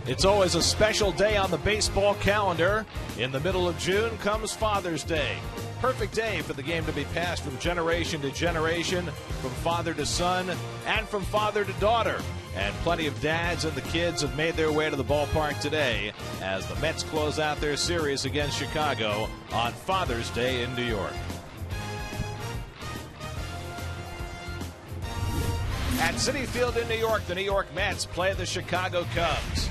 It's always a special day on the baseball calendar. In the middle of June comes Father's Day. Perfect day for the game to be passed from generation to generation, from father to son, and from father to daughter. And plenty of dads and the kids have made their way to the ballpark today as the Mets close out their series against Chicago on Father's Day in New York. At Citi Field in New York, the New York Mets play the Chicago Cubs.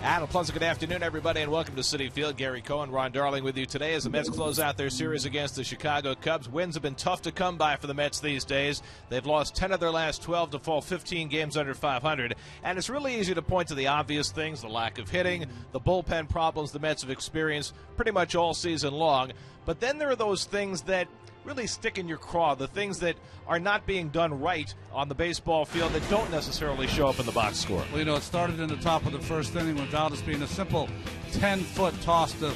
And a pleasant good afternoon, everybody, and welcome to Citi Field. Gary Cohen, Ron Darling with you today as the Mets close out their series against the Chicago Cubs. Wins have been tough to come by for the Mets these days. They've lost 10 of their last 12 to fall 15 games under 500. And it's really easy to point to the obvious things, the lack of hitting, the bullpen problems the Mets have experienced pretty much all season long. But then there are those things that really stick in your craw, the things that are not being done right on the baseball field that don't necessarily show up in the box score. Well, you know, it started in the top of the first inning when Valdez being a simple 10-foot toss to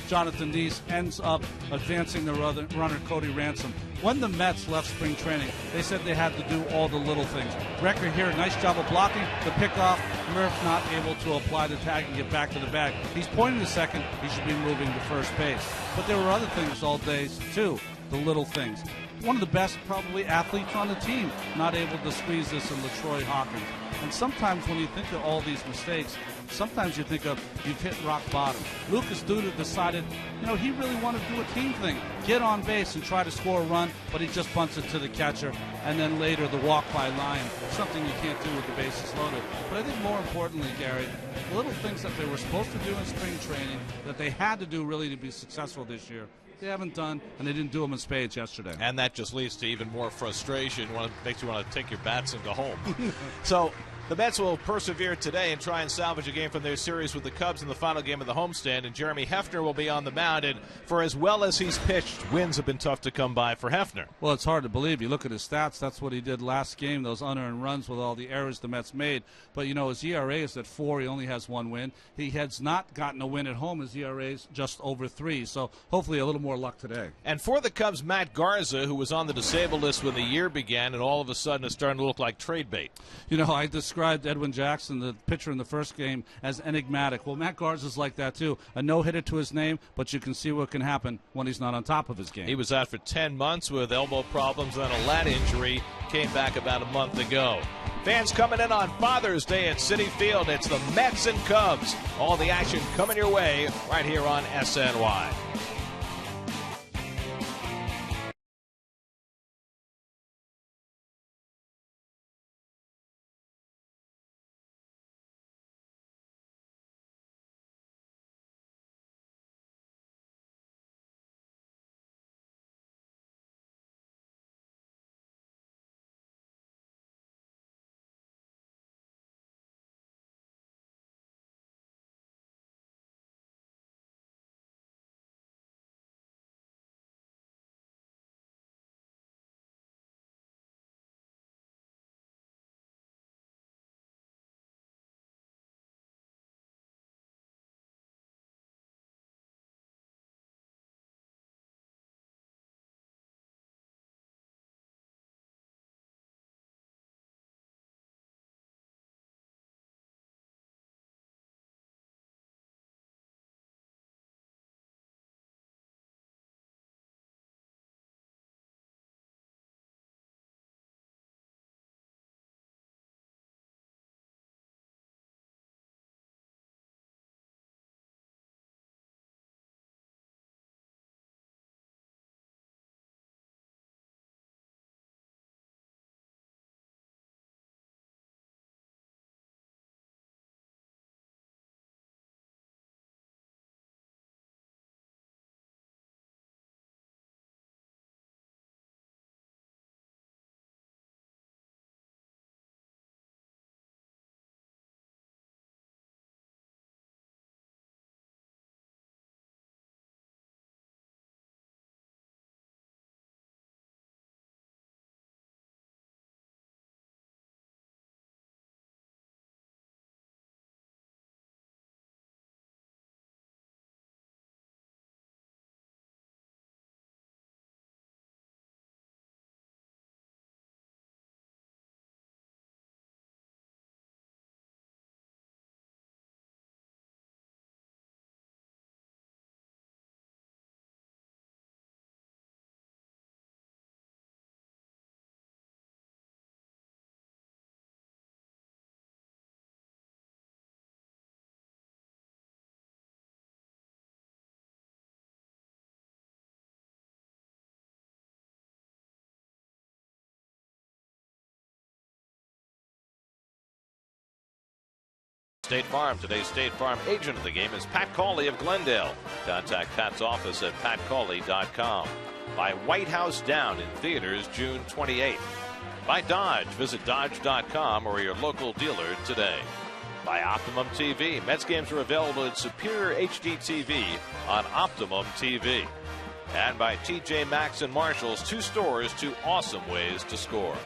Jonathan Deese ends up advancing the runner Cody Ransom. When the Mets left spring training, they said they had to do all the little things. Record here, nice job of blocking, the pickoff. Murph not able to apply the tag and get back to the bag. He's pointing to second. He should be moving to first base. But there were other things all days, too. The little things. One of the best, probably, athletes on the team, not able to squeeze this in LaTroy Hawkins. And sometimes when you think of all these mistakes, sometimes you think of you've hit rock bottom. Lucas Duda decided, you know, he really wanted to do a team thing, get on base and try to score a run, but he just bunts it to the catcher. And then later the walk by line, something you can't do with the bases loaded. But I think more importantly, Gary, the little things that they were supposed to do in spring training that they had to do really to be successful this year, they haven't done, and they didn't do them in spades yesterday. And that just leads to even more frustration. Makes you want to take your bats and go home. So the Mets will persevere today and try and salvage a game from their series with the Cubs in the final game of the homestand, and Jeremy Hefner will be on the mound. And for as well as he's pitched, wins have been tough to come by for Hefner. Well, it's hard to believe. You look at his stats, that's what he did last game, those unearned runs with all the errors the Mets made. But, you know, his ERA is at 4. He only has 1 win. He has not gotten a win at home. His ERA is just over 3. So hopefully a little more luck today. And for the Cubs, Matt Garza, who was on the disabled list when the year began and all of a sudden is starting to look like trade bait. You know, I described Edwin Jackson, the pitcher in the first game, as enigmatic. Well, Matt Garza's like that, too. A no-hitter to his name, but you can see what can happen when he's not on top of his game. He was out for 10 months with elbow problems and a lat injury. Came back about a month ago. Fans coming in on Father's Day at Citi Field. It's the Mets and Cubs. All the action coming your way right here on SNY. State Farm. Today's State Farm agent of the game is Pat Cawley of Glendale. Contact Pat's office at patcawley.com. By White House Down in theaters June 28th. By Dodge. Visit Dodge.com or your local dealer today. By Optimum TV. Mets games are available in superior HD TV on Optimum TV. And by TJ Maxx and Marshalls. 2 stores, 2 awesome ways to score.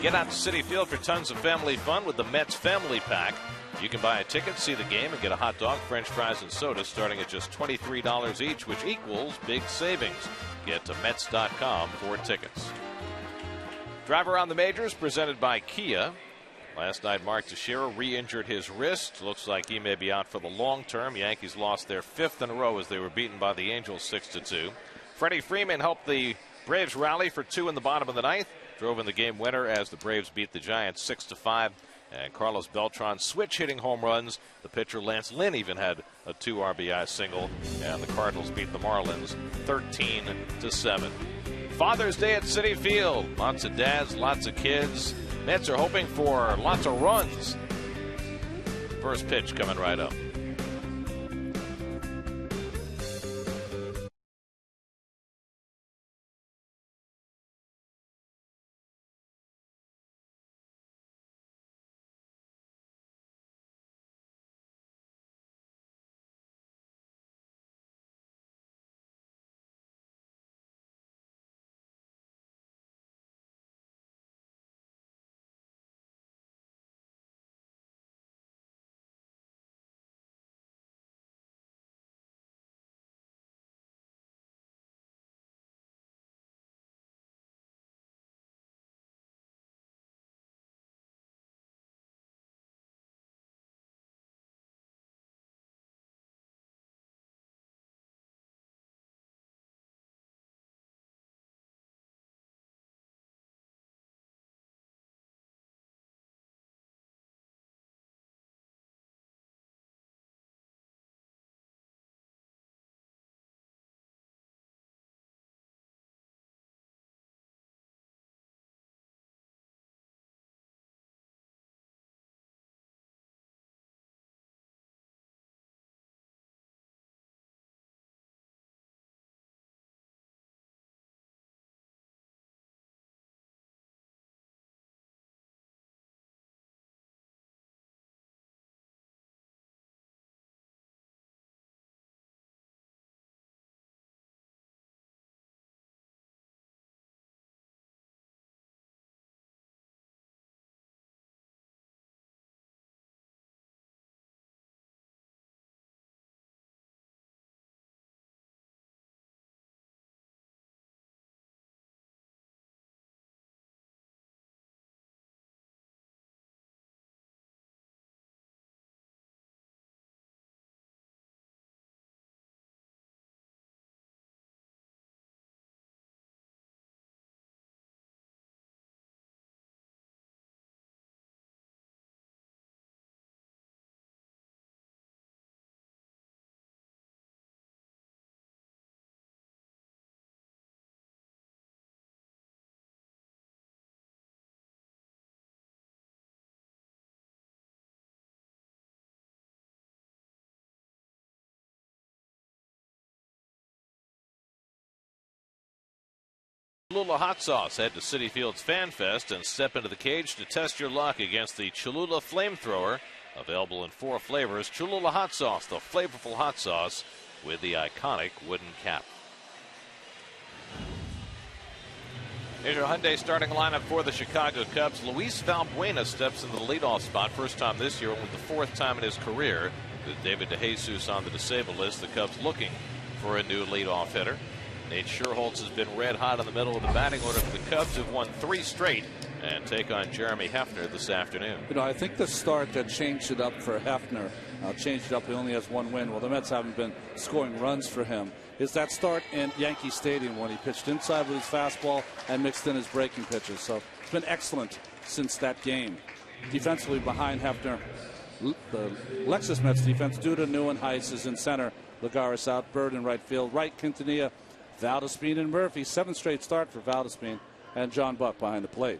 Get out to Citi Field for tons of family fun with the Mets Family Pack. You can buy a ticket, see the game, and get a hot dog, French fries, and soda starting at just $23 each, which equals big savings. Get to Mets.com for tickets. Drive Around the Majors presented by Kia. Last night, Mark Teixeira re-injured his wrist. Looks like he may be out for the long term. Yankees lost their 5th in a row as they were beaten by the Angels 6-2. Freddie Freeman helped the Braves rally for 2 in the bottom of the 9th. Drove in the game winner as the Braves beat the Giants 6-5. And Carlos Beltran switch hitting home runs. The pitcher Lance Lynn even had a 2 RBI single. And the Cardinals beat the Marlins 13-7. Father's Day at Citi Field. Lots of dads, lots of kids. Mets are hoping for lots of runs. First pitch coming right up. Cholula Hot Sauce. Head to Citi Field's Fan Fest and step into the cage to test your luck against the Cholula Flamethrower. Available in 4 flavors. Cholula Hot Sauce, the flavorful hot sauce with the iconic wooden cap. Here's your Hyundai starting lineup for the Chicago Cubs. Luis Valbuena steps into the leadoff spot. First time this year, only the 4th time in his career. With David DeJesus on the disabled list, the Cubs looking for a new leadoff hitter. Nate Scherholtz has been red hot in the middle of the batting order for the Cubs, who've won 3 straight and take on Jeremy Hefner this afternoon. You know, I think the start that changed it up for Hefner, changed it up. He only has 1 win. Well, the Mets haven't been scoring runs for him. Is that start in Yankee Stadium when he pitched inside with his fastball and mixed in his breaking pitches. So it's been excellent since that game. Defensively behind Hefner, the Lexus Mets defense, Duda, Newman, Heiss is in center. Lagares out, Bird in right field. Right, Quintanilla, Valdespin, and Murphy. 7th straight start for Valdespin, and John Buck behind the plate.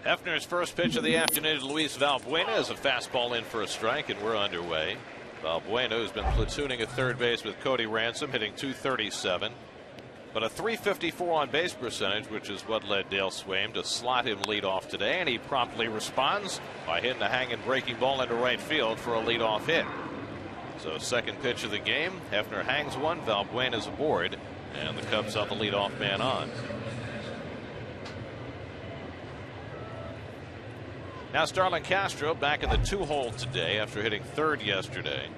Hefner's first pitch of the afternoon to Luis Valbuena is a fastball in for a strike, and we're underway. Valbuena, who's been platooning at third base with Cody Ransom, hitting .237, but a .354 on base percentage, which is what led Dale Swaim to slot him leadoff today, and he promptly responds by hitting a hanging breaking ball into right field for a leadoff hit. So second pitch of the game, Hefner hangs one, Valbuena's aboard, and the Cubs have the leadoff man on. Now Starlin Castro back in the 2-hole today after hitting third yesterday.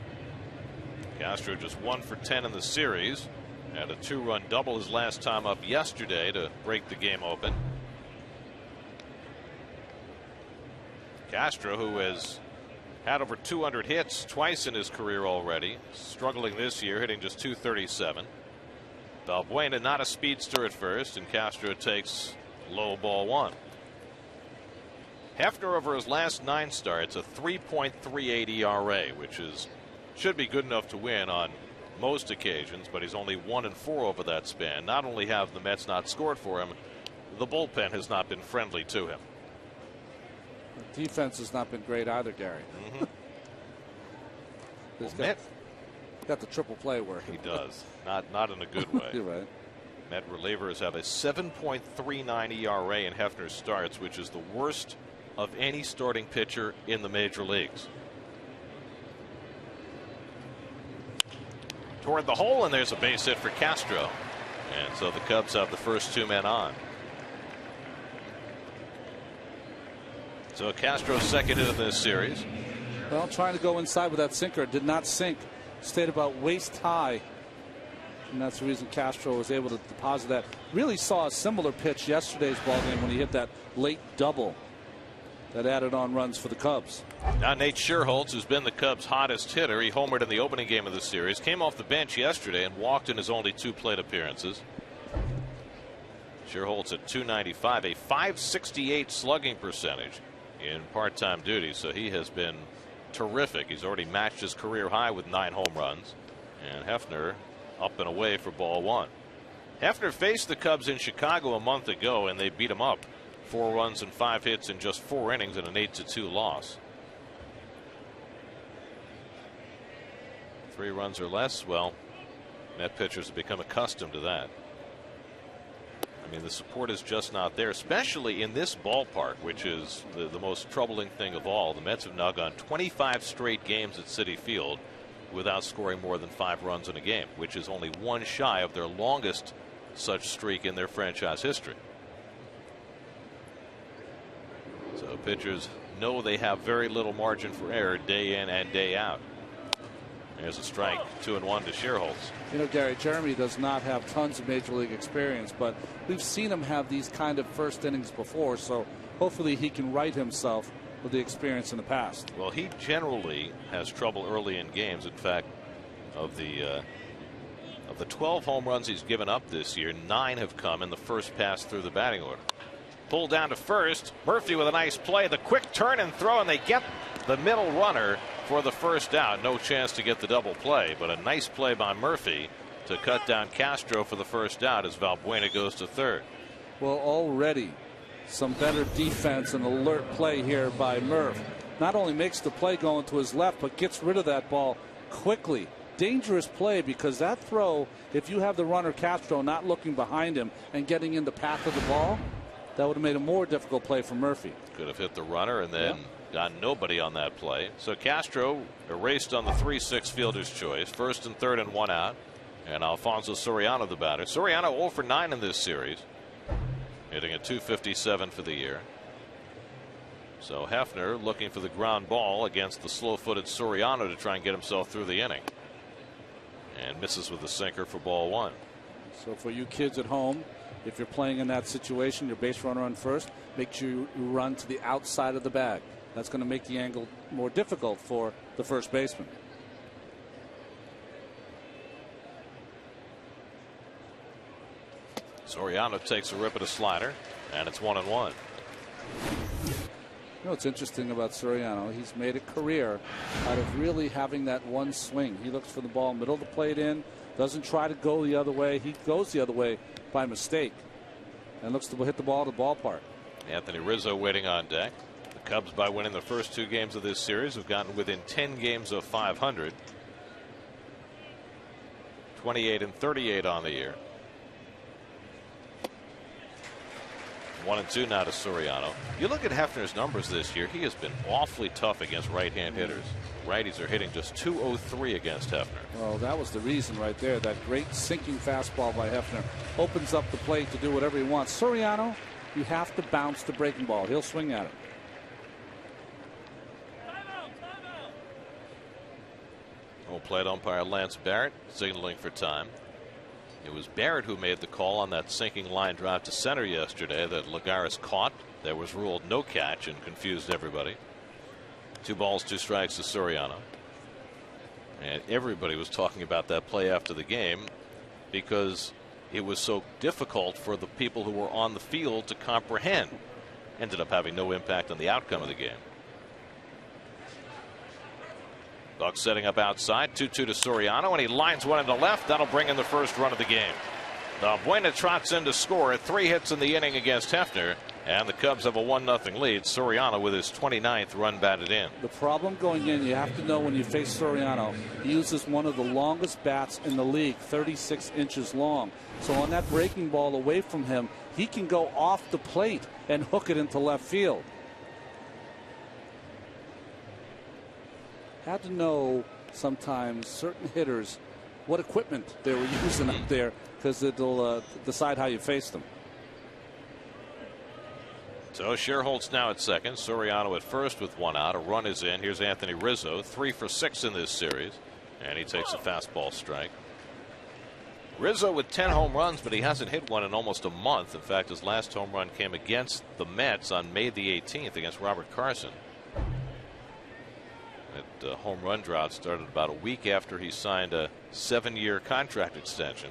Castro just 1 for 10 in the series. Had a 2-run double his last time up yesterday to break the game open. Castro, who has had over 200 hits twice in his career already, struggling this year, hitting just .237. Valbuena not a speedster at first, and Castro takes low ball 1. Hefner over his last 9 starts, a 3.38 ERA, which should be good enough to win on most occasions, but he's only 1-4 over that span. Not only have the Mets not scored for him, the bullpen has not been friendly to him. The defense has not been great either, Gary. He's got the triple play working. He does. Not in a good way. You're right. Met relievers have a 7.39 ERA in Hefner's starts, which is the worst of any starting pitcher in the major leagues. Toward the hole, and there's a base hit for Castro. And so the Cubs have the first 2 men on. So Castro's second hit of this series. Well, trying to go inside with that sinker, did not sink. Stayed about waist high. And that's the reason Castro was able to deposit that. Really saw a similar pitch yesterday's ballgame when he hit that late double that added on runs for the Cubs. Now Nate Scherholtz, who's been the Cubs' hottest hitter, he homered in the opening game of the series, came off the bench yesterday and walked in his only 2 plate appearances. Scherholtz at .295, a .568 slugging percentage in part-time duty, so he has been terrific. He's already matched his career high with 9 home runs. And Hefner up and away for ball 1. Hefner faced the Cubs in Chicago a month ago, and they beat him up. 4 runs and 5 hits in just 4 innings and an 8-2 loss. 3 runs or less, well, Met pitchers have become accustomed to that. I mean, the support is just not there, especially in this ballpark, which is the most troubling thing of all. The Mets have now gone 25 straight games at Citi Field without scoring more than 5 runs in a game, which is only 1 shy of their longest such streak in their franchise history. So pitchers know they have very little margin for error day in and day out. There's a strike, 2-1 to Scherholtz. You know, Gary, Jeremy does not have tons of major league experience, but we've seen him have these kind of first innings before, so hopefully he can right himself with the experience in the past. Well, he generally has trouble early in games. In fact, of the 12 home runs he's given up this year, 9 have come in the first pass through the batting order. Pulled down to first. Murphy with a nice play. The quick turn and throw, and they get the middle runner for the first out. No chance to get the double play, but a nice play by Murphy to cut down Castro for the first out as Valbuena goes to third. Well, already some better defense and alert play here by Murph. Not only makes the play going to his left, but gets rid of that ball quickly. Dangerous play, because that throw, if you have the runner Castro not looking behind him and getting in the path of the ball, that would have made a more difficult play for Murphy. Could have hit the runner and then got nobody on that play. So Castro erased on the 3-6 fielder's choice. First and third and 1 out. And Alfonso Soriano the batter. Soriano 0 for 9 in this series, hitting a .257 for the year. So Hefner looking for the ground ball against the slow-footed Soriano to try and get himself through the inning. And misses with the sinker for ball 1. So for you kids at home, if you're playing in that situation, your base runner on first, make sure you run to the outside of the bag. That's going to make the angle more difficult for the first baseman. Soriano takes a rip at a slider, and it's 1-1. You know what's interesting about Soriano? He's made a career out of really having that one swing. He looks for the ball middle of the plate in, doesn't try to go the other way. He goes the other way by mistake and looks to hit the ball to the ballpark. Anthony Rizzo waiting on deck. The Cubs, by winning the first 2 games of this series, have gotten within 10 games of 500. 28-38 on the year. 1-2 now to Soriano. You look at Hefner's numbers this year, he has been awfully tough against right-hand hitters. Righties are hitting just .203 against Hefner. Well, that was the reason right there. That great sinking fastball by Hefner opens up the plate to do whatever he wants. Soriano, you have to bounce the breaking ball. He'll swing at it. Home plate umpire Lance Barrett signaling for time. It was Barrett who made the call on that sinking line drive to center yesterday that Lagares caught. That was ruled no catch and confused everybody. 2 balls, 2 strikes to Soriano. And everybody was talking about that play after the game because it was so difficult for the people who were on the field to comprehend. Ended up having no impact on the outcome of the game. Buck setting up outside, 2-2 to Soriano, and he lines one into left. That'll bring in the first run of the game. Buena trots in to score. 3 hits in the inning against Hefner, and the Cubs have a 1-0 lead. Soriano with his 29th run batted in. The problem going in, you have to know when you face Soriano, he uses one of the longest bats in the league, 36 inches long. So on that breaking ball away from him, he can go off the plate and hook it into left field. Had to know sometimes certain hitters what equipment they were using up there, because it'll decide how you face them. So Sherholtz now at second, Soriano at first with 1 out. A run is in. Here's Anthony Rizzo, 3 for 6 in this series, and he takes a fastball strike. Rizzo with 10 home runs, but he hasn't hit one in almost a month. In fact, his last home run came against the Mets on May the 18th against Robert Carson. That home run drought started about a week after he signed a 7-year contract extension.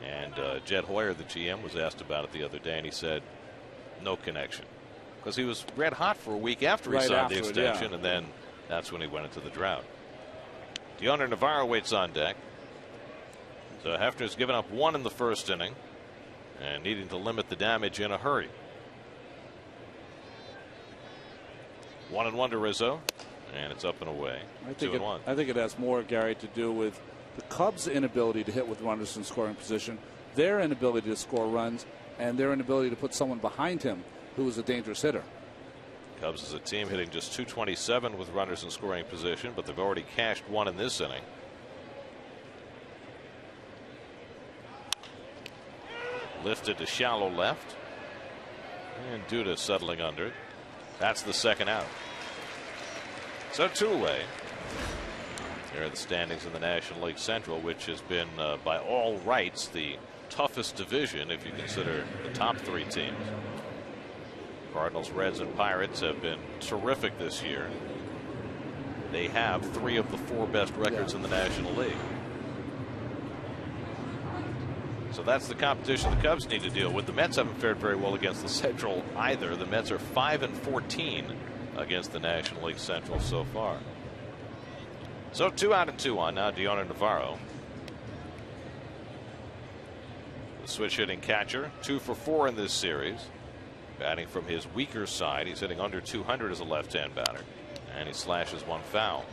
And Jed Hoyer, the GM, was asked about it the other day, and he said no connection, because he was red hot for a week after he signed the extension, and then that's when he went into the drought. Deoner Navarro waits on deck. So Hefner's given up 1 in the first inning and needing to limit the damage in a hurry. 1-1 to Rizzo, and it's up and away. I think it has more, Gary, to do with the Cubs' inability to hit with runners in scoring position, their inability to score runs, and their inability to put someone behind him who is a dangerous hitter. Cubs as a team hitting just .227 with runners in scoring position, but they've already cashed 1 in this inning. Lifted to shallow left, and Duda settling under it. That's the second out. So 2 away. There are the standings in the National League Central, which has been by all rights the toughest division if you consider the top 3 teams. Cardinals, Reds, and Pirates have been terrific this year. They have 3 of the 4 best records in the National League. So that's the competition the Cubs need to deal with. The Mets haven't fared very well against the Central either. The Mets are 5-14 against the National League Central so far. So 2 out and 2 on now. Deoner Navarro, the switch hitting catcher, 2 for 4 in this series, batting from his weaker side. He's hitting under .200 as a left-hand batter, and he slashes 1 foul.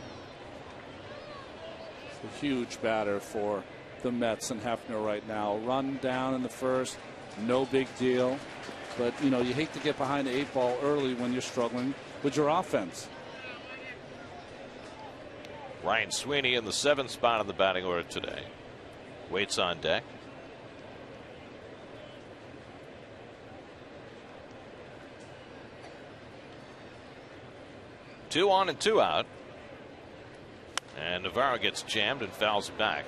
It's a huge batter for the Mets and Hefner right now. Run down in the first, no big deal, but you know, you hate to get behind the 8 ball early when you're struggling with your offense. Ryan Sweeney in the 7th spot in the batting order today. Waits on deck. Two on and 2 out. And Navarro gets jammed and fouls it back.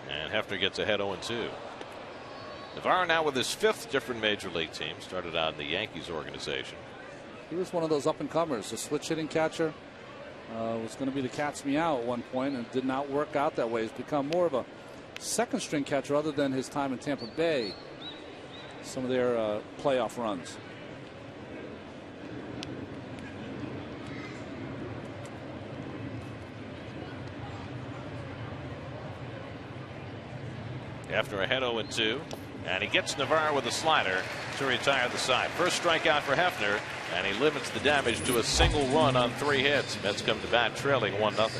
And Hefner gets ahead 0-2. Navarro now with his 5th different major league team. Started out in the Yankees organization. He was one of those up-and-comers, a switch hitting catcher. Was going to be the cat's meow at one point, and did not work out that way. He's become more of a second string catcher other than his time in Tampa Bay. Some of their playoff runs. After a head 0-2, and he gets Navarro with a slider. to retire the side. First strikeout for Hefner, and he limits the damage to a single run on 3 hits. Mets come to bat trailing 1-0.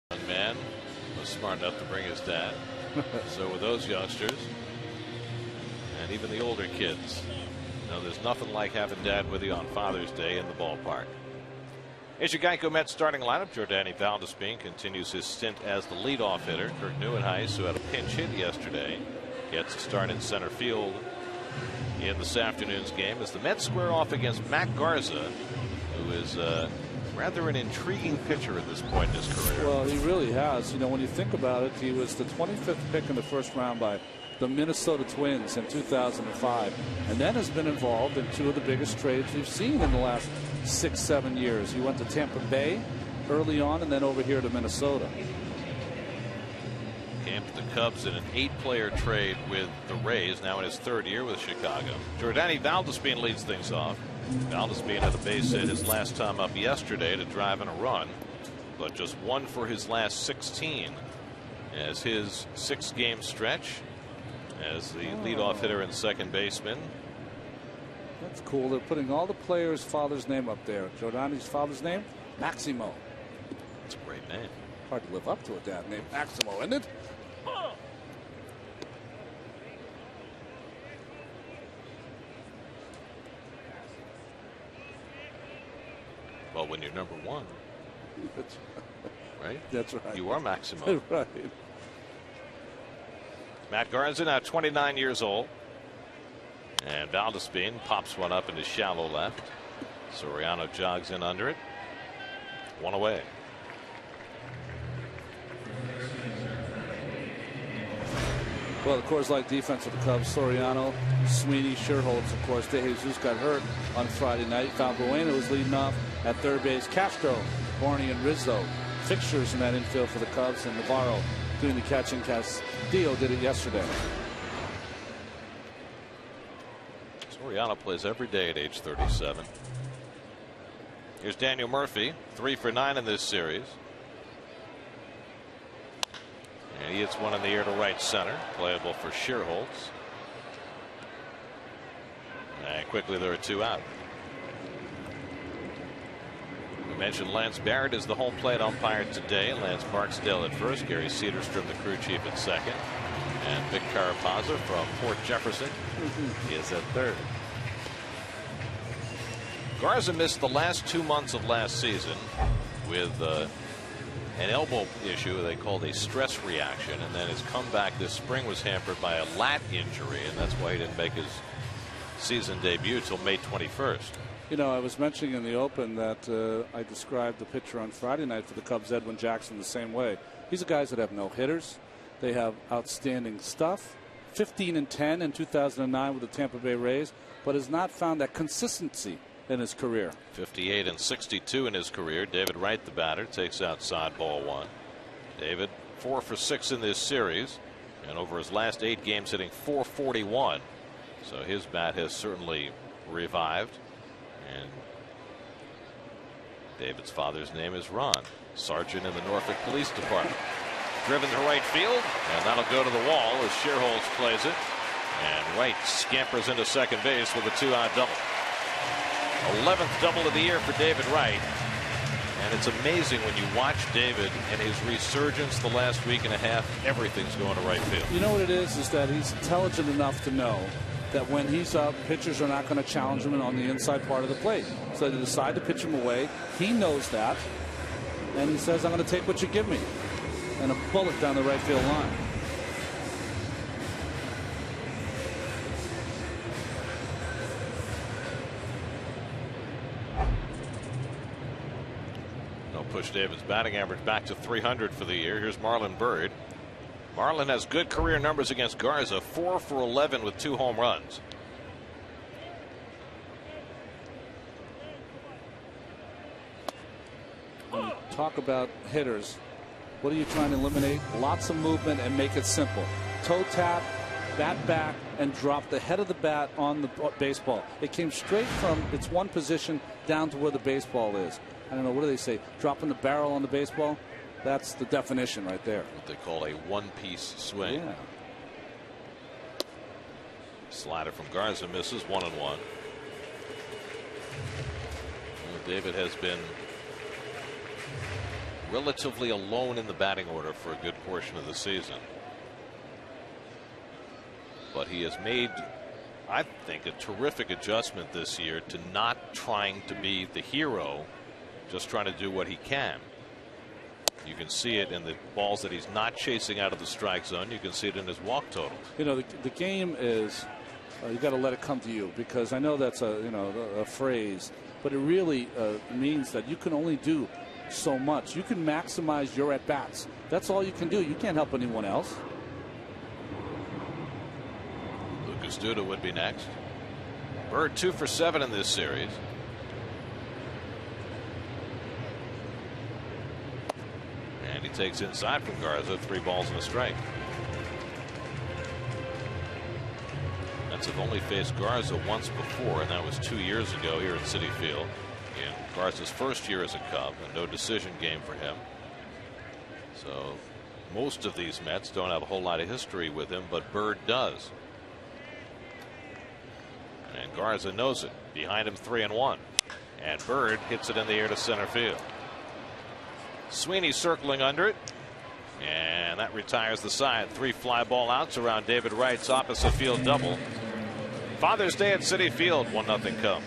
Young man was smart enough to bring his dad. So with those youngsters and even the older kids, there's nothing like having dad with you on Father's Day in the ballpark. Here's your Geico Mets starting lineup. Jordany Valdespin continues his stint as the leadoff hitter. Kirk Neuenhuis, who had a pinch hit yesterday, gets a start in center field in this afternoon's game as the Mets square off against Matt Garza, who is rather an intriguing pitcher at this point in his career. Well, he really has. When you think about it, he was the 25th pick in the first round by the Minnesota Twins in 2005, and then has been involved in 2 of the biggest trades we've seen in the last 6-7 years. He went to Tampa Bay early on and then over here to Minnesota. Came to the Cubs in an 8-player trade with the Rays, now in his 3rd year with Chicago. Jordany Valdespin leads things off. Valdespin had a base hit his last time up yesterday to drive in a run, but just 1 for his last 16 as his 6-game stretch as the leadoff hitter and second baseman. That's cool. They're putting all the players' father's name up there. Jordany's father's name, Maximo. That's a great name. Hard to live up to a dad named Maximo, isn't it? Well, when you're number 1, right? That's right. You are Maximo. Right. Matt Garza now 29 years old. And Valdespin pops one up into shallow left. Soriano jogs in under it. 1 away. Well, of course, like defense of the Cubs, Soriano, Sweeney, Sherholtz, of course. De Jesus got hurt on Friday night. Valbuena was leading off at third base. Castro, Barney, and Rizzo fixtures in that infield for the Cubs, and Navarro doing the catching. Castillo did it yesterday. Soriano plays every day at age 37. Here's Daniel Murphy, 3 for 9 in this series. And he hits one in the air to right center, playable for Sherholtz. And quickly there are 2 out. We mentioned Lance Barrett is the home plate umpire today. Lance Barksdale at first, Gary Cedarstrom, the crew chief, at second, and Vic Carapazza from Fort Jefferson is at third. Garza missed the last 2 months of last season with an elbow issue they called a stress reaction, and then his comeback this spring was hampered by a lat injury, and that's why he didn't make his season debut till May 21st. You know, I was mentioning in the Open that I described the pitcher on Friday night for the Cubs, Edwin Jackson, the same way. These are guys that have no hitters. They have outstanding stuff. 15-10 in 2009 with the Tampa Bay Rays, but has not found that consistency in his career. 58-62 in his career. David Wright, the batter, takes outside ball one. David 4 for 6 in this series, and over his last 8 games hitting .441. So his bat has certainly revived. And David's father's name is Ron, sergeant in the Norfolk Police Department. Driven to right field, and that'll go to the wall as Sherholz plays it. And Wright scampers into second base with a 2-out double. 11th double of the year for David Wright. And it's amazing when you watch David and his resurgence the last week and a half. Everything's going to right field. You know what it is that he's intelligent enough to know that when he's up, pitchers are not going to challenge him on the inside part of the plate. So they decide to pitch him away. He knows that. And he says, I'm going to take what you give me. And a bullet down the right field line. They'll push David's batting average back to 300 for the year. Here's Marlon Byrd. Marlon has good career numbers against Garza, 4 for 11 with 2 home runs. When you talk about hitters, what are you trying to eliminate? Lots of movement and make it simple. Toe tap, bat back, and drop the head of the bat on the baseball. It came straight from its one position down to where the baseball is. I don't know, what do they say? Dropping the barrel on the baseball? That's the definition right there. What they call a one-piece swing. Yeah. Slider from Garza misses, 1-1. Well, David has been relatively alone in the batting order for a good portion of the season. But he has made, I think, a terrific adjustment this year to not trying to be the hero, just trying to do what he can. You can see it in the balls that he's not chasing out of the strike zone. You can see it in his walk totals. You know, the game is you got to let it come to you, because I know that's a phrase, but it really means that you can only do so much. You can maximize your at bats. That's all you can do. You can't help anyone else. Lucas Duda would be next. Byrd 2 for 7 in this series. And he takes inside from Garza, 3 balls and a strike. Mets have only faced Garza once before, and that was 2 years ago here at Citi Field in Garza's first year as a Cub. A no decision game for him. So most of these Mets don't have a whole lot of history with him, but Byrd does. And Garza knows it. Behind him, 3-1. And Byrd hits it in the air to center field. Sweeney circling under it, and that retires the side. 3 fly ball outs around David Wright's opposite field double. Father's Day at Citi Field, 1-0 Cubs.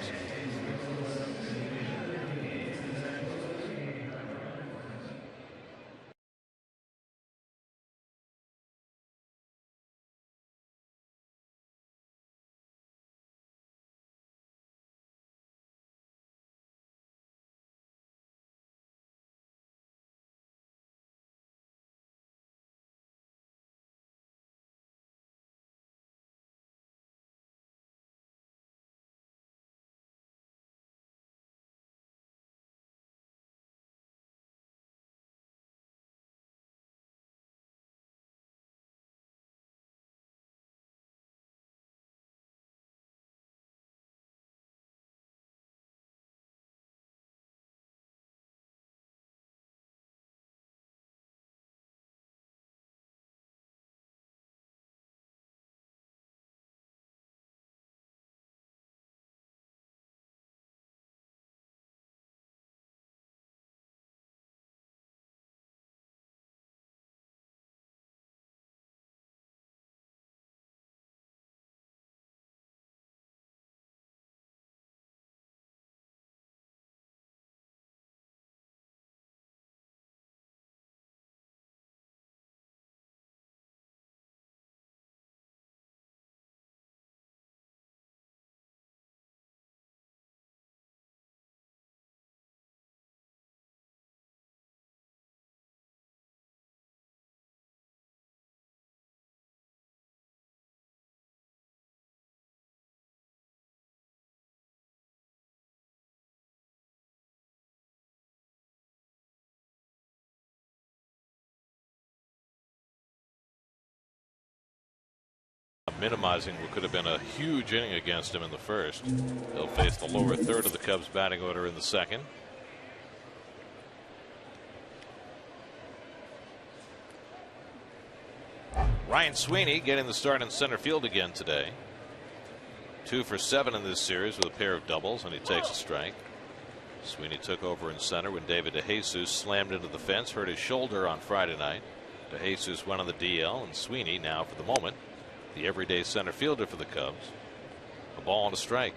minimizing what could have been a huge inning against him in the first. He'll face the lower third of the Cubs batting order in the second. Ryan Sweeney getting the start in center field again today. 2 for 7 in this series with a pair of doubles, and he takes a strike. Sweeney took over in center when David DeJesus slammed into the fence, hurt his shoulder on Friday night. DeJesus went on the DL, and Sweeney now, for the moment, the everyday center fielder for the Cubs. A ball and a strike.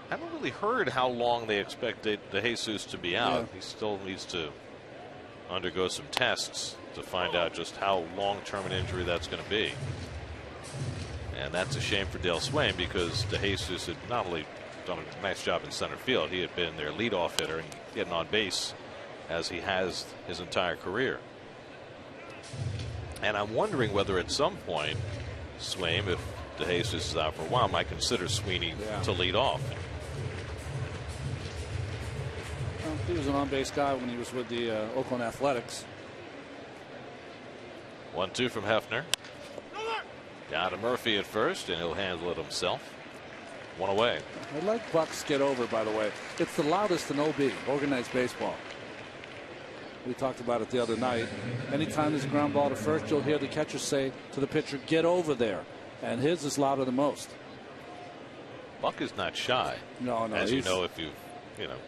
Haven't really heard how long they expect DeJesus to be out. Yeah. He still needs to undergo some tests to find out just how long-term an injury that's going to be. And that's a shame for Dale Swain, because DeJesus had not only done a nice job in center field, he had been their leadoff hitter and getting on base as he has his entire career. And I'm wondering whether at some point Swain, if DeJesus is out for a while, might consider Sweeney to lead off. Well, he was an on-base guy when he was with the Oakland Athletics. 1-2 from Hefner. Down to Murphy at first, and he'll handle it himself. 1 away. I like Buck's get over, by the way. It's the loudest in OB, organized baseball. We talked about it the other night. Anytime there's a ground ball to first, you'll hear the catcher say to the pitcher, "Get over there." And his is louder than most. Buck is not shy. No, as you know if you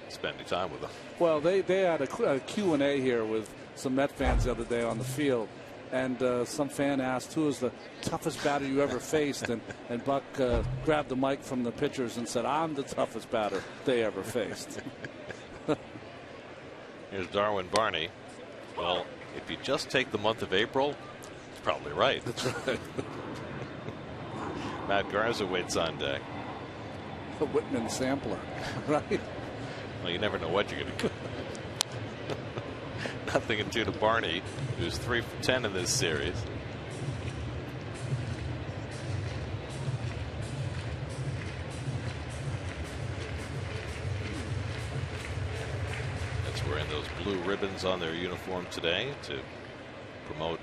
spend any time with him. Well, they had a Q&A here with some Met fans the other day on the field. And some fan asked, who is the toughest batter you ever faced? And Buck grabbed the mic from the pitchers and said, "I'm the toughest batter they ever faced." Here's Darwin Barney. Well, if you just take the month of April, it's probably right. That's right. Matt Garza waits on deck. The Whitman sampler, right? Well, you never know what you're going to get. Nothing in 2 to Barney, who's 3 for 10 in this series. That's wearing those blue ribbons on their uniform today to promote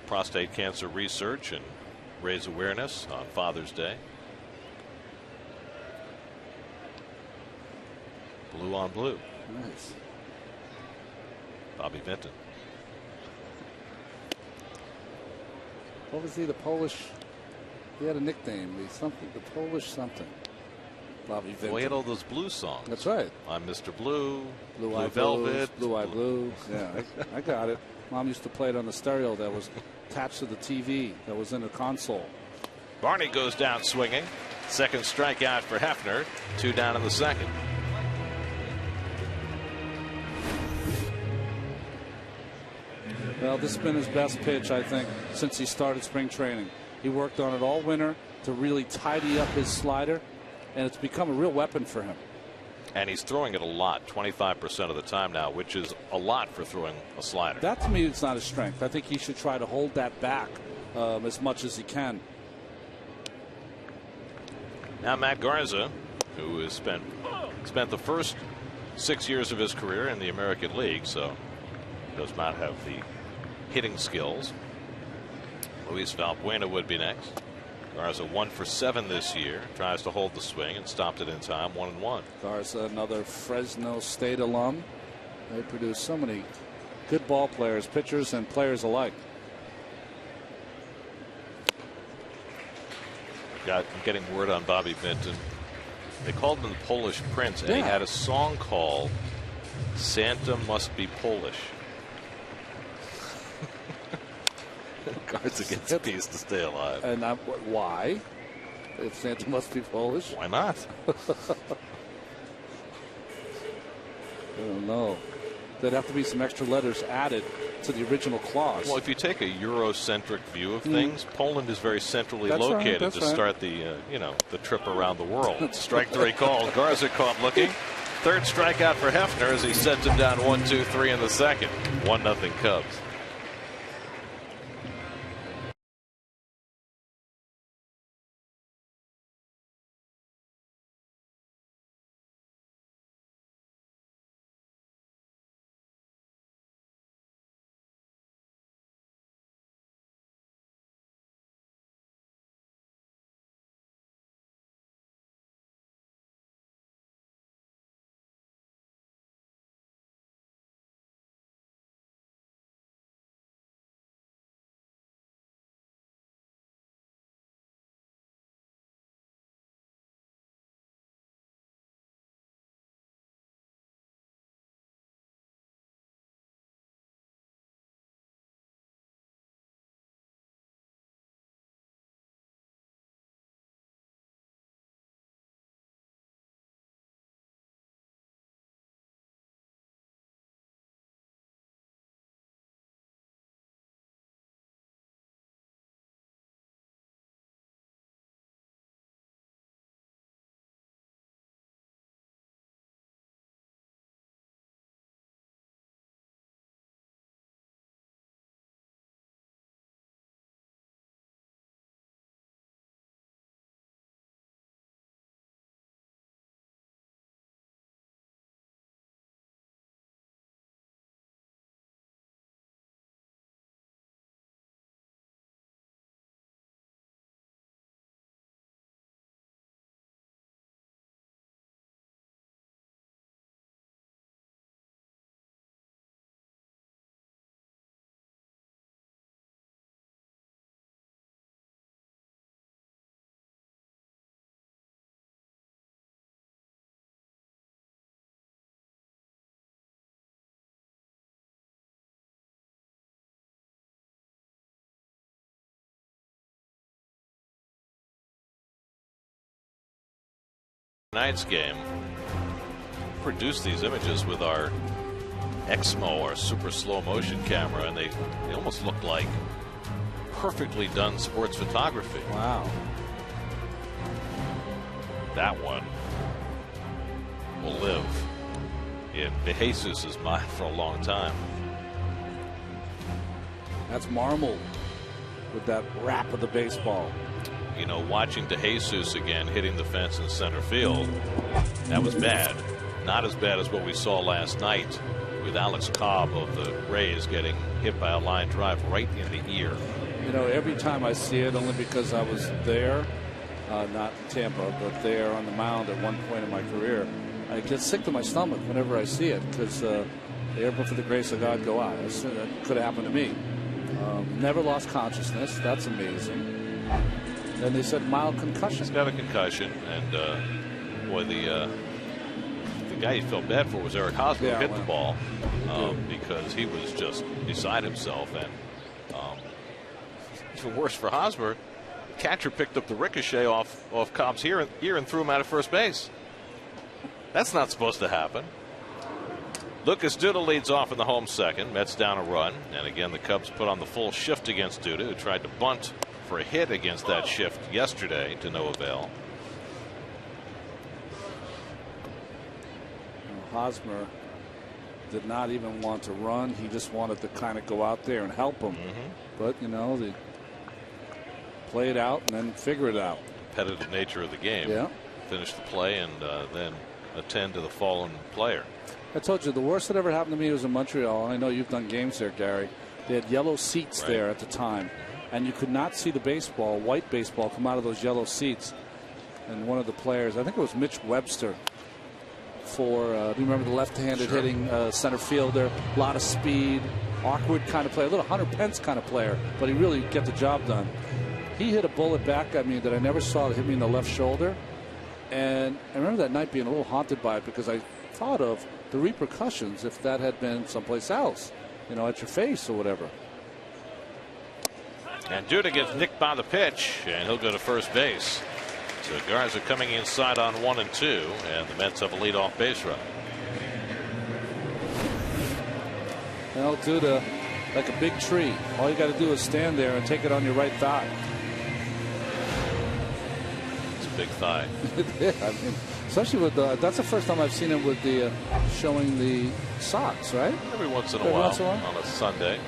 prostate cancer research and raise awareness on Father's Day. Blue on blue. Nice. Bobby Vinton. What was he? The Polish? He had a nickname. The Polish something. Bobby Vinton. Well, he had all those blues songs. That's right. I'm Mr. Blue. Blue Eye Velvet. Blue Eye Blue. Yeah, I got it. Mom used to play it on the stereo that was attached to the TV that was in the console. Barney goes down swinging. Second strikeout for Hefner. 2 down in the second. Well, this has been his best pitch, I think, since he started spring training. He worked on it all winter to really tidy up his slider, and it's become a real weapon for him. And he's throwing it a lot, 25% of the time now, which is a lot for throwing a slider. That, to me, is not his strength. I think he should try to hold that back as much as he can. Now Matt Garza, who has spent the first 6 years of his career in the American League, so does not have the hitting skills. Luis Valbuena would be next. Garza 1 for 7 this year. Tries to hold the swing and stopped it in time. 1-1. Garza, another Fresno State alum. They produce so many good ball players, pitchers and players alike. I'm getting word on Bobby Vinton. They called him the Polish Prince, and he had a song called "Santa Must Be Polish." Garza gets a piece to stay alive. And why? If Santa must be Polish? Why not? I don't know. There'd have to be some extra letters added to the original clause. Well, if you take a Eurocentric view of things, Poland is very centrally That's located right, to start the the trip around the world. Strike 3 called. Garza caught looking. Third strikeout for Hefner as he sets him down 1-2-3 in the second. 1-0 Cubs. Tonight's game. Produced these images with our Exmo, our super slow motion camera, and they almost look like perfectly done sports photography. Wow. That one will live in DeJesus's mind for a long time. That's Marmol with that wrap of the baseball. You know, watching DeJesus again hitting the fence in center field, that was bad. Not as bad as what we saw last night with Alex Cobb of the Rays getting hit by a line drive right in the ear. You know, every time I see it, only because I was there, not in Tampa, but there on the mound at one point in my career, I get sick to my stomach whenever I see it, because ever for the grace of God go out. That could have happened to me. Never lost consciousness. That's amazing. And they said mild concussion. He's got a concussion, and boy, the guy you felt bad for was Eric Hosmer, who hit the ball because he was just beside himself. And even worse for Hosmer, the catcher picked up the ricochet off Cobb's ear and threw him out of first base. That's not supposed to happen. Lucas Duda leads off in the home second. Mets down a run, and again the Cubs put on the full shift against Duda, who tried to bunt for a hit against that shift yesterday to no avail. Hosmer did not even want to run. He just wanted to kind of go out there and help him. But, you know, they play it out and then figure it out. Competitive nature of the game. Yeah. Finish the play and then attend to the fallen player. I told you the worst that ever happened to me was in Montreal. I know you've done games there, Gary. They had yellow seats there at the time, and you could not see the baseball, white baseball, come out of those yellow seats. And one of the players, I think it was Mitch Webster, for do you remember the left-handed hitting center fielder, a lot of speed, awkward kind of player, a little Hunter Pence kind of player, but he really get the job done. He hit a bullet back at me that I never saw. It hit me in the left shoulder, and I remember that night being a little haunted by it, because I thought of the repercussions if that had been someplace else, you know, at your face or whatever. And Duda gets nicked by the pitch, and he'll go to first base. So Garza coming inside on 1 and 2, and the Mets have a leadoff base run. Well, Duda, like a big tree, all you got to do is stand there and take it on your right thigh. It's a big thigh. I mean, especially with that's the first time I've seen him with the showing the socks, right? Every once in a while on a Sunday.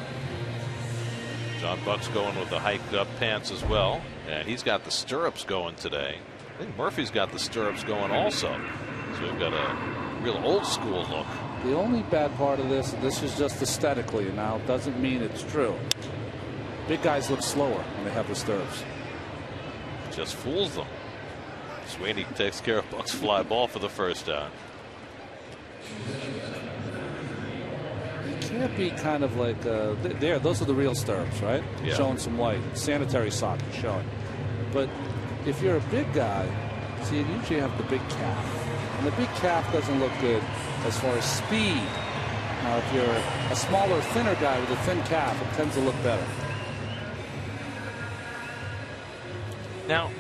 John Buck's going with the hiked up pants as well, and he's got the stirrups going today. I think Murphy's got the stirrups going also. So we've got a real old school look. The only bad part of this is just aesthetically, now it doesn't mean it's true. Big guys look slower when they have the stirrups. Just fools them. Sweeney takes care of Buck's fly ball for the first out. Can't be kind of like there. Those are the real stirrups, right? Yeah. Showing some white sanitary sock showing. But if you're a big guy, see, you usually have the big calf, and the big calf doesn't look good as far as speed. Now, if you're a smaller, thinner guy with a thin calf, it tends to look better. Now,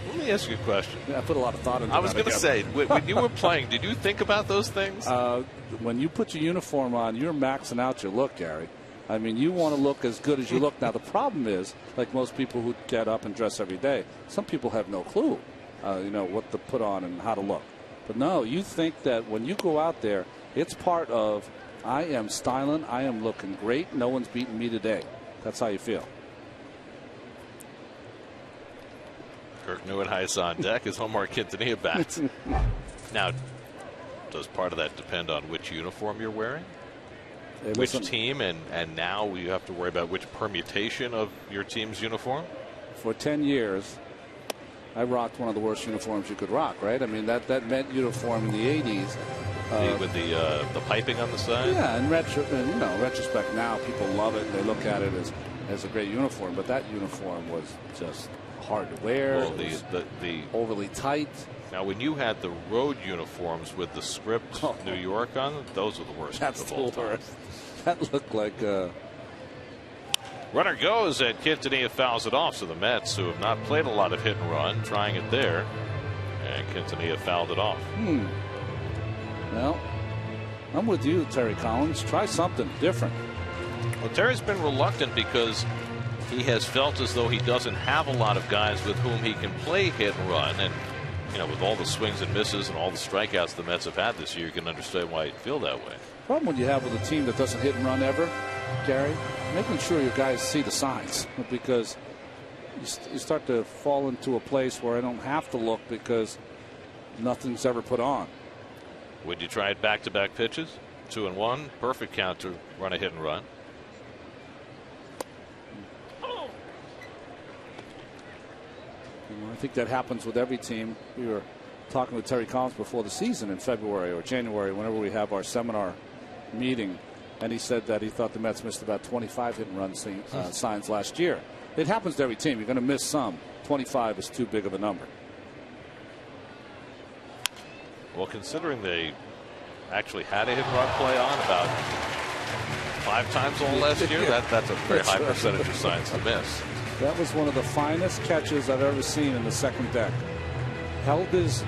let me ask you a question. Yeah, I put a lot of thought into that. I was going to say, when you were playing, did you think about those things? When you put your uniform on, you're maxing out your look, Gary. I mean, you want to look as good as you look. Now, the problem is, like most people who get up and dress every day, some people have no clue, you know, what to put on and how to look. But no, you think that when you go out there, it's part of, I am styling, I am looking great, no one's beating me today. That's how you feel. Kirk Neuenhuis on deck as Omar Quintanilla bats. Now, does part of that depend on which uniform you're wearing? Which team, and now you have to worry about which permutation of your team's uniform? For 10 years, I rocked one of the worst uniforms you could rock, right? I mean, that Met uniform in the 80s. With the piping on the side? Yeah, in retrospect now, people love it. They look at it as a great uniform, but that uniform was just hard to wear. Well, the overly tight. Now, when you had the road uniforms with the script New York on them, those are the worst. That's the worst. That looked like. Runner goes, and Quintanilla fouls it off. So the Mets, who have not played a lot of hit and run, trying it there. And Quintanilla fouled it off. Well, I'm with you, Terry Collins. Try something different. Well, Terry's been reluctant because he has felt as though he doesn't have a lot of guys with whom he can play hit and run. And, you know, with all the swings and misses and all the strikeouts the Mets have had this year, you can understand why he'd feel that way. The problem you have with a team that doesn't hit and run ever, Gary, making sure your guys see the signs, because you start to fall into a place where I don't have to look because nothing's ever put on. Would you try it back-to-back pitches? 2-1, perfect count to run a hit and run. I think that happens with every team. We were talking with Terry Collins before the season in February or January, whenever we have our seminar meeting, and he said that he thought the Mets missed about 25 hit and run signs last year. It happens to every team. You're going to miss some. 25 is too big of a number. Well, considering they actually had a hit and run play on about 5 times all last year, that's a very high percentage of signs to miss. That was one of the finest catches I've ever seen in the second deck. Held his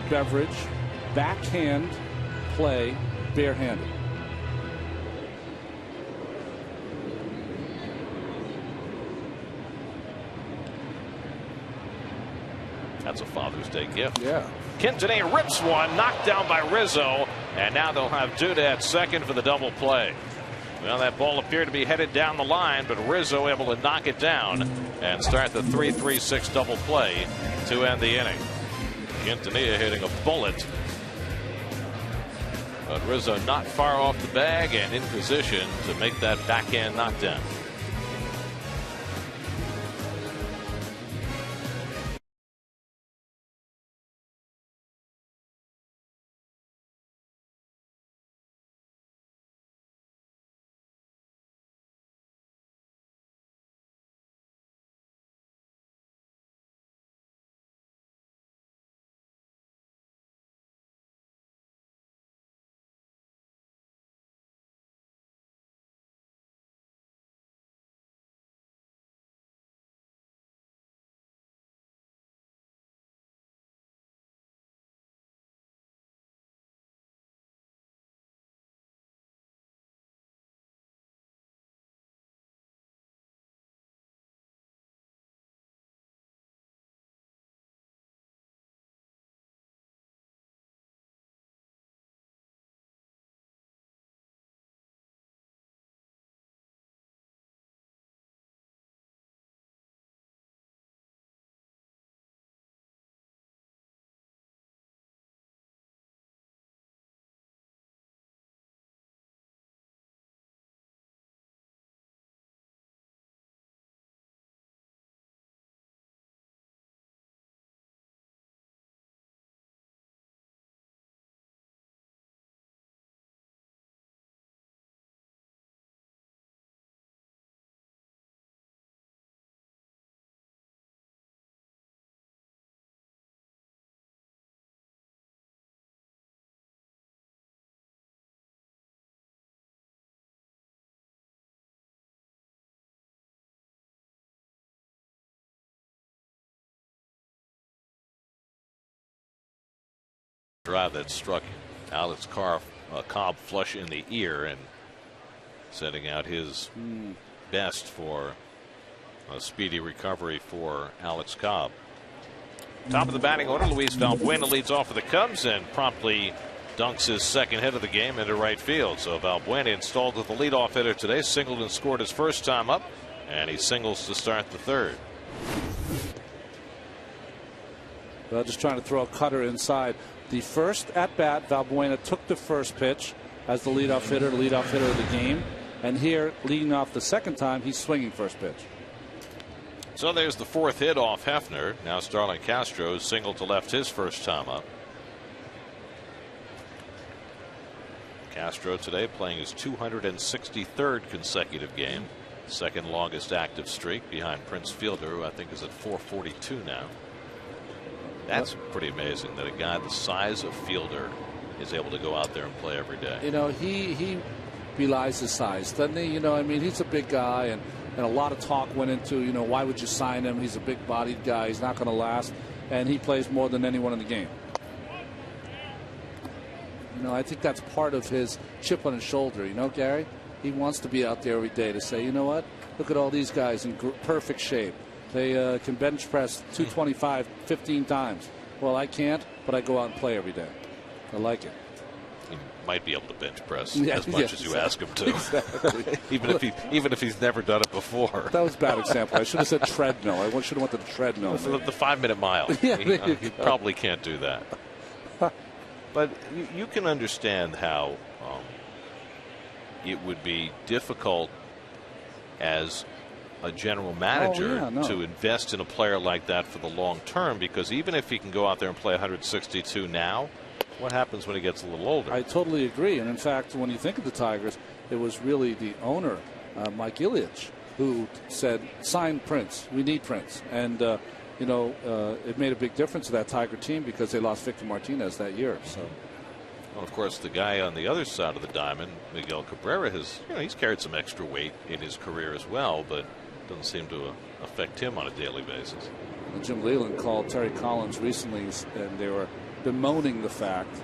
beverage, backhand play, barehanded. That's a Father's Day gift. Yeah. Quintanilla rips one, knocked down by Rizzo, and now they'll have Duda at second for the double play. Well, that ball appeared to be headed down the line, but Rizzo able to knock it down and start the 3-3-6 double play to end the inning. Quintanilla hitting a bullet, but Rizzo not far off the bag and in position to make that backhand knockdown. Drive that struck Alex Cobb flush in the ear and setting out his best for a speedy recovery for Alex Cobb. Top of the batting order, Luis Valbuena leads off for the Cubs and promptly dunks his second hit of the game into right field. So Valbuena installed as the leadoff hitter today, singled and scored his first time up, and he singles to start the third. Well, just trying to throw a cutter inside. The first at bat, Valbuena took the first pitch as the leadoff hitter of the game. And here, leading off the second time, he's swinging first pitch. So there's the fourth hit off Hefner. Now Starlin Castro singled to left his first time up. Castro today playing his 263rd consecutive game. Second longest active streak behind Prince Fielder, who I think is at 442 now. That's pretty amazing that a guy the size of Fielder is able to go out there and play every day. You know, he belies his size, doesn't he? You know, I mean, he's a big guy, and a lot of talk went into, you know, why would you sign him? He's a big-bodied guy. He's not going to last. and he plays more than anyone in the game. You know, I think that's part of his chip on his shoulder. You know, Gary, he wants to be out there every day to say, you know what? Look at all these guys in perfect shape. They can bench press 225 15 times. Well, I can't, but I go out and play every day. I like it. He might be able to bench press as much as you ask him to. Exactly. even if he's never done it before. That was a bad example. I should have said treadmill. I should have went to the treadmill. The 5-minute mile. Yeah, he probably can't do that. But you can understand how it would be difficult as a general manager to invest in a player like that for the long term, because even if he can go out there and play 162 now, what happens when he gets a little older? I totally agree. And in fact, when you think of the Tigers, it was really the owner, Mike Ilyich, who said, sign Prince. We need Prince. And, it made a big difference to that Tiger team because they lost Victor Martinez that year. So. Well, of course, the guy on the other side of the diamond, Miguel Cabrera, he's carried some extra weight in his career as well, but doesn't seem to affect him on a daily basis. And Jim Leland called Terry Collins recently, and they were bemoaning the fact.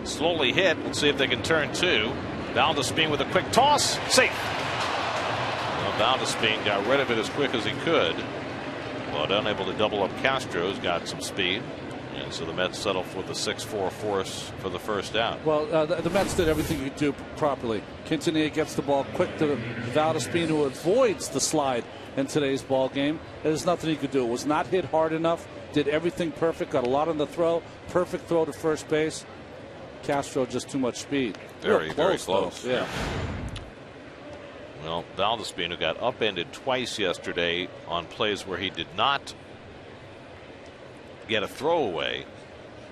Slowly hit. Let's see if they can turn two. Valdespin with a quick toss. Safe. Well, Valdespin got rid of it as quick as he could, but unable to double up Castro's got some speed. And so the Mets settle for the 6-4 force for the first out. Well, the Mets did everything you could do properly. Quintanilla gets the ball quick to Valdespin, who avoids the slide in today's ball game. There's nothing he could do. It was not hit hard enough. Did everything perfect. Got a lot on the throw. Perfect throw to first base. Castro just too much speed. Very close. Yeah. Well, Valdespin, who got upended twice yesterday on plays where he did not get a throwaway,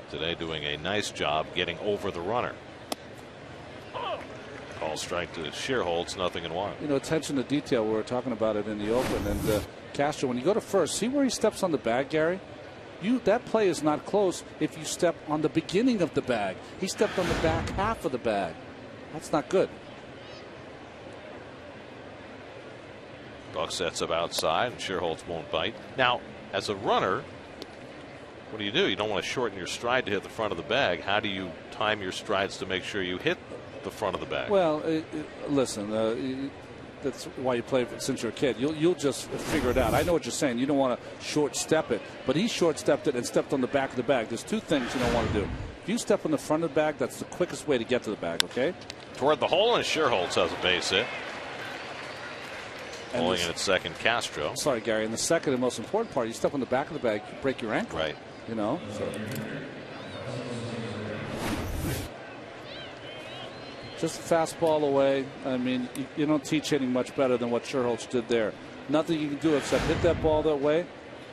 today doing a nice job getting over the runner. Call strike to Shearholtz, 0-1. You know, attention to detail. We were talking about it in the open. And Castro, when you go to first, see where he steps on the bag, Gary? That play is not close if you step on the beginning of the bag. He stepped on the back half of the bag. That's not good. Buck sets up outside, and Shearholtz won't bite. Now, as a runner, what do? You don't want to shorten your stride to hit the front of the bag. How do you time your strides to make sure you hit the front of the bag? Well, listen, that's why you play since you're a kid. You'll just figure it out. I know what you're saying. You don't want to short step it, but he short stepped it and stepped on the back of the bag. There's two things you don't want to do. If you step on the front of the bag, that's the quickest way to get to the bag. Okay. Toward the hole, and Shearholtz has a base hit. Pulling in at second, Castro. Sorry, Gary. And the second and most important part, you step on the back of the bag, you break your ankle. Right. You know. So. Just a fastball away. I mean, you don't teach hitting much better than what Shearholtz did there. Nothing you can do except hit that ball that way.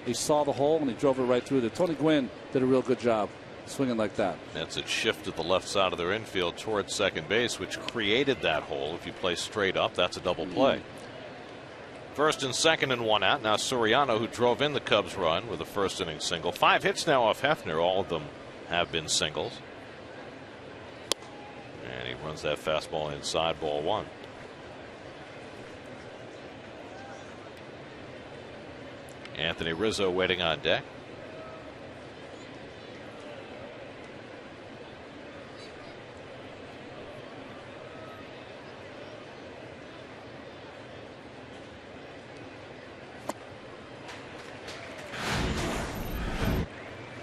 He saw the hole and he drove it right through there. Tony Gwynn did a real good job swinging like that. That's it. Shifted the left side of their infield towards second base, which created that hole. If you play straight up, that's a double play. First and second and 1 out. Now Soriano, who drove in the Cubs run with a first inning single. 5 hits now off Hefner. All of them have been singles. And he runs that fastball inside, ball 1. Anthony Rizzo waiting on deck.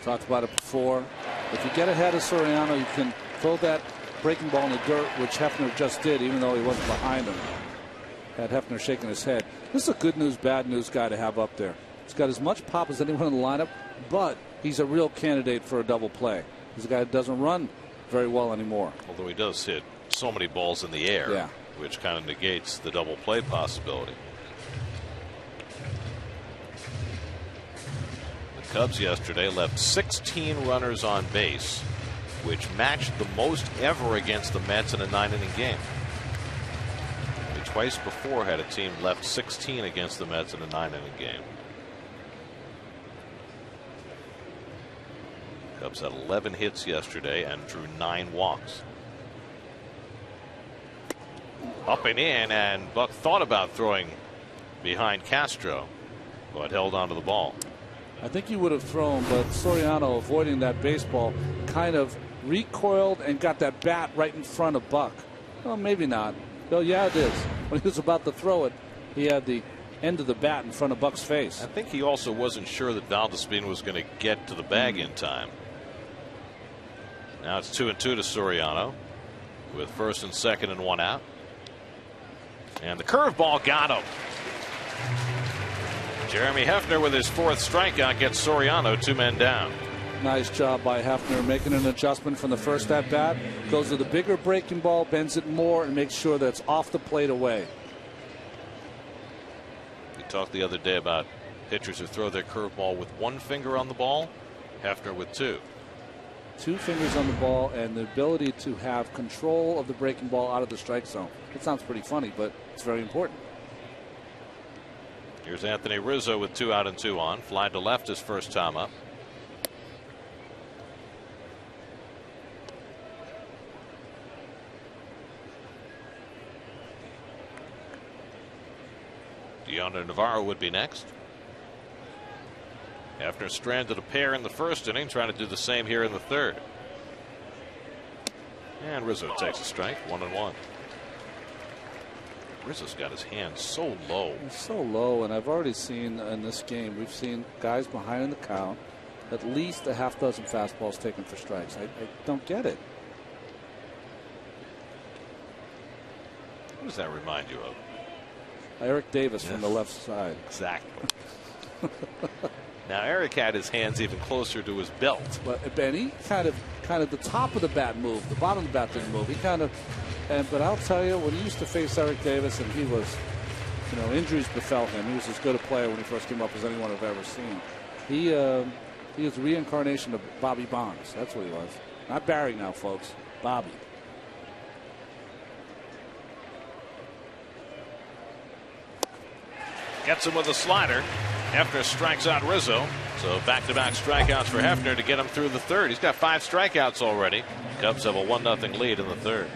Talked about it before. If you get ahead of Soriano, you can throw that breaking ball in the dirt, which Hefner just did, even though he wasn't behind him. Had Hefner shaking his head. This is a good news, bad news guy to have up there. He's got as much pop as anyone in the lineup, but he's a real candidate for a double play. He's a guy that doesn't run very well anymore. Although he does hit so many balls in the air, which kind of negates the double play possibility. The Cubs yesterday left 16 runners on base, which matched the most ever against the Mets in a 9-inning game. Only twice before had a team left 16 against the Mets in a 9-inning game. Cubs had 11 hits yesterday and drew 9 walks. Up and in, and Buck thought about throwing behind Castro, but held onto the ball. I think he would have thrown, but Soriano, avoiding that baseball, kind of recoiled and got that bat right in front of Buck. Well, maybe not. Well, yeah, it is. When he was about to throw it, he had the end of the bat in front of Buck's face. I think he also wasn't sure that Valdespin was going to get to the bag in time. Now it's 2-2 to Soriano with first and second and one out. And the curveball got him. Jeremy Hefner with his fourth strikeout gets Soriano 2 men down. Nice job by Hefner making an adjustment from the first at bat. Goes to the bigger breaking ball, bends it more, and makes sure that it's off the plate away. We talked the other day about pitchers who throw their curveball with one finger on the ball. Hefner with two. 2 fingers on the ball and the ability to have control of the breaking ball out of the strike zone. It sounds pretty funny, but it's very important. Here's Anthony Rizzo with 2 out and 2 on. Fly to left his first time up. Deontay Navarro would be next. Hefner stranded a pair in the first inning, trying to do the same here in the third. And Rizzo takes a strike, 1-1. Rizzo's got his hand so low. It's so low, and I've already seen in this game, we've seen guys behind in the count, at least a half dozen fastballs taken for strikes. I don't get it. What does that remind you of? Eric Davis from the left side. Exactly. Now Eric had his hands even closer to his belt. But Benny kind of the top of the bat moved, the bottom of the bat didn't move. He kind of, but I'll tell you, when he used to face Eric Davis, and he was, injuries befell him. He was as good a player when he first came up as anyone I've ever seen. He was the reincarnation of Bobby Bonds. That's what he was. Not Barry now, folks. Bobby. Gets him with a slider. Hefner strikes out Rizzo. So back-to-back strikeouts for Hefner to get him through the third. He's got 5 strikeouts already. Cubs have a 1-0 lead in the third.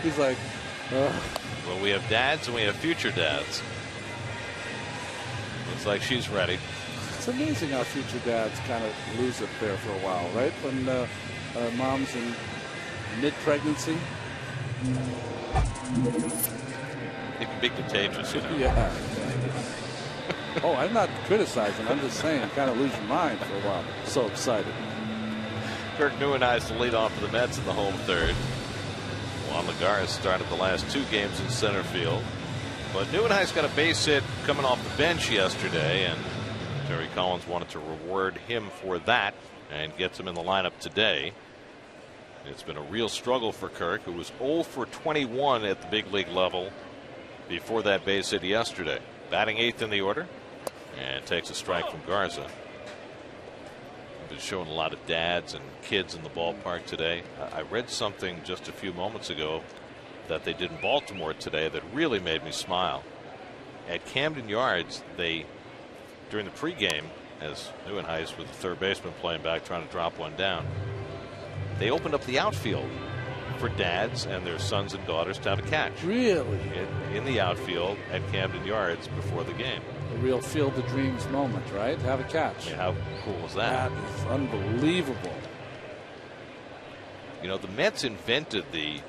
He's like, ugh. Well, we have dads and we have future dads. Looks like she's ready. It's amazing how future dads kind of lose it there for a while, right? When mom's in mid-pregnancy. It can be contagious, Yeah. Oh, I'm not criticizing. I'm just saying, kind of lose your mind for a while. So excited. Kirk Neuenhuis to lead off for the Mets in the home third. Juan Lagares started the last 2 games in center field. But Neuenhuis got a base hit coming off the bench yesterday, and Terry Collins wanted to reward him for that and gets him in the lineup today. It's been a real struggle for Kirk, who was 0 for 21 at the big league level before that base hit yesterday. Batting 8th in the order and takes a strike from Garza. Been showing a lot of dads and kids in the ballpark today. I read something just a few moments ago that they did in Baltimore today that really made me smile. At Camden Yards, they, during the pregame, as Neuenhuis with the third baseman playing back trying to drop one down, they opened up the outfield for dads and their sons and daughters to have a catch. Really? In the outfield at Camden Yards before the game. A real field of dreams moment, right? Have a catch. I mean, how cool was that? That is unbelievable. You know, the Mets invented the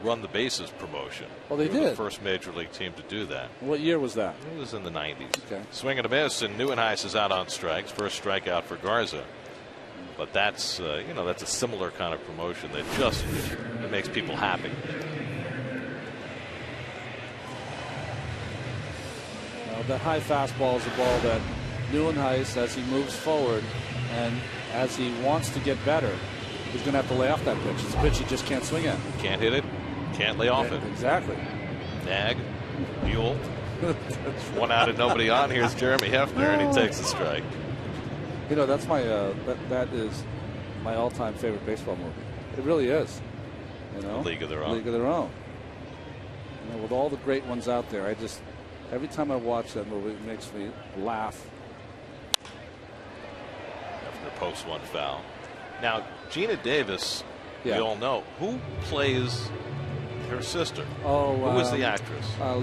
run the bases promotion. Well, they did. The first major league team to do that. What year was that? It was in the 90s. Okay. Swing and a miss, and Neuenhuis is out on strikes. First strikeout for Garza. But that's you know, that's a similar kind of promotion that just it makes people happy. The high fastball is a ball that Neuenhuis, as he moves forward and as he wants to get better, he's going to have to lay off that pitch. It's a pitch he just can't swing at. Can't hit it. Can't lay off it. Exactly. Nag. Buell. One out and nobody on. Here's Jeremy Hefner, and he takes a strike. You know, that's my that is my all-time favorite baseball movie. It really is. You know, League of Their Own. League of Their Own. You know, with all the great ones out there, I just every time I watch that movie, it makes me laugh. Hefner posts one foul. Now, Gina Davis, Yeah. we all know who plays her sister. Oh, who is the actress? I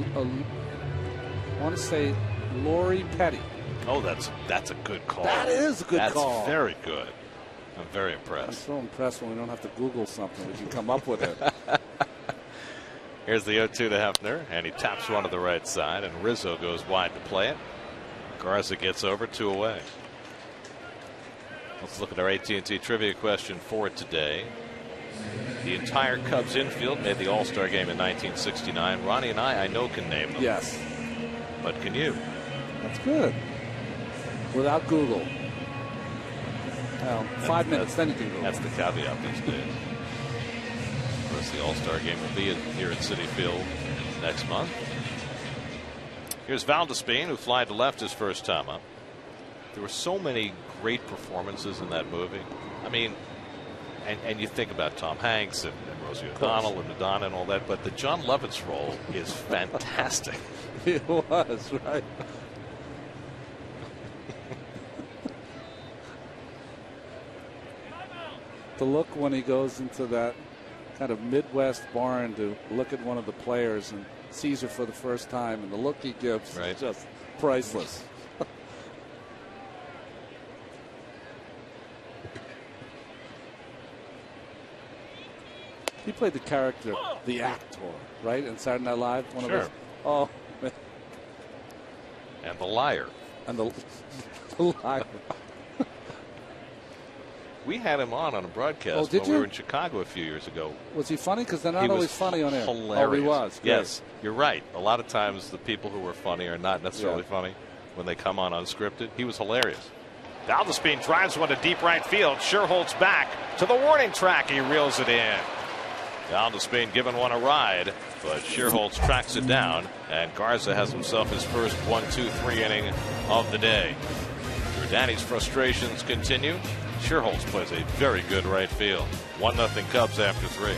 want to say Lori Petty. Oh, that's a good call. That is a good call. That's very good. I'm very I'm impressed. so impressed when we don't have to Google something. We can come up with it. Here's the 0-2 to Hefner, and he taps one to the right side, and Rizzo goes wide to play it. Garza gets over, 2 away. Let's look at our AT&T trivia question for today. The entire Cubs infield made the All-Star game in 1969. Ronnie and I know can name them. Yes. But can you? That's good. Without Google. Well, 5 minutes, then you can Google. That's the caveat these days. Of course, the All-Star game will be here at Citi Field next month. Here's Valdespin, who flied to left his first time up. There were so many great performances in that movie. I mean, and you think about Tom Hanks and Rosie O'Donnell and Madonna and all that, but the John Lovitz role is fantastic. It was, right? The look when he goes into that kind of Midwest barn to look at one of the players and sees her for the first time, and the look he gives is just priceless. He played the character, the actor, right, in Saturday Night Live. One Sure. of those. Oh, man. And the liar. And the liar. We had him on a broadcast did when we you? were in Chicago a few years ago. Was he funny? Because they're not He always was funny on air. hilarious. Oh, he was. Great. Yes, you're right. A lot of times the people who were funny are not necessarily funny when they come on unscripted. He was hilarious. Valdespin drives one to deep right field. Sherholtz back to the warning track. He reels it in. Valdespin giving one a ride, but Sherholtz tracks it down, and Garza has himself his first 1-2-3 inning of the day. Giordani's frustrations continue. Sherholtz plays a very good right field. 1-0 Cubs after 3.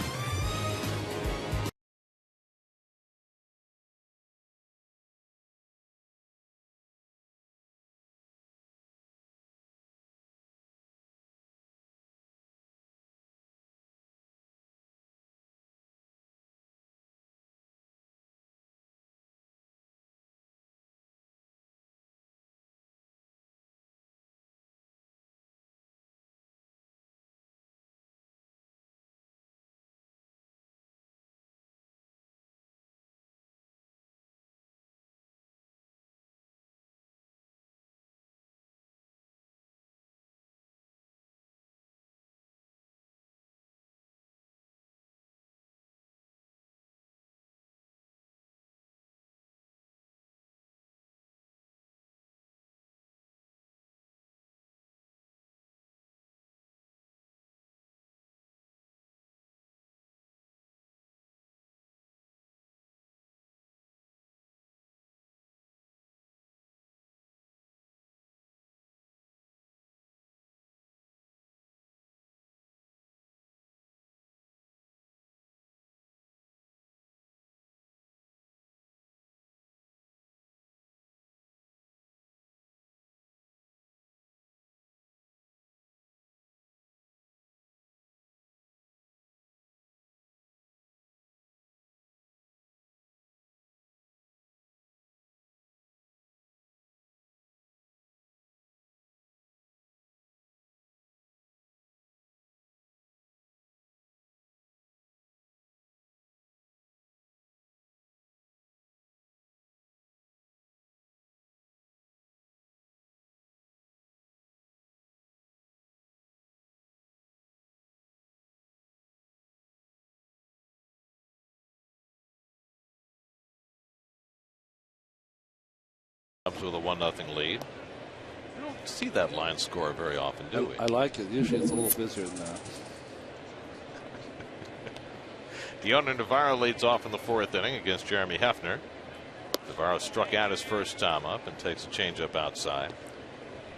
Cubs with a 1-0 lead. We don't see that line score very often, do we? I like it. Usually it's a little busier than that. Deoner Navarro leads off in the 4th inning against Jeremy Hefner. Navarro struck out his first time up and takes a changeup outside.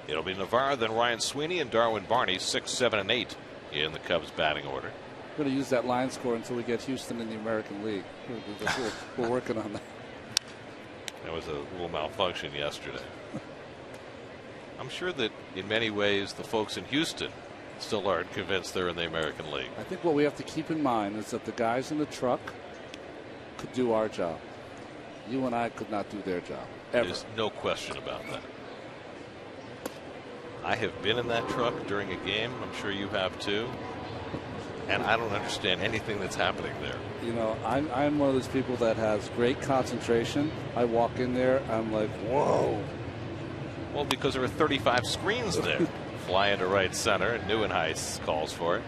It'll be Navarro, then Ryan Sweeney and Darwin Barney, 6, 7, and 8 in the Cubs batting order. We're going to use that line score until we get Houston in the American League. We're working on that. There was a little malfunction yesterday. I'm sure that in many ways the folks in Houston still aren't convinced they're in the American League. I think what we have to keep in mind is that the guys in the truck could do our job. You and I could not do their job. Ever. There's no question about that. I have been in that truck during a game. I'm sure you have too. And I don't understand anything that's happening there. You know, I'm one of those people that has great concentration. I walk in there, I'm like, whoa. Well, because there are 35 screens there. Fly into right center. Neuenhuis calls for it.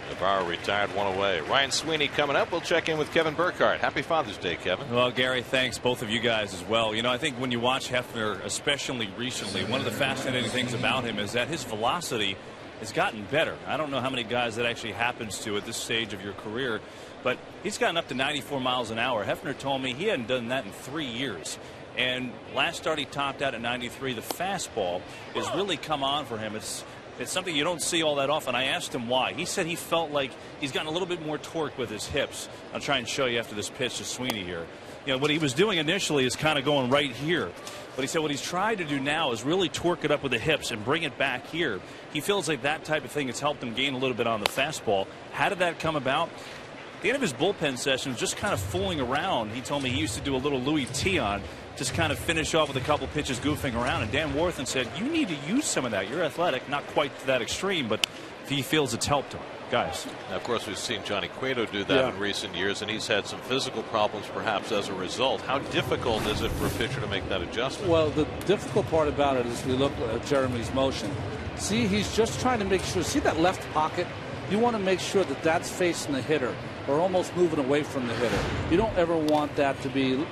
Navarro retired, 1 away. Ryan Sweeney coming up. We'll check in with Kevin Burkhardt. Happy Father's Day, Kevin. Well, Gary, thanks both of you guys as well. You know, I think when you watch Hefner, especially recently, one of the fascinating things about him is that his velocity has gotten better. I don't know how many guys that actually happens to at this stage of your career, but he's gotten up to 94 miles an hour. Hefner told me he hadn't done that in 3 years. And last start he topped out at 93. The fastball has really come on for him. It's something you don't see all that often. I asked him why. He said he felt like he's gotten a little bit more torque with his hips. I'll try and show you after this pitch to Sweeney here. You know, what he was doing initially is kind of going right here. But he said what he's tried to do now is really torque it up with the hips and bring it back here. He feels like that type of thing has helped him gain a little bit on the fastball. How did that come about? At the end of his bullpen session, just kind of fooling around. He told me he used to do a little Louis Tion, just kind of finish off with a couple pitches goofing around. And Dan Warthen said, you need to use some of that. You're athletic, not quite to that extreme, but he feels it's helped him. Guys. Now, of course, we've seen Johnny Cueto do that in recent years, and he's had some physical problems perhaps as a result. How difficult is it for a pitcher to make that adjustment? Well, the difficult part about it is we look at Jeremy's motion. See, he's just trying to make sure. See that left pocket? You want to make sure that that's facing the hitter or almost moving away from the hitter. You don't ever want that to be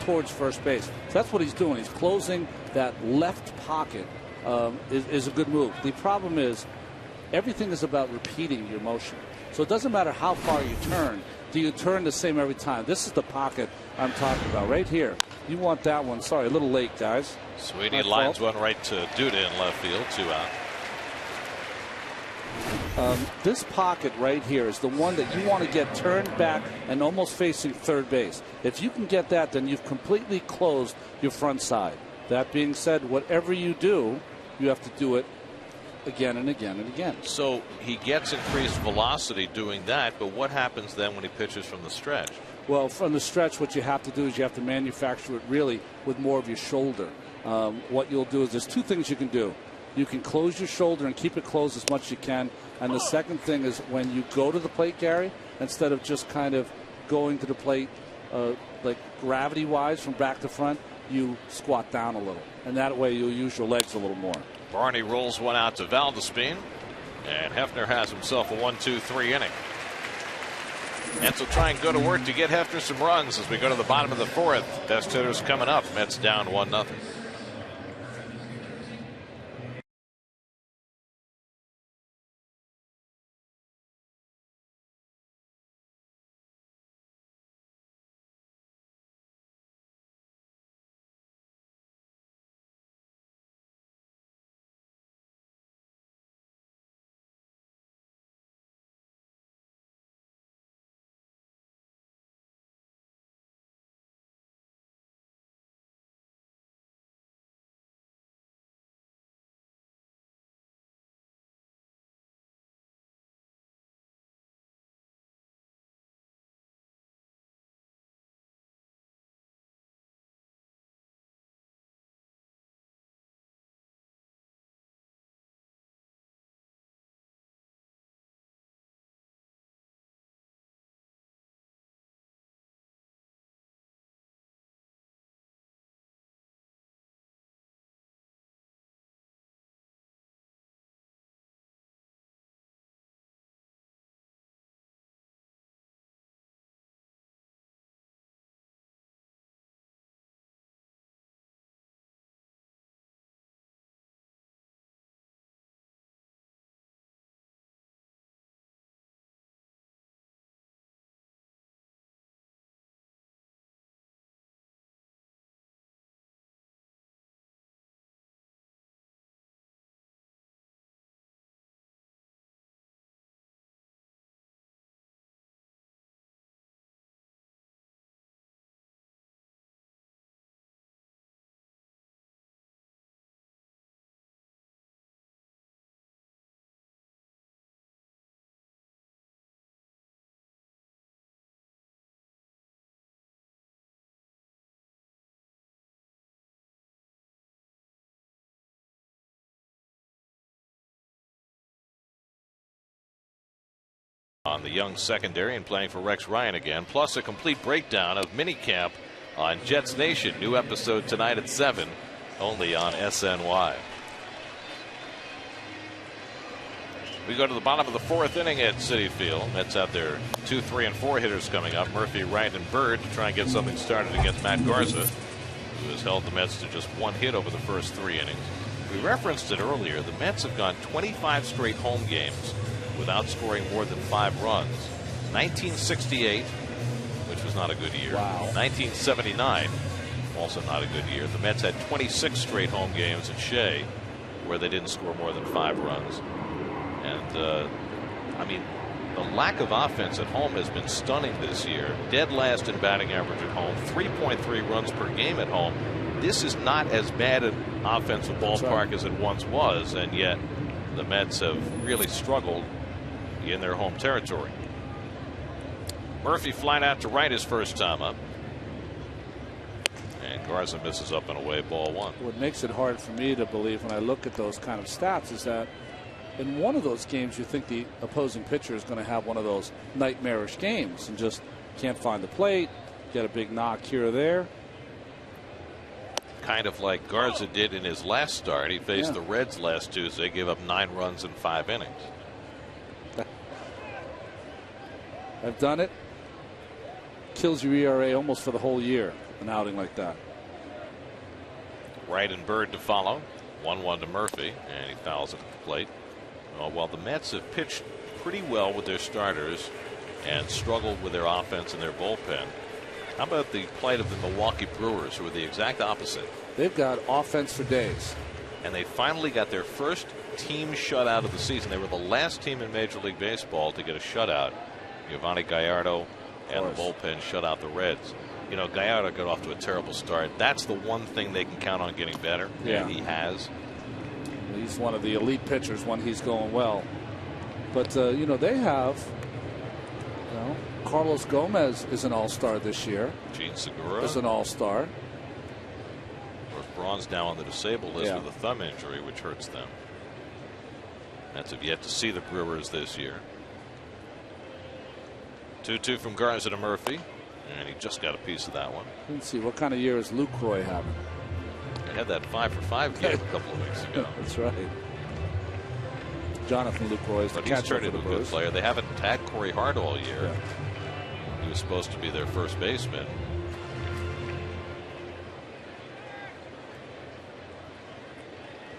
towards first base. So that's what he's doing. He's closing that left pocket. Is a good move. The problem is everything is about repeating your motion. So it doesn't matter how far you turn. Do you turn the same every time? This is the pocket I'm talking about right here. You want that one. Sorry, a little late, guys. Sweeney lines one right to Duda in left field, 2 out. This pocket right here is the one that you want to get turned back and almost facing third base. If you can get that, then you've completely closed your front side. That being said, whatever you do, you have to do it again and again and again. So he gets increased velocity doing that, but what happens then when he pitches from the stretch? Well, from the stretch, what you have to do is you have to manufacture it really with more of your shoulder. What you'll do is there's 2 things you can do. You can close your shoulder and keep it closed as much as you can. And the second thing is when you go to the plate, Gary, instead of just kind of going to the plate like gravity-wise from back to front, you squat down a little. And that way you'll use your legs a little more. Barney rolls one out to Valdespin. And Hefner has himself a 1-2-3 inning. Mets will try and go to work to get Hefner some runs as we go to the bottom of the 4th. Best hitters coming up. Mets down 1-0. on the young secondary and playing for Rex Ryan again, plus a complete breakdown of minicamp on Jets Nation. New episode tonight at 7, only on SNY. We go to the bottom of the 4th inning at Citi Field. Mets out there 2, 3, and 4 hitters coming up. Murphy, Wright, and Bird to try and get something started against Matt Garza, who has held the Mets to just 1 hit over the first 3 innings. We referenced it earlier. The Mets have gone 25 straight home games without scoring more than 5 runs. 1968, which was not a good year. Wow. 1979, also not a good year. The Mets had 26 straight home games at Shea where they didn't score more than 5 runs. And, I mean, the lack of offense at home has been stunning this year. Dead last in batting average at home, 3.3 runs per game at home. This is not as bad an offensive ballpark as it once was, and yet the Mets have really struggled in their home territory. Murphy flying out to right his first time up. And Garza misses up and away, ball 1. What makes it hard for me to believe when I look at those kind of stats is that in one of those games you think the opposing pitcher is going to have one of those nightmarish games and just can't find the plate, get a big knock here or there. Kind of like Garza did in his last start. He faced the Reds last Tuesday, gave up 9 runs in 5 innings. I've done it. Kills your ERA almost for the whole year, an outing like that. Wright and Bird to follow. 1-1 to Murphy, and he fouls it at the plate. While the Mets have pitched pretty well with their starters and struggled with their offense and their bullpen, how about the plight of the Milwaukee Brewers, who are the exact opposite? They've got offense for days. And they finally got their first team shutout of the season. They were the last team in Major League Baseball to get a shutout. Giovanni Gallardo and the bullpen shut out the Reds. You know, Gallardo got off to a terrible start. That's the one thing they can count on getting better. Yeah. And he has. He's one of the elite pitchers when he's going well. But, you know, they have, you know, Carlos Gomez is an all-star this year. Gene Segura is an all-star. Of course, Braun's now on the disabled list with a thumb injury, which hurts them. Mets have yet to see the Brewers this year. 2-2 from Garza to Murphy, and he just got a piece of that one. Let's see, what kind of year is Lucroy having? They had that 5-for-5 game a couple of weeks ago. That's right. Jonathan Lucroy is the catcher. He's turned into a good player. They haven't had Corey Hart all year. Yeah. He was supposed to be their first baseman.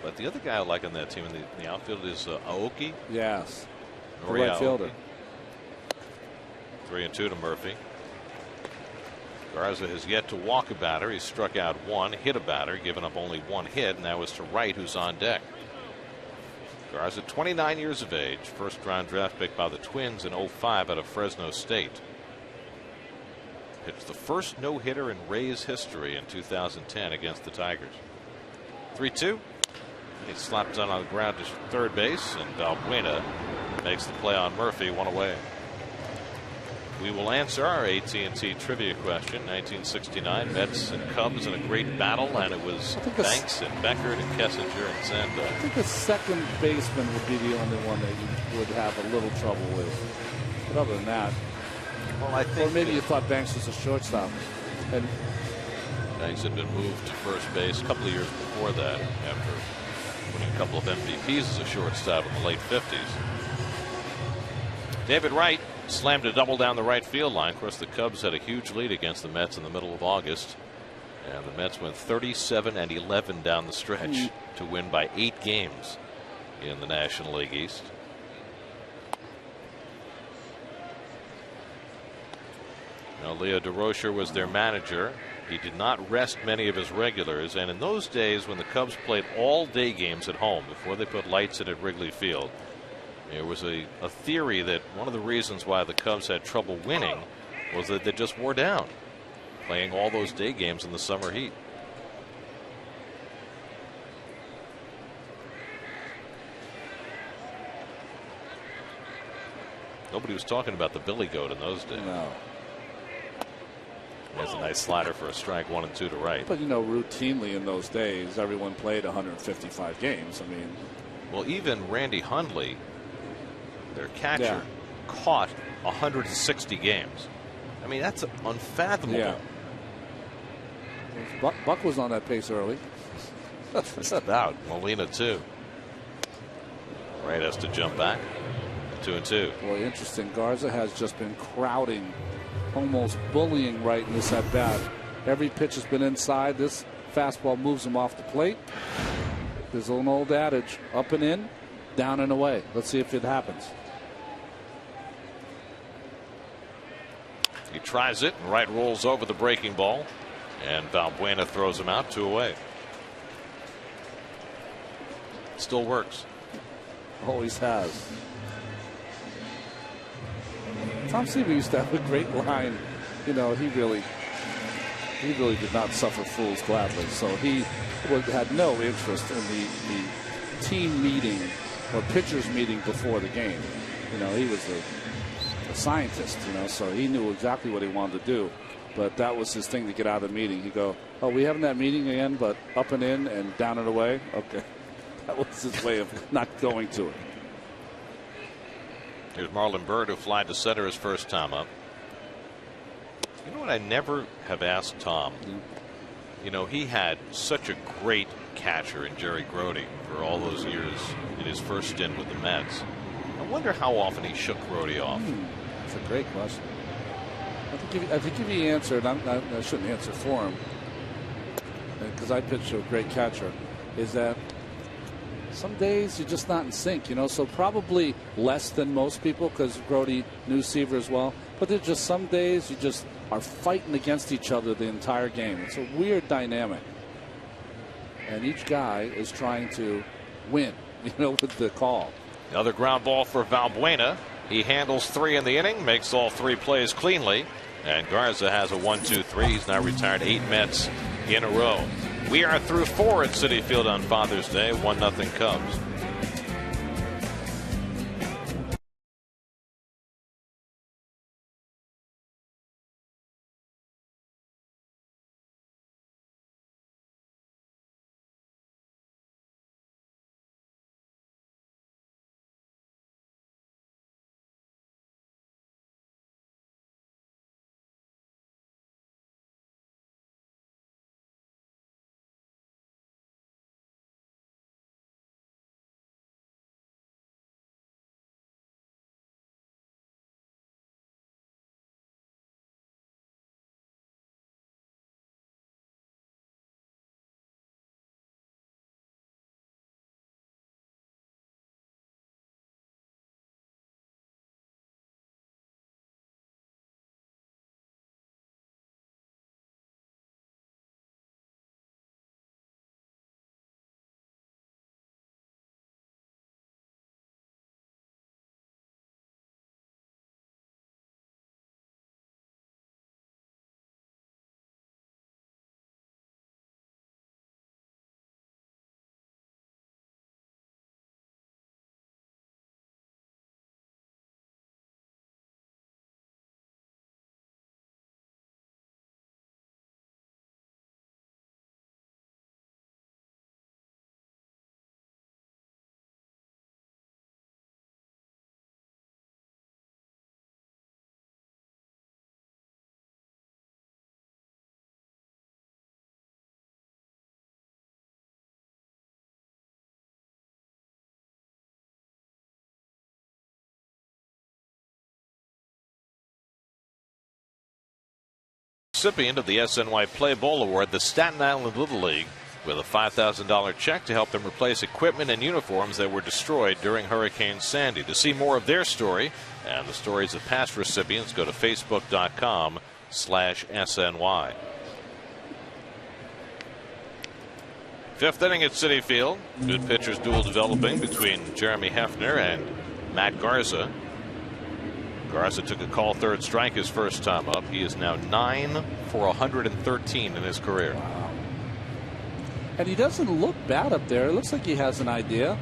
But the other guy I like on that team in the outfield is Aoki. Yes. The right fielder. 3-2 to Murphy. Garza has yet to walk a batter. He's struck out 1, hit a batter, given up only 1 hit, and that was to Wright, who's on deck. Garza, 29 years of age, first round draft pick by the Twins in 05 out of Fresno State. Pitched the first no-hitter in Rays history in 2010 against the Tigers. 3-2. He slaps down on the ground to third base, and Balbuena makes the play on Murphy, 1 away. We will answer our AT&T trivia question. 1969, Mets and Cubs in a great battle, and it was Banks and Beckert and Kessinger and Sandow. I think the second baseman would be the only one that you would have a little trouble with. But other than that, well, I think, or maybe you thought Banks was a shortstop. And Banks had been moved to first base a couple of years before that, after winning a couple of MVPs as a shortstop in the late 50s. David Wright slammed a double down the right field line. Of course, the Cubs had a huge lead against the Mets in the middle of August, and the Mets went 37-11 down the stretch to win by 8 games in the National League East. Now, Leo DeRocher was their manager. He did not rest many of his regulars, and in those days when the Cubs played all day games at home before they put lights in at Wrigley Field, there was a theory that one of the reasons why the Cubs had trouble winning was that they just wore down playing all those day games in the summer heat. Nobody was talking about the Billy Goat in those days. No. There's a nice slider for a strike, 1 and 2 to Wright. But you know, routinely in those days, everyone played 155 games. I mean, well, even Randy Hundley, their catcher, caught 160 games. I mean, that's unfathomable. Yeah. Buck was on that pace early. Just about. Molina, too. Wright has to jump back. 2-2. Boy, interesting. Garza has just been crowding, almost bullying Wright in this at bat. Every pitch has been inside. This fastball moves him off the plate. There's an old adage: up and in, down and away. Let's see if it happens. He tries it, and Wright rolls over the breaking ball, and Valbuena throws him out, 2 away. Still works. Always has. Tom Seaver used to have a great line. You know, he really did not suffer fools gladly. So he had no interest in the team meeting or pitchers meeting before the game. You know, he was a scientist, you know, so he knew exactly what he wanted to do. But that was his thing to get out of the meeting. He'd go, "Oh, we having that meeting again, but up and in and down and away?" Okay. That was his way of not going to it. Here's Marlon Byrd, who flied to center his first time up. You know what I never have asked Tom? You know, he had such a great catcher in Jerry Grody for all those years in his first stint with the Mets. I wonder how often he shook Grody off. That's a great question. I think if he answered, I shouldn't answer for him, because I pitched to a great catcher, is that some days you're just not in sync, you know, so probably less than most people, because Grody knew Seaver as well. But there's just some days you just are fighting against each other the entire game. It's a weird dynamic. And each guy is trying to win, you know, with the call. Another ground ball for Valbuena. He handles 3 in the inning, makes all 3 plays cleanly. And Garza has a 1-2-3. He's now retired 8 Mets in a row. We are through 4 at Citi Field on Father's Day. 1-0 Cubs. Recipient of the SNY Play Bowl Award, the Staten Island Little League, with a $5,000 check to help them replace equipment and uniforms that were destroyed during Hurricane Sandy. To see more of their story and the stories of past recipients, go to facebook.com/SNY. 5th inning at Citi Field. Good pitchers duel developing between Jeremy Hefner and Matt Garza. Garza took a call 3rd strike his first time up. He is now 9 for 113 in his career. Wow. And he doesn't look bad up there. It looks like he has an idea.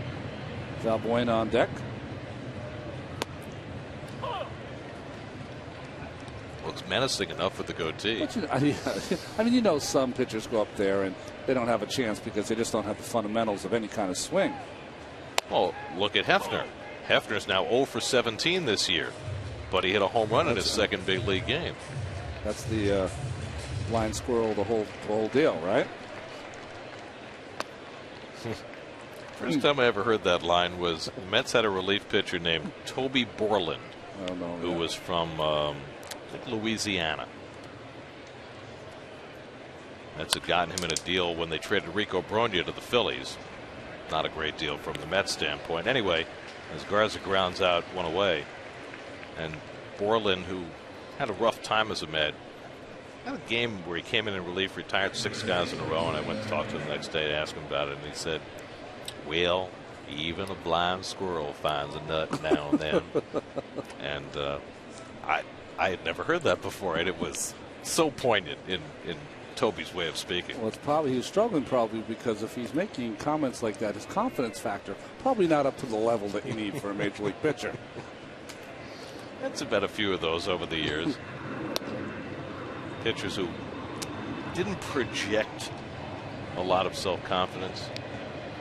Valbuena on deck. Looks menacing enough with the goatee. But, you know, I mean, you know, some pitchers go up there and they don't have a chance because they just don't have the fundamentals of any kind of swing. Oh, look at Hefner. Hefner's now 0 for 17 this year. but he hit a home run in his second big league game. That's the blind squirrel, the whole deal, right? First time I ever heard that line was the Mets had a relief pitcher named Toby Borland, who was from I think Louisiana. Mets had gotten him in a deal when they traded Rico Brogna to the Phillies. Not a great deal from the Mets standpoint. Anyway, as Garza grounds out one away, and Borland, who had a rough time as a Met, had a game where he came in relief, retired 6 guys in a row, and I went to talk to him the next day to ask him about it, and he said, well, even a blind squirrel finds a nut now and then. And I had never heard that before, and it was so poignant in Toby's way of speaking. Well, he was struggling probably because if he's making comments like that, his confidence factor probably not up to the level that you need for a major league pitcher. That's about a few of those over the years. Pitchers who didn't project a lot of self-confidence.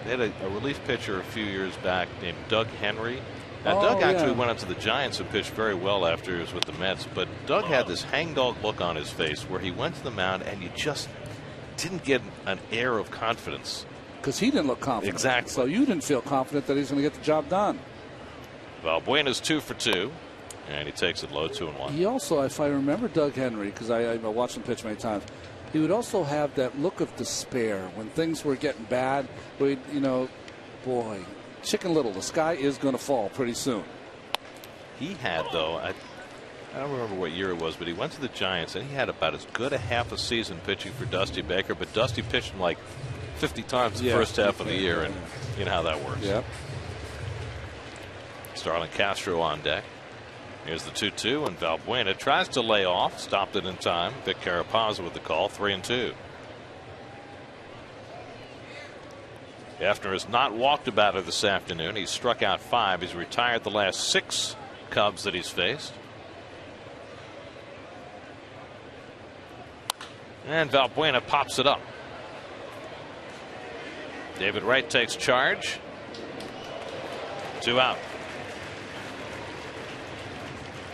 They had a relief pitcher a few years back named Doug Henry. Now, Doug actually went up to the Giants and pitched very well after he was with the Mets, but Doug had this hangdog look on his face where he went to the mound and you just didn't get an air of confidence. Because he didn't look confident. Exactly. So you didn't feel confident that he's going to get the job done. Valbuena's 2 for 2, and he takes it low, 2-1. He also, if I remember Doug Henry, because I watched him pitch many times, he would also have that look of despair when things were getting bad. Where boy, Chicken Little, the sky is going to fall pretty soon. He had, though, I don't remember what year it was, but he went to the Giants and he had about as good a half a season pitching for Dusty Baker, but Dusty pitched him like 50 times the first half of the year, and you know how that works. Yep. Starlin Castro on deck. Here's the 2-2, and Valbuena tries to lay off, stopped it in time. Vic Carapazza with the call, 3-2. Hefner has not walked a batter this afternoon. He's struck out 5. He's retired the last 6 Cubs that he's faced. And Valbuena pops it up. David Wright takes charge. 2 out.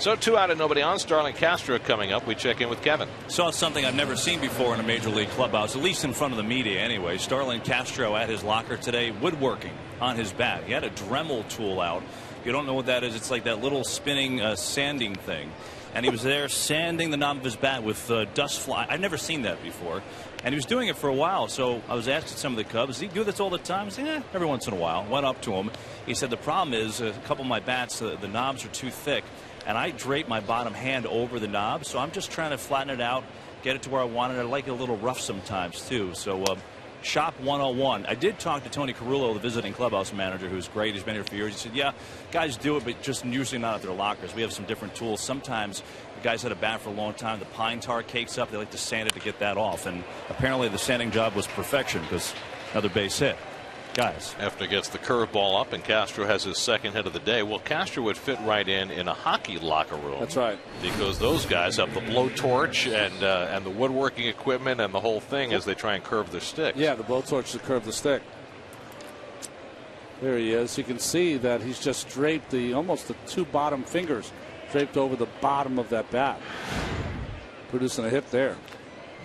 So 2 out and nobody on. Starlin Castro coming up. We check in with Kevin. Saw something I've never seen before in a major league clubhouse, at least in front of the media anyway. Starlin Castro at his locker today, woodworking on his bat. He had a Dremel tool out. If you don't know what that is, it's like that little spinning sanding thing. And he was there sanding the knob of his bat with dust fly. I've never seen that before. And he was doing it for a while. So I was asking some of the Cubs, does he do this all the time? I said, every once in a while. Went up to him. He said, the problem is a couple of my bats, the knobs are too thick. And I drape my bottom hand over the knob, so I'm just trying to flatten it out, get it to where I want it. I like it a little rough sometimes, too. So Shop 101. I did talk to Tony Carullo, the visiting clubhouse manager, who's great. He's been here for years. He said, yeah, guys do it, but just usually not at their lockers. We have some different tools. Sometimes the guys had a bat for a long time. The pine tar cakes up. They like to sand it to get that off. And apparently the sanding job was perfection because another base hit. Guys. Hefner gets the curveball up, and Castro has his second hit of the day. Well, Castro would fit right in a hockey locker room. That's right. Because those guys have the blowtorch and the woodworking equipment and the whole thing as they try and curve their sticks. Yeah, the blowtorch to curve the stick. There he is. You can see that he's just draped almost the 2 bottom fingers draped over the bottom of that bat, producing a hit there.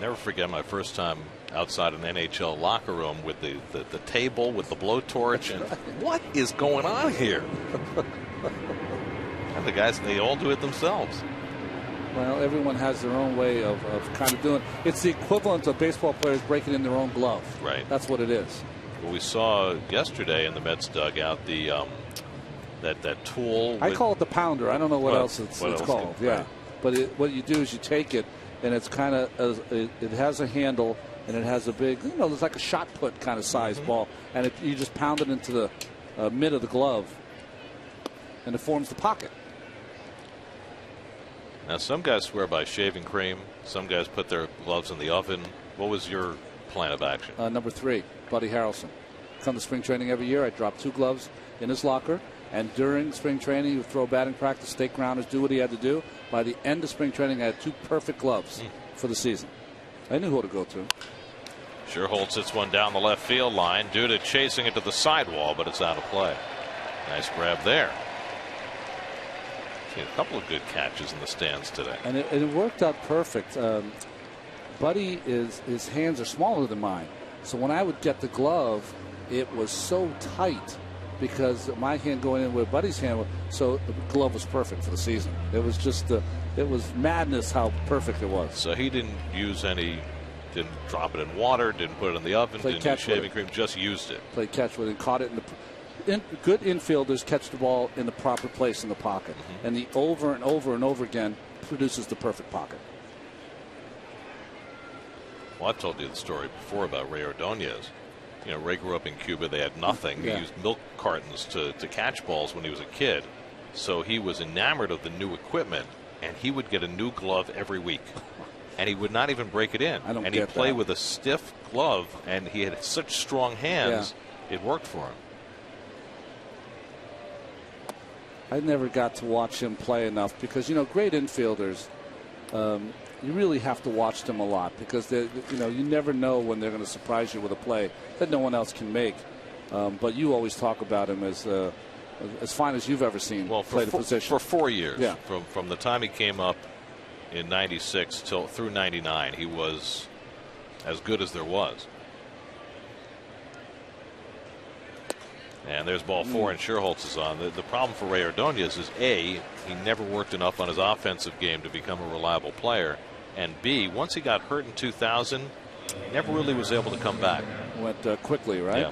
Never forget my first time outside an NHL locker room with the table with the blowtorch, and what is going on here? And the guys, they all do it themselves. Well, everyone has their own way of kind of doing it. It's the equivalent of baseball players breaking in their own glove. Right. That's what it is. Well, we saw yesterday in the Mets dugout the that tool. I call it the pounder. I don't know what else it's called. Yeah. Right. But what you do is you take it, and it's kind of it has a handle. And it has a big, it's like a shot put kind of size ball. And you just pound it into the mid of the glove. And it forms the pocket. Now, some guys swear by shaving cream. Some guys put their gloves in the oven. What was your plan of action? Number 3, Buddy Harrelson. Come to spring training every year. I drop 2 gloves in his locker. And during spring training, he would throw batting practice, stake grounders, do what he had to do. By the end of spring training, I had 2 perfect gloves for the season. I knew who to go to. Sherholtz hits one down the left field line. Duda chasing it to the sidewall, but it's out of play. Nice grab there. A couple of good catches in the stands today. And it worked out perfect. Buddy, his hands are smaller than mine. So when I would get the glove, it was so tight because my hand going in with Buddy's hand, so the glove was perfect for the season. It was just it was madness how perfect it was. So he didn't use any, didn't drop it in water, didn't put it in the oven, didn't use shaving cream, just used it. Played catch with it and caught it good infielders catch the ball in the proper place in the pocket. And the over and over and over again produces the perfect pocket. Well, I've told you the story before about Ray Ordonez. You know, Ray grew up in Cuba. They had nothing. Yeah. He used milk cartons to catch balls when he was a kid. So he was enamored of the new equipment, and he would get a new glove every week. And he would not even break it in. And he'd play with a stiff glove, and he had such strong hands, it worked for him. I never got to watch him play enough because, you know, great infielders, you really have to watch them a lot because you never know when they're going to surprise you with a play that no one else can make. But you always talk about him as fine as you've ever seen play the position. For 4 years, yeah. From the time he came up in '96 through '99, he was as good as there was. And there's ball 4, and Sherholtz is on. The problem for Ray Ordonez is A, he never worked enough on his offensive game to become a reliable player, and B, once he got hurt in 2000, he never really was able to come back. Went quickly, right? Yeah.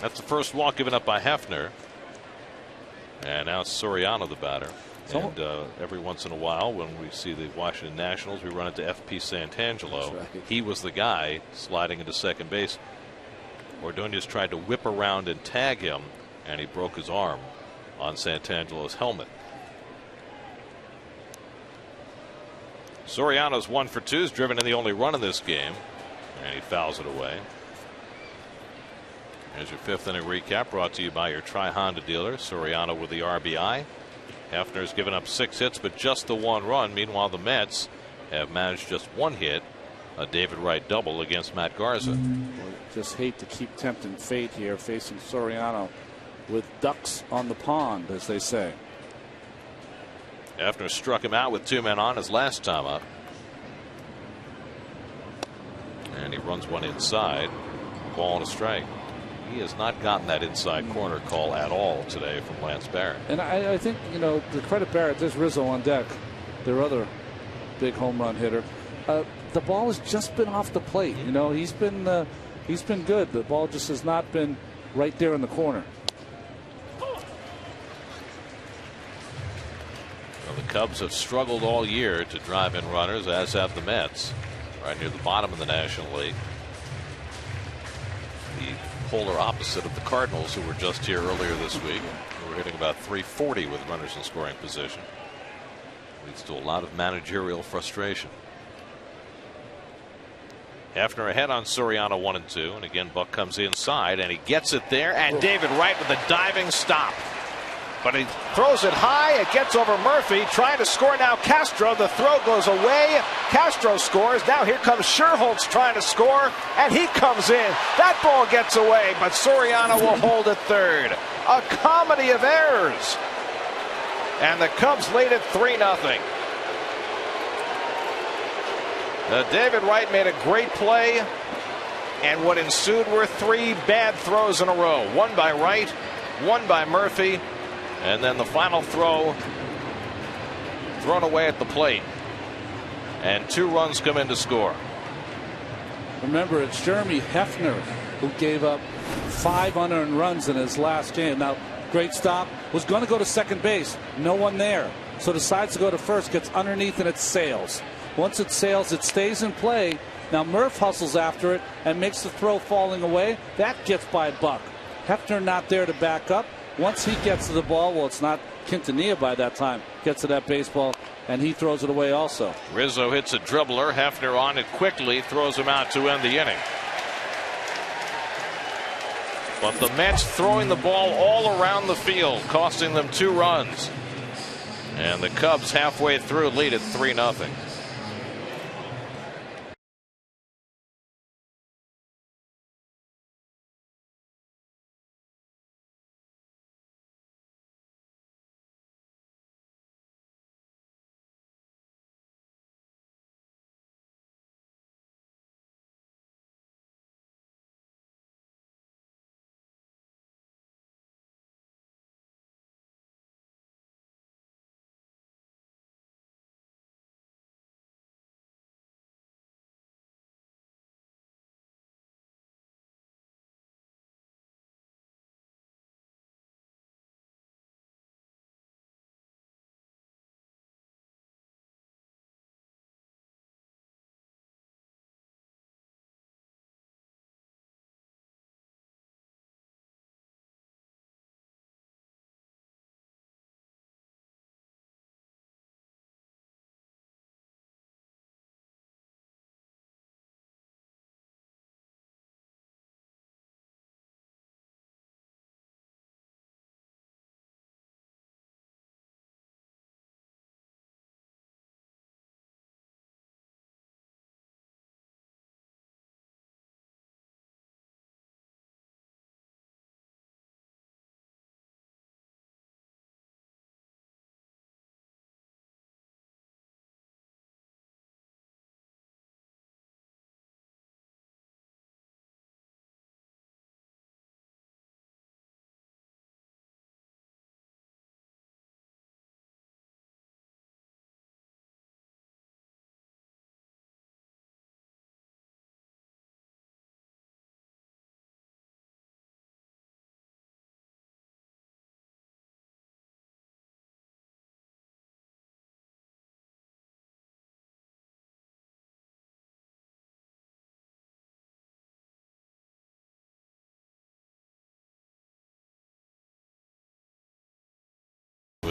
That's the first walk given up by Hefner, and now it's Soriano the batter. And every once in a while, when we see the Washington Nationals, we run into F.P. Santangelo. Right. He was the guy sliding into second base. Ordonez tried to whip around and tag him, and he broke his arm on Santangelo's helmet. Soriano's 1 for 2, is driven in the only run in this game, and he fouls it away. Here's your 5th inning recap, brought to you by your Tri-Honda dealer. Soriano with the RBI. Hefner's given up 6 hits, but just the 1 run. Meanwhile, the Mets have managed just 1 hit, a David Wright double against Matt Garza. Just hate to keep tempting fate here, facing Soriano with ducks on the pond, as they say. Hefner struck him out with 2 men on his last time up. And he runs one inside. Ball and a strike. He has not gotten that inside corner call at all today from Lance Barrett. And I think, you know, the credit Barrett, there's Rizzo on deck, their other big home run hitter. The ball has just been off the plate. You know, he's been good. The ball just has not been right there in the corner. Well, the Cubs have struggled all year to drive in runners, as have the Mets, right near the bottom of the National League. The polar opposite of the Cardinals, who were just here earlier this week. Who were hitting about .340 with runners in scoring position. Leads to a lot of managerial frustration. Hefner ahead on Soriano 1 and 2, and again Buck comes inside and he gets it there, and David Wright with a diving stop, but he throws it high. It gets over Murphy, trying to score now. Castro, the throw goes away. Castro scores. Now here comes Sherholtz trying to score, and he comes in. That ball gets away, but Soriano will hold it third. A comedy of errors, and the Cubs lead it 3-0. David Wright made a great play, and what ensued were 3 bad throws in a row. 1 by Wright, 1 by Murphy, and then the final throw thrown away at the plate. And 2 runs come in to score. Remember, it's Jeremy Hefner who gave up 5 unearned runs in his last game. Now, great stop, was going to go to second base. No one there. So decides to go to first, gets underneath, and it sails. Once it sails, it stays in play. Now Murph hustles after it and makes the throw falling away. That gets by Buck. Hefner not there to back up. Once he gets to the ball, well, it's not Quintanilla by that time, gets to that baseball, and he throws it away also. Rizzo hits a dribbler. Hefner on it quickly, throws him out to end the inning. But the Mets throwing the ball all around the field, costing them 2 runs. And the Cubs halfway through lead at 3-0.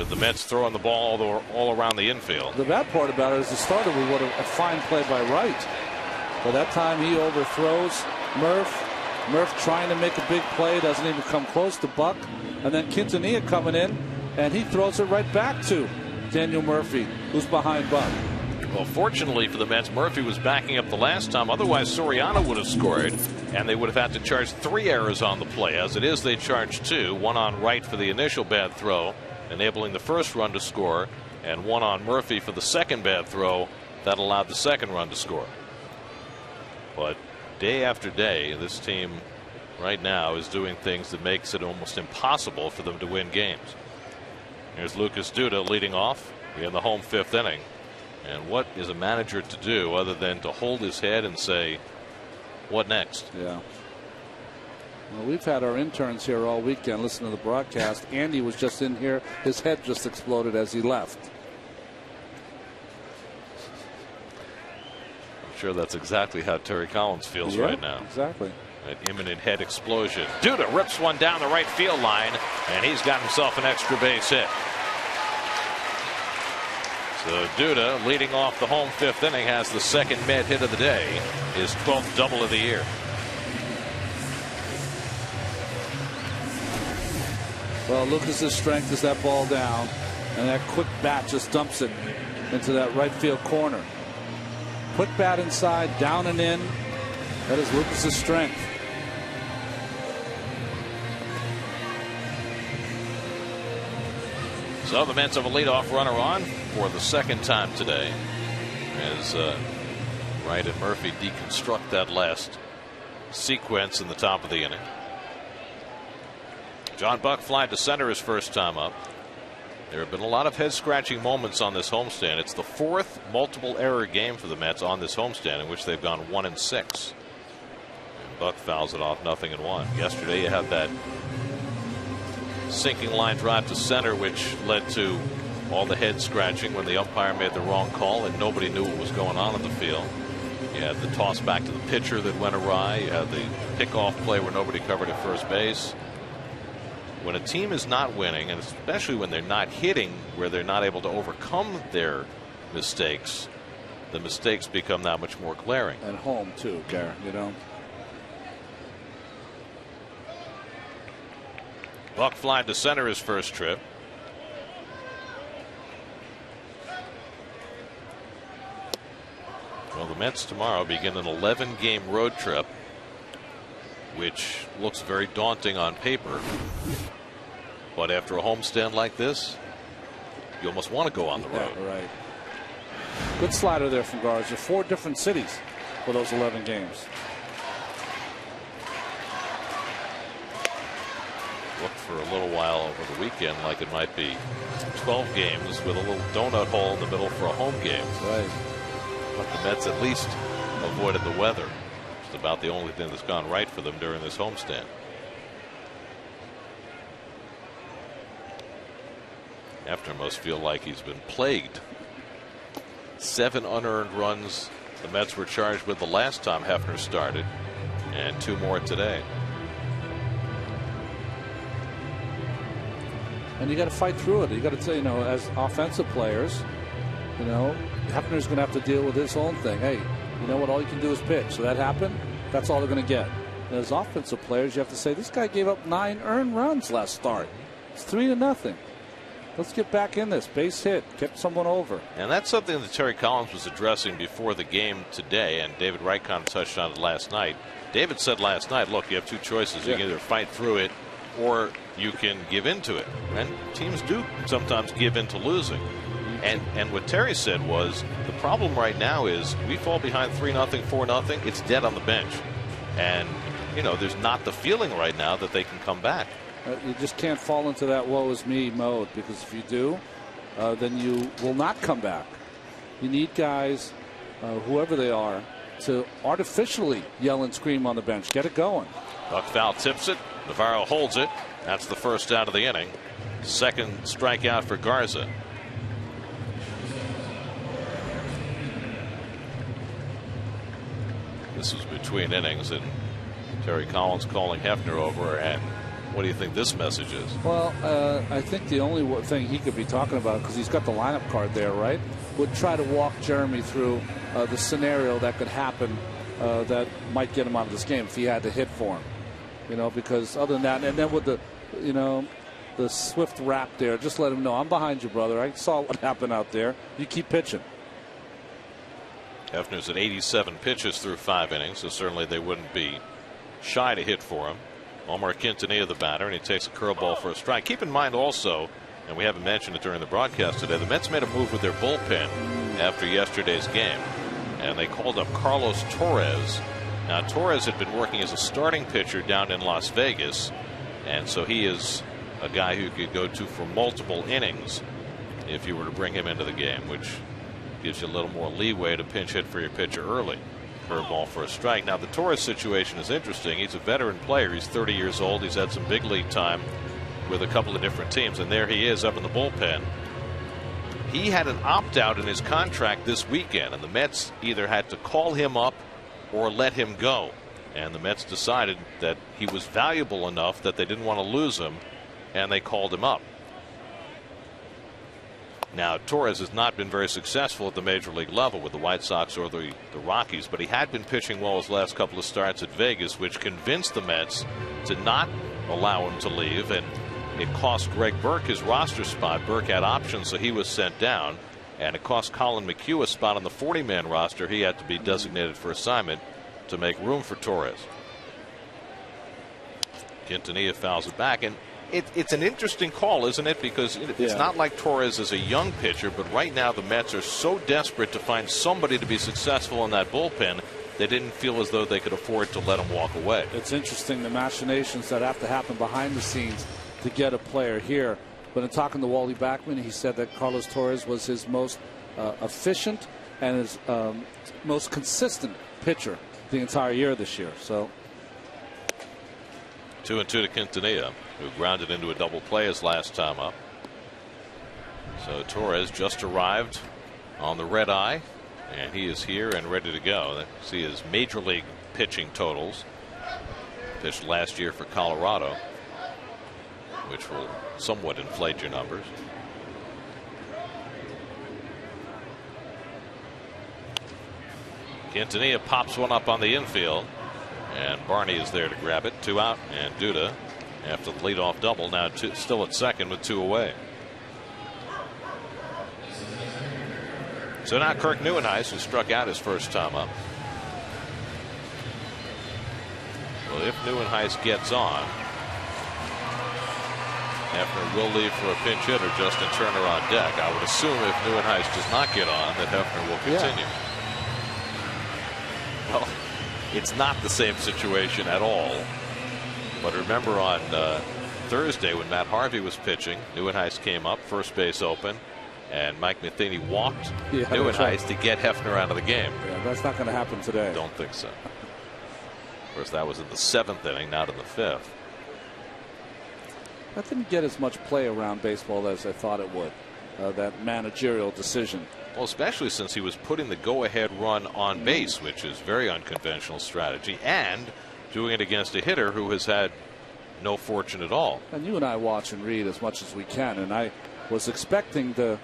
with the Mets throwing the ball all around the infield. The bad part about it is the starter we would have a fine play by Wright. But that time he overthrows Murph. Murph trying to make a big play, doesn't even come close to Buck. And then Quintanilla coming in, and he throws it right back to Daniel Murphy, who's behind Buck. Well, fortunately for the Mets, Murphy was backing up the last time. Otherwise, Soriano would have scored, and they would have had to charge 3 errors on the play. As it is, they charged 2. 1 on Wright for the initial bad throw, enabling the first run to score, and 1 on Murphy for the second bad throw that allowed the second run to score. But day after day, this team right now is doing things that makes it almost impossible for them to win games. Here's Lucas Duda leading off in the home 5th inning. And what is a manager to do other than to hold his head and say, what next? Yeah. Well, we've had our interns here all weekend listening to the broadcast. Andy was just in here. His head just exploded as he left. I'm sure that's exactly how Terry Collins feels right now. Exactly. An imminent head explosion. Duda rips one down the right field line, and he's got himself an extra base hit. So Duda, leading off the home 5th inning, has the second Met hit of the day, his 12th double of the year. Well, Lucas's strength is that ball down, and that quick bat just dumps it into that right field corner. Quick bat inside, down and in. That is Lucas's strength. So the Mets have a leadoff runner on for the second time today, as Wright and Murphy deconstruct that last sequence in the top of the inning. John Buck flied to center his first time up. There have been a lot of head-scratching moments on this homestand. It's the 4th multiple error game for the Mets on this homestand, in which they've gone 1-6. And Buck fouls it off 0-1. Yesterday you had that sinking line drive to center, which led to all the head scratching when the umpire made the wrong call and nobody knew what was going on in the field. You had the toss back to the pitcher that went awry. You had the pickoff play where nobody covered at first base. When a team is not winning, and especially when they're not hitting, where they're not able to overcome their mistakes, the mistakes become that much more glaring. At home too, Garrett, you know. Buck flied to center his first trip. Well, the Mets tomorrow begin an 11-game road trip, which looks very daunting on paper. But after a homestand like this, you almost want to go on the road. Yeah, right. Good slider there from Garza. 4 different cities for those 11 games. Looked for a little while over the weekend like it might be 12 games with a little donut hole in the middle for a home game. Right. But the Mets at least avoided the weather. It's about the only thing that's gone right for them during this homestand. After must feel like he's been plagued. 7 unearned runs the Mets were charged with the last time Hefner started, and 2 more today. And you got to fight through it. You got to say, you know, as offensive players, you know, Hefner's going to have to deal with his own thing. Hey, you know what? All you can do is pitch. So that happened. That's all they're going to get. And as offensive players, you have to say, this guy gave up 9 earned runs last start. It's 3-0. Let's get back in this. Base hit. Kept someone over. And that's something that Terry Collins was addressing before the game today, and David Wright kind of touched on it last night. David said last night, look, you have 2 choices. You can either fight through it or you can give into it. And teams do sometimes give in to losing. And what Terry said was, the problem right now is we fall behind 3-0, 4-0. It's dead on the bench. And, you know, there's not the feeling right now that they can come back. You just can't fall into that woe is me mode, because if you do, then you will not come back. You need guys, whoever they are, to artificially yell and scream on the bench. Get it going. Buck foul tips it. Navarro holds it. That's the first out of the inning. Second strikeout for Garza. This was between innings, and Terry Collins calling Hefner over, and What do you think this message is? Well, I think the only thing he could be talking about, because he's got the lineup card there, right, would try to walk Jeremy through the scenario that could happen that might get him out of this game if he had to hit for him. You know, because other than that, and then with the, you know, the swift wrap there, just let him know, I'm behind you, brother. I saw what happened out there. You keep pitching. Hefner's at 87 pitches through 5 innings, so certainly they wouldn't be shy to hit for him. Omar Quintanilla, the batter, and he takes a curveball for a strike. Keep in mind also, and we haven't mentioned it during the broadcast today, the Mets made a move with their bullpen after yesterday's game, and they called up Carlos Torres. Now, Torres had been working as a starting pitcher down in Las Vegas, and so he is a guy who could go to for multiple innings if you were to bring him into the game, which gives you a little more leeway to pinch hit for your pitcher early. Curveball for a strike. Now, the Torres situation is interesting. He's a veteran player. He's 30 years old. He's had some big league time with a couple of different teams, and there he is up in the bullpen. He had an opt-out in his contract this weekend, and the Mets either had to call him up or let him go. And the Mets decided that he was valuable enough that they didn't want to lose him, and they called him up. Now, Torres has not been very successful at the major league level with the White Sox or the Rockies, but he had been pitching well his last couple of starts at Vegas, which convinced the Mets to not allow him to leave, and it cost Greg Burke his roster spot. Burke had options, so he was sent down, and it cost Colin McHugh a spot on the 40-man roster. He had to be designated for assignment to make room for Torres. Quintanilla fouls it back, and it's an interesting call, isn't it? Because it's not like Torres is a young pitcher, but right now the Mets are so desperate to find somebody to be successful in that bullpen, they didn't feel as though they could afford to let him walk away. It's interesting, the machinations that have to happen behind the scenes to get a player here. But in talking to Wally Backman, he said that Carlos Torres was his most efficient and his most consistent pitcher the entire year this year. So 2-2 to Quintanilla, who grounded into a double play his last time up. So Torres just arrived on the red eye, and he is here and ready to go. Let's see his major league pitching totals. Pitched last year for Colorado, which will somewhat inflate your numbers. Quintanilla pops one up on the infield, and Barney is there to grab it. 2 out, and Duda, after the leadoff double, now still at second with 2 away. So now Kirk Neuenhuis, who struck out his first time up. Well, if Neuenhuis gets on, Hefner will leave for a pinch hitter. Justin Turner on deck. I would assume if Neuenhuis does not get on, that Hefner will continue. Well, it's not the same situation at all. But remember on Thursday when Matt Harvey was pitching, Neuenhuis came up, first base open, and Mike Matheny walked Neuenhuis to get Hefner out of the game. Yeah, that's not going to happen today. Don't think so. Of course, that was in the 7th inning, not in the 5th. That didn't get as much play around baseball as I thought it would. That managerial decision. Well, especially since he was putting the go-ahead run on base, which is very unconventional strategy, and doing it against a hitter who has had no fortune at all. And you and I watch and read as much as we can, and I was expecting to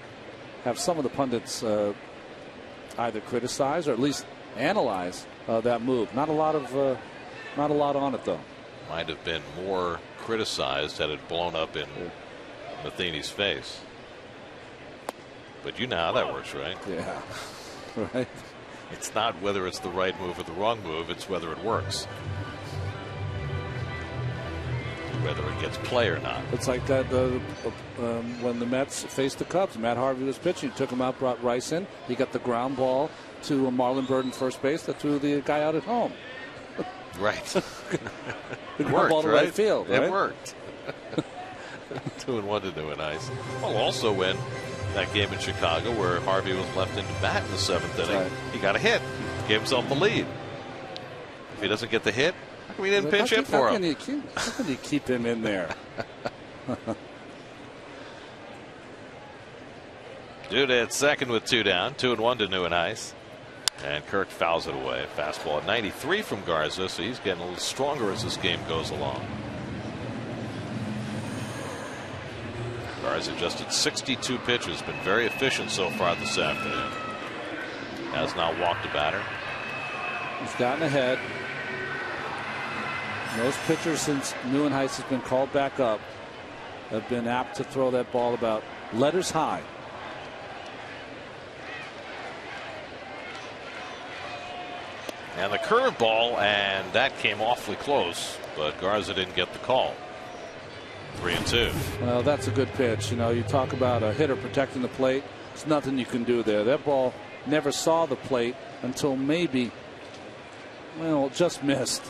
have some of the pundits either criticize or at least analyze that move. Not a lot on it, though. Might have been more criticized had it blown up in Matheny's face. But you know how that works, right? Yeah. Right. It's not whether it's the right move or the wrong move, it's whether it works. Whether it gets play or not. It's like that when the Mets faced the Cubs. Matt Harvey was pitching, took him out, brought Rice in. He got the ground ball to Marlon Byrd in first base that threw the guy out at home. Right. It worked, ball to right field. Right? It worked. 2-1 to Neuenhuis. Well, also when that game in Chicago where Harvey was left into bat in the 7th inning, he got a hit, gave himself the lead. If he doesn't get the hit, how come he didn't pinch hit for him? How can you keep him in there? Duda at second with 2 down, 2-1 to Neuenhuis. And Kirk fouls it away. Fastball at 93 from Garza, so he's getting a little stronger as this game goes along. Garza just at 62 pitches. Been very efficient so far this afternoon. Has now walked a batter. He's gotten ahead. Most pitchers since Neuenhuis has been called back up have been apt to throw that ball about letters high. And the curveball, and that came awfully close, but Garza didn't get the call. 3-2. Well, that's a good pitch. You know, you talk about a hitter protecting the plate. There's nothing you can do there. That ball never saw the plate until maybe, well, just missed.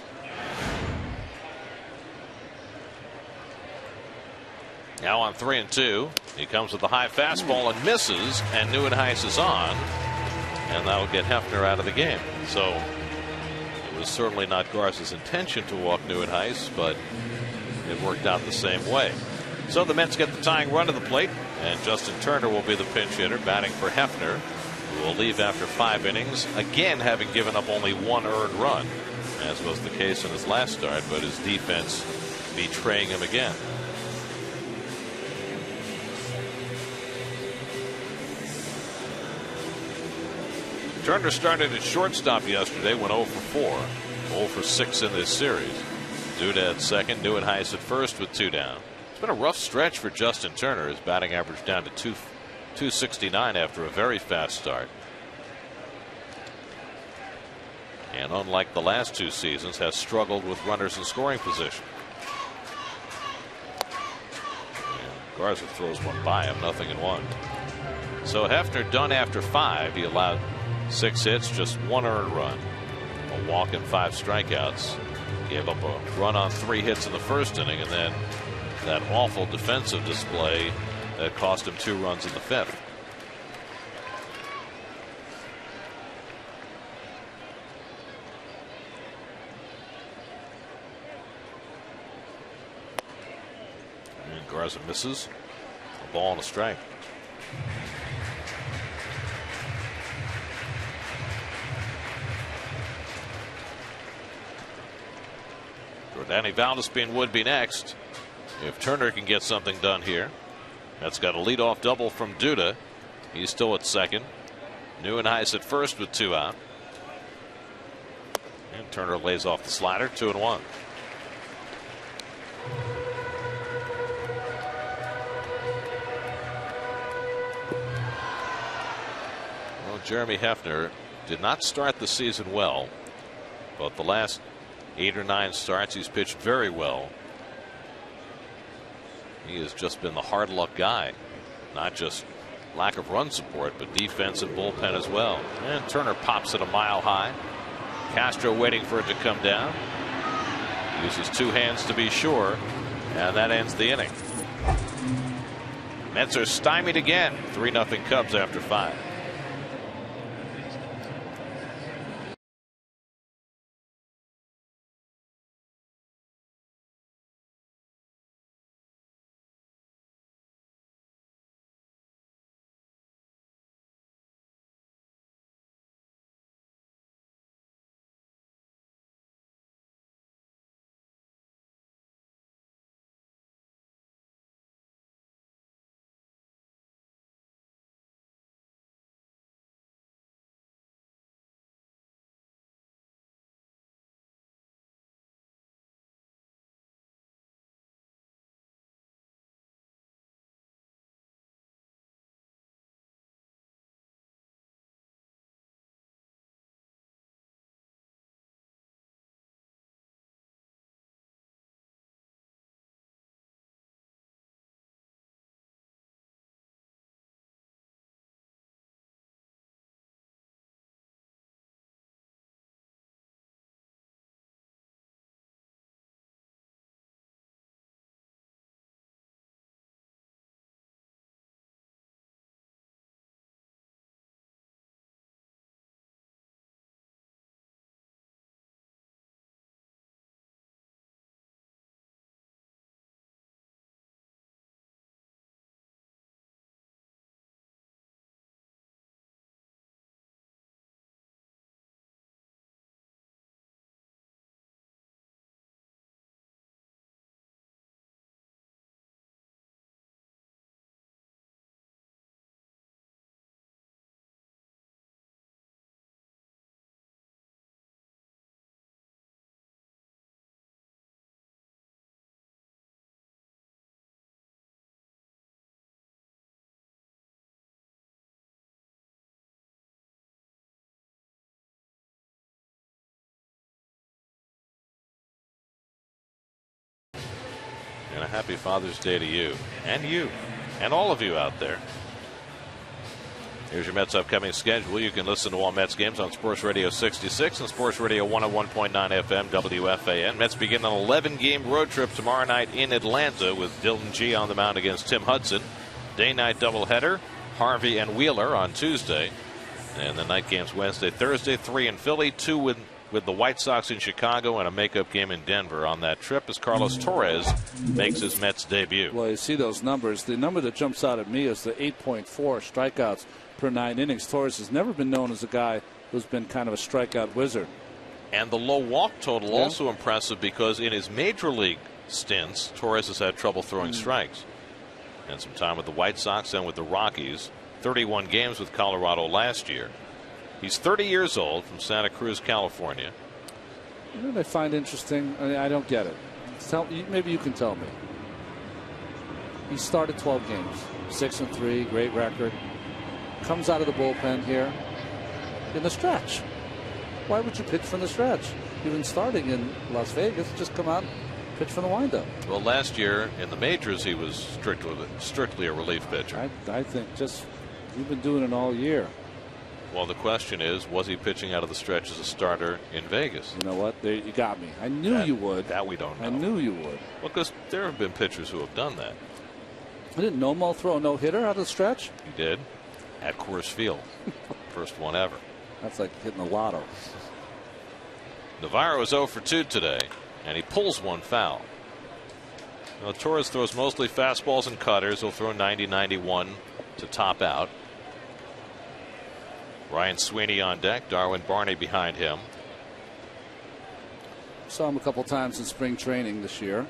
Now on 3-2, he comes with the high fastball and misses, and Neuenhuis is on, and that will get Hefner out of the game. So it was certainly not Garza's intention to walk Neuenhuis, but it worked out the same way. So the Mets get the tying run to the plate, and Justin Turner will be the pinch hitter, batting for Hefner, who will leave after 5 innings, again having given up only 1 earned run, as was the case in his last start, but his defense betraying him again. Turner started at shortstop yesterday, went 0 for 4, 0 for 6 in this series. Duda at second, Neuenhuis at first with 2 down. It's been a rough stretch for Justin Turner. His batting average down to 269 after a very fast start. And unlike the last 2 seasons, has struggled with runners in scoring position. And Garza throws one by him, 0-1. So Hefner done after 5. He allowed 6 hits, just 1 earned run, a walk and 5 strikeouts. Gave up a run on 3 hits in the first inning, and then that awful defensive display that cost him 2 runs in the 5th. And Garza misses. A ball and a strike. Danny Valdespin would be next if Turner can get something done here. That's got a leadoff double from Duda. He's still at second. Neuenhuis at first with 2 out. And Turner lays off the slider, 2-1. Well, Jeremy Hefner did not start the season well, but the last 8 or 9 starts he's pitched very well. He has just been the hard luck guy, not just lack of run support, but defense and bullpen as well. And Turner pops it a mile high. Castro waiting for it to come down. Uses 2 hands to be sure, and that ends the inning. Mets are stymied again. 3-0 Cubs after 5. happy Father's Day to you, and all of you out there. Here's your Mets upcoming schedule. You can listen to all Mets games on Sports Radio 66 and Sports Radio 101.9 FM WFAN. Mets begin an 11-game road trip tomorrow night in Atlanta with Dylan G on the mound against Tim Hudson. Day-night doubleheader, Harvey and Wheeler on Tuesday. And the night games Wednesday, Thursday, 3 in Philly, 2 with the White Sox in Chicago, and a makeup game in Denver on that trip as Carlos Torres makes his Mets debut. Well, you see those numbers. The number that jumps out at me is the 8.4 strikeouts per 9 innings. Torres has never been known as a guy who's been kind of a strikeout wizard. And the low walk total also impressive, because in his major league stints, Torres has had trouble throwing strikes. And some time with the White Sox and with the Rockies. 31 games with Colorado last year. He's 30 years old, from Santa Cruz, California. You know what I find interesting? I don't get it. Maybe you can tell me. He started 12 games, 6-3, great record. Comes out of the bullpen here in the stretch. Why would you pitch from the stretch? You've been starting in Las Vegas. Just come out and pitch from the windup. Well, last year in the majors, he was strictly a relief pitcher. I think you've been doing it all year. Well, the question is, was he pitching out of the stretch as a starter in Vegas? You know what? You got me. I knew you would. That we don't know. I knew you would. Well, because there have been pitchers who have done that. Didn't Nomo throw a no-hitter out of the stretch? He did. At Coors Field. First one ever. That's like hitting the lotto. Navarro is 0 for 2 today, and he pulls one foul. Now, Torres throws mostly fastballs and cutters. He'll throw 90-91 to top out. Ryan Sweeney on deck. Darwin Barney behind him. Saw him a couple times in spring training this year.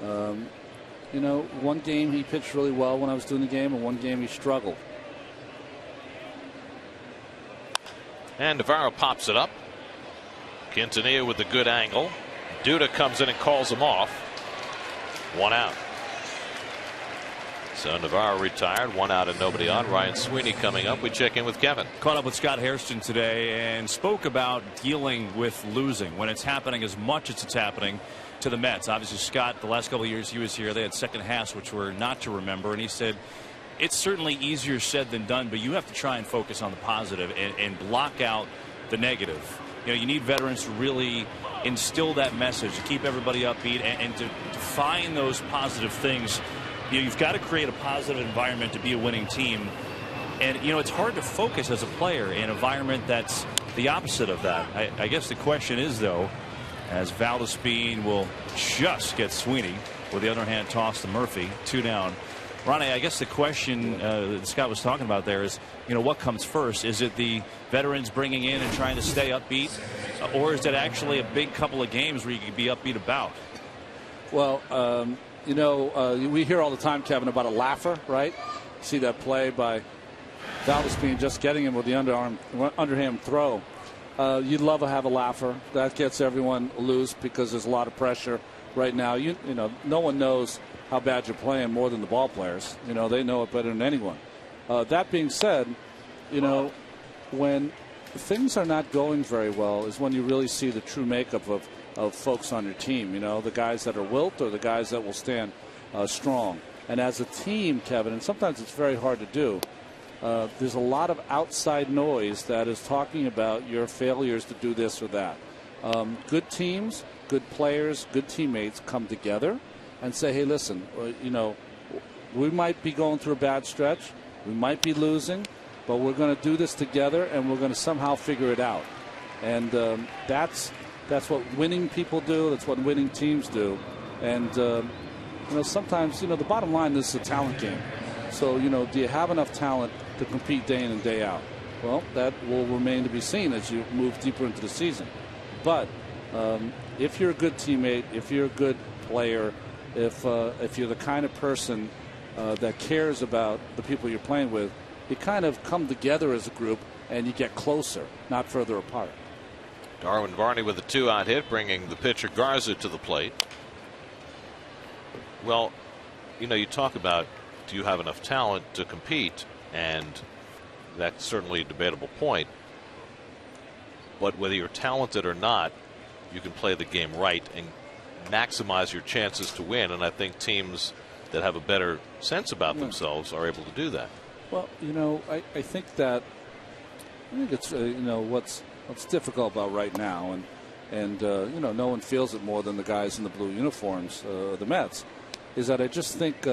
You know, one game he pitched really well when I was doing the game, and one game he struggled. And Navarro pops it up. Quintanilla with the good angle. Duda comes in and calls him off. 1 out. So Navarro retired, 1 out and nobody on. Ryan Sweeney coming up. We check in with Kevin. Caught up with Scott Hairston today and spoke about dealing with losing when it's happening as much as it's happening to the Mets. Obviously, Scott, the last couple of years he was here, they had second halves which were not to remember, and he said it's certainly easier said than done, but you have to try and focus on the positive and block out the negative. You know, you need veterans to really instill that message, to keep everybody upbeat, and to find those positive things. You know, you've got to create a positive environment to be a winning team. And, you know, it's hard to focus as a player in an environment that's the opposite of that. I guess the question is, though, as Valdespin will just get Sweeney with the underhand toss to Murphy, 2 down. Ronnie, I guess the question that Scott was talking about there is, you know, what comes first? Is it the veterans bringing in and trying to stay upbeat, or is it actually a big couple of games where you can be upbeat about? Well, you know, we hear all the time, Kevin, about a laugher, right? See that play by Valdespin just getting him with the underhand throw. You'd love to have a laugher. That gets everyone loose because there's a lot of pressure right now. You know, no one knows how bad you're playing more than the ball players. You know, they know it better than anyone. That being said, you know, when things are not going very well is when you really see the true makeup of folks on your team. You know, the guys that are wilt or the guys that will stand strong. And as a team, Kevin, and sometimes it's very hard to do, there's a lot of outside noise that is talking about your failures to do this or that. Good teams, good players, good teammates come together and say, hey, listen, you know, we might be going through a bad stretch. We might be losing, but we're going to do this together and we're going to somehow figure it out. And that's what winning people do. That's what winning teams do. And, you know, sometimes, you know, the bottom line is a talent game. So, you know, do you have enough talent to compete day in and day out? Well, that will remain to be seen as you move deeper into the season. But if you're a good teammate, if you're a good player, if you're the kind of person that cares about the people you're playing with, you kind of come together as a group and you get closer, not further apart. Darwin Varney with a 2-out hit, bringing the pitcher Garza to the plate. Well, you know, you talk about, do you have enough talent to compete? And that's certainly a debatable point. But whether you're talented or not, you can play the game right and maximize your chances to win. And I think teams that have a better sense about themselves are able to do that. Well, I think it's what's difficult about right now, and no one feels it more than the guys in the blue uniforms, the Mets, is that I just think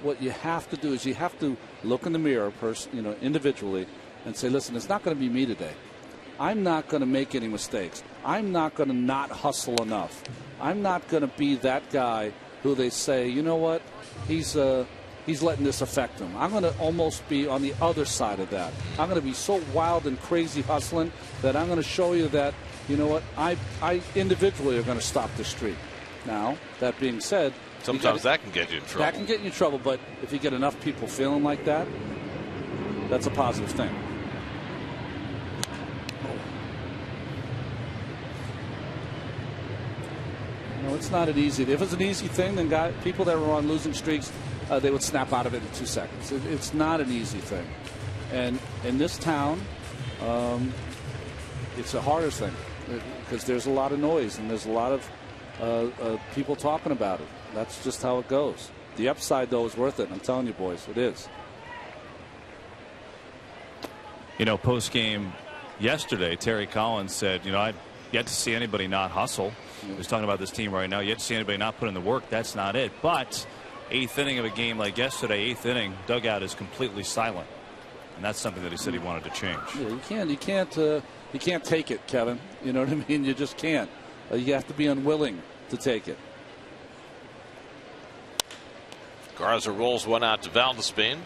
what you have to do is you have to look in the mirror, individually, and say, listen, it's not going to be me today. I'm not going to make any mistakes. I'm not going to not hustle enough. I'm not going to be that guy who they say, you know what, he's letting this affect him. I'm going to almost be on the other side of that. I'm going to be so wild and crazy hustling that I'm going to show you that, you know what, I individually are going to stop the streak. Now, that being said, sometimes that can get you in trouble. That can get you in trouble, but if you get enough people feeling like that, that's a positive thing. It's not an easy. If it's an easy thing, then people that were on losing streaks, they would snap out of it in 2 seconds. It's not an easy thing, and in this town, it's a harder thing because there's a lot of noise and there's a lot of people talking about it. That's just how it goes. The upside, though, is worth it. I'm telling you, boys, it is. Post game yesterday, Terry Collins said, I've yet to see anybody not hustle. He's talking about this team right now. Yet to see anybody not put in the work. That's not it. But 8th inning of a game like yesterday, 8th inning, dugout is completely silent, and that's something that he said he wanted to change. Yeah, you can't take it, Kevin. You know what I mean? You just can't. You have to be unwilling to take it. Garza rolls one out to Valdespin,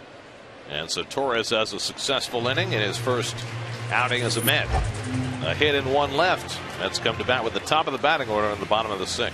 and so Torres has a successful inning in his first outing as a Met. A hit and one left. Mets come to bat with the top of the batting order in the bottom of the 6th.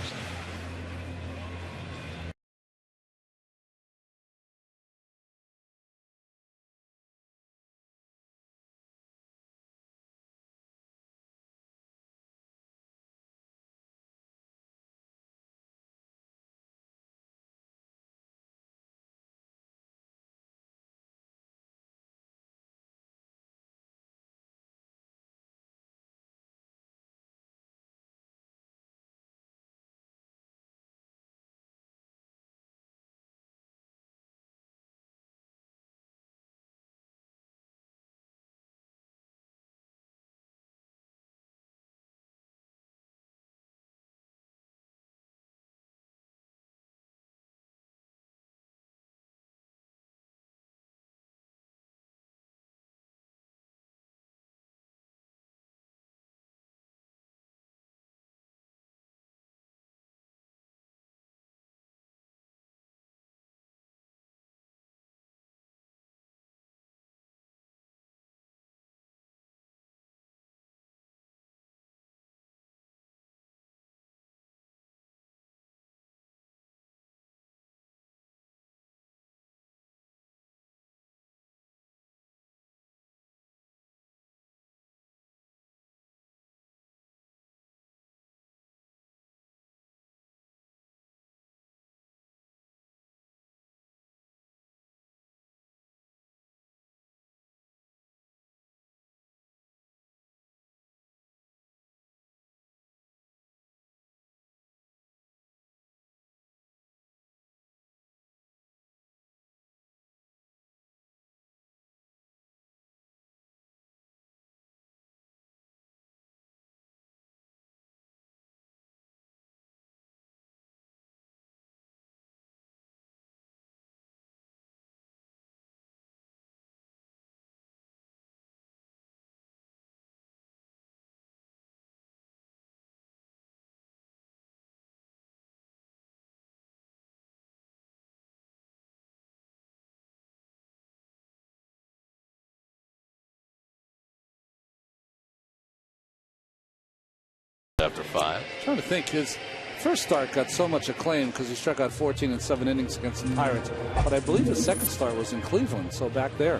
After 5. I'm trying to think, his first start got so much acclaim because he struck out 14 in 7 innings against the Pirates. But I believe his second start was in Cleveland, so back there.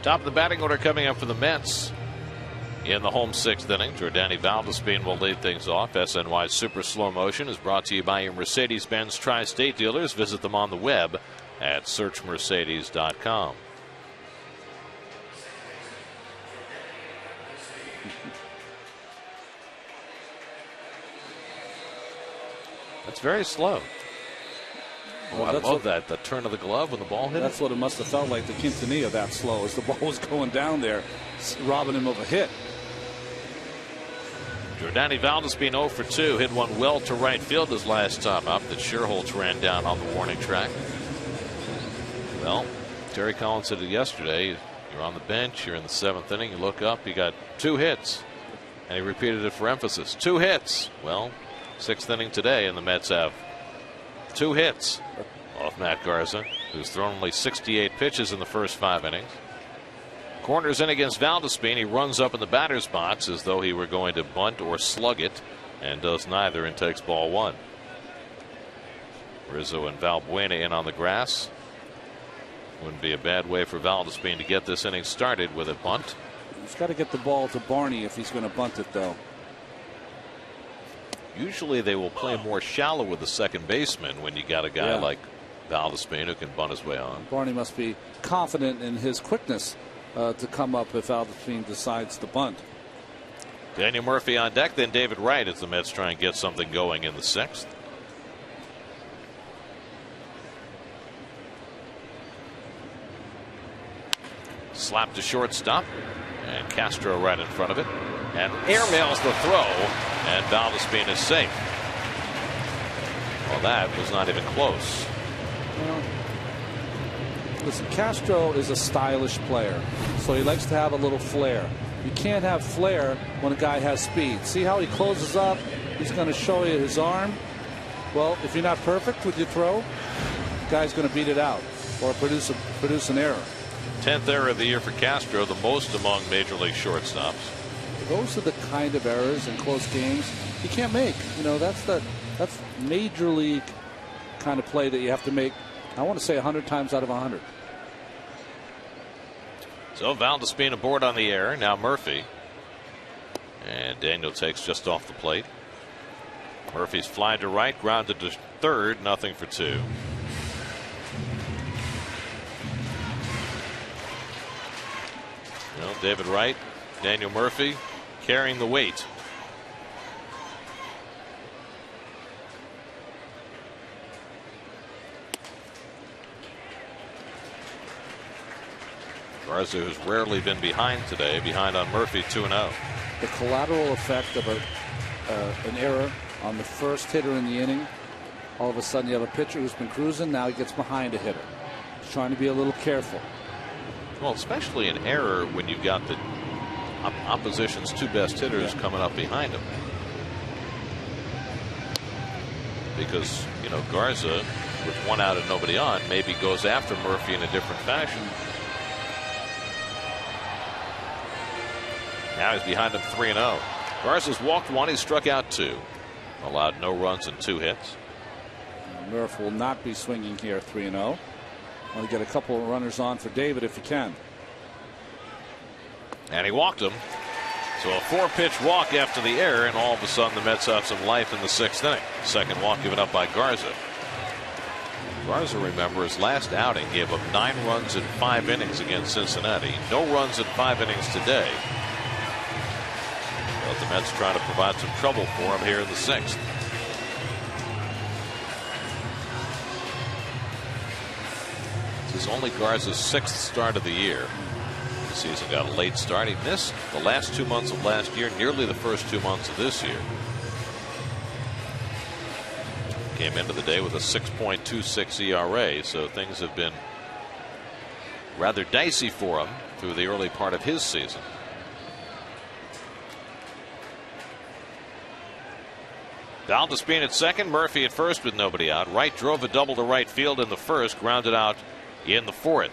Top of the batting order coming up for the Mets. In the home 6th inning, Jordani Valdespin will lead things off. SNY's Super Slow Motion is brought to you by your Mercedes-Benz Tri-State dealers. Visit them on the web at searchmercedes.com. That's very slow. Oh, I love that. The turn of the glove when the ball hit. That's what it must have felt like to Quintanilla that slow as the ball was going down there, robbing him of a hit. Jordani Valdespin 0 for 2. Hit one well to right field his last time up that Sherholtz ran down on the warning track. Well, Terry Collins said it yesterday. You're on the bench. You're in the 7th inning. You look up. You got 2 hits. And he repeated it for emphasis. 2 hits. Well, 6th inning today, and the Mets have 2 hits off Matt Garza, who's thrown only 68 pitches in the first 5 innings. Corners in against Valdespin. He runs up in the batter's box as though he were going to bunt or slug it, and does neither and takes ball 1. Rizzo and Valbuena in on the grass. Wouldn't be a bad way for Valdespin to get this inning started with a bunt. He's got to get the ball to Barney if he's going to bunt it, though. Usually they will play more shallow with the second baseman when you got a guy like Valdespin who can bunt his way on. Barney must be confident in his quickness to come up if Valdespin decides to bunt. Daniel Murphy on deck, then David Wright as the Mets try and get something going in the 6th. Slap to shortstop, and Castro right in front of it, and airmails the throw, and Valdespin is safe. Well, that was not even close. Well, listen, Castro is a stylish player, so he likes to have a little flair. You can't have flair when a guy has speed. See how he closes up? He's going to show you his arm. Well, if you're not perfect with your throw, the guy's going to beat it out or produce an error. 10th error of the year for Castro, the most among major league shortstops. Those are the kind of errors in close games you can't make. You know, that's major league kind of play that you have to make. I want to say 100 times out of 100. So Valdespin aboard on the air. Now Murphy. And Daniel takes just off the plate. Murphy's fly to right, grounded to third, nothing for 2. Well, David Wright, Daniel Murphy carrying the weight. Garza, who's rarely been behind today, behind on Murphy 2-0. The collateral effect of an error on the first hitter in the inning. All of a sudden you have a pitcher who's been cruising. Now he gets behind a hitter. He's trying to be a little careful. Well, especially an error when you've got the opposition's 2 best hitters coming up behind him. Because, you know, Garza, with 1 out and nobody on, maybe goes after Murphy in a different fashion. Now he's behind him 3-0. Garza's walked 1, he's struck out 2. Allowed no runs and 2 hits. Murph will not be swinging here 3-0. Want to get a couple of runners on for David if he can. And he walked him. So a 4-pitch walk after the error, and all of a sudden the Mets have some life in the 6th inning. Second walk given up by Garza. Garza, remember, his last outing gave up 9 runs in 5 innings against Cincinnati. No runs in 5 innings today. But the Mets trying to provide some trouble for him here in the 6th. This is only Garza's 6th start of the year. The season got a late start. He missed the last 2 months of last year, nearly the first 2 months of this year. Came into the day with a 6.26 ERA, so things have been rather dicey for him through the early part of his season. Valdespin at second, Murphy at first with nobody out. Wright drove a double to right field in the first, grounded out in the 4th.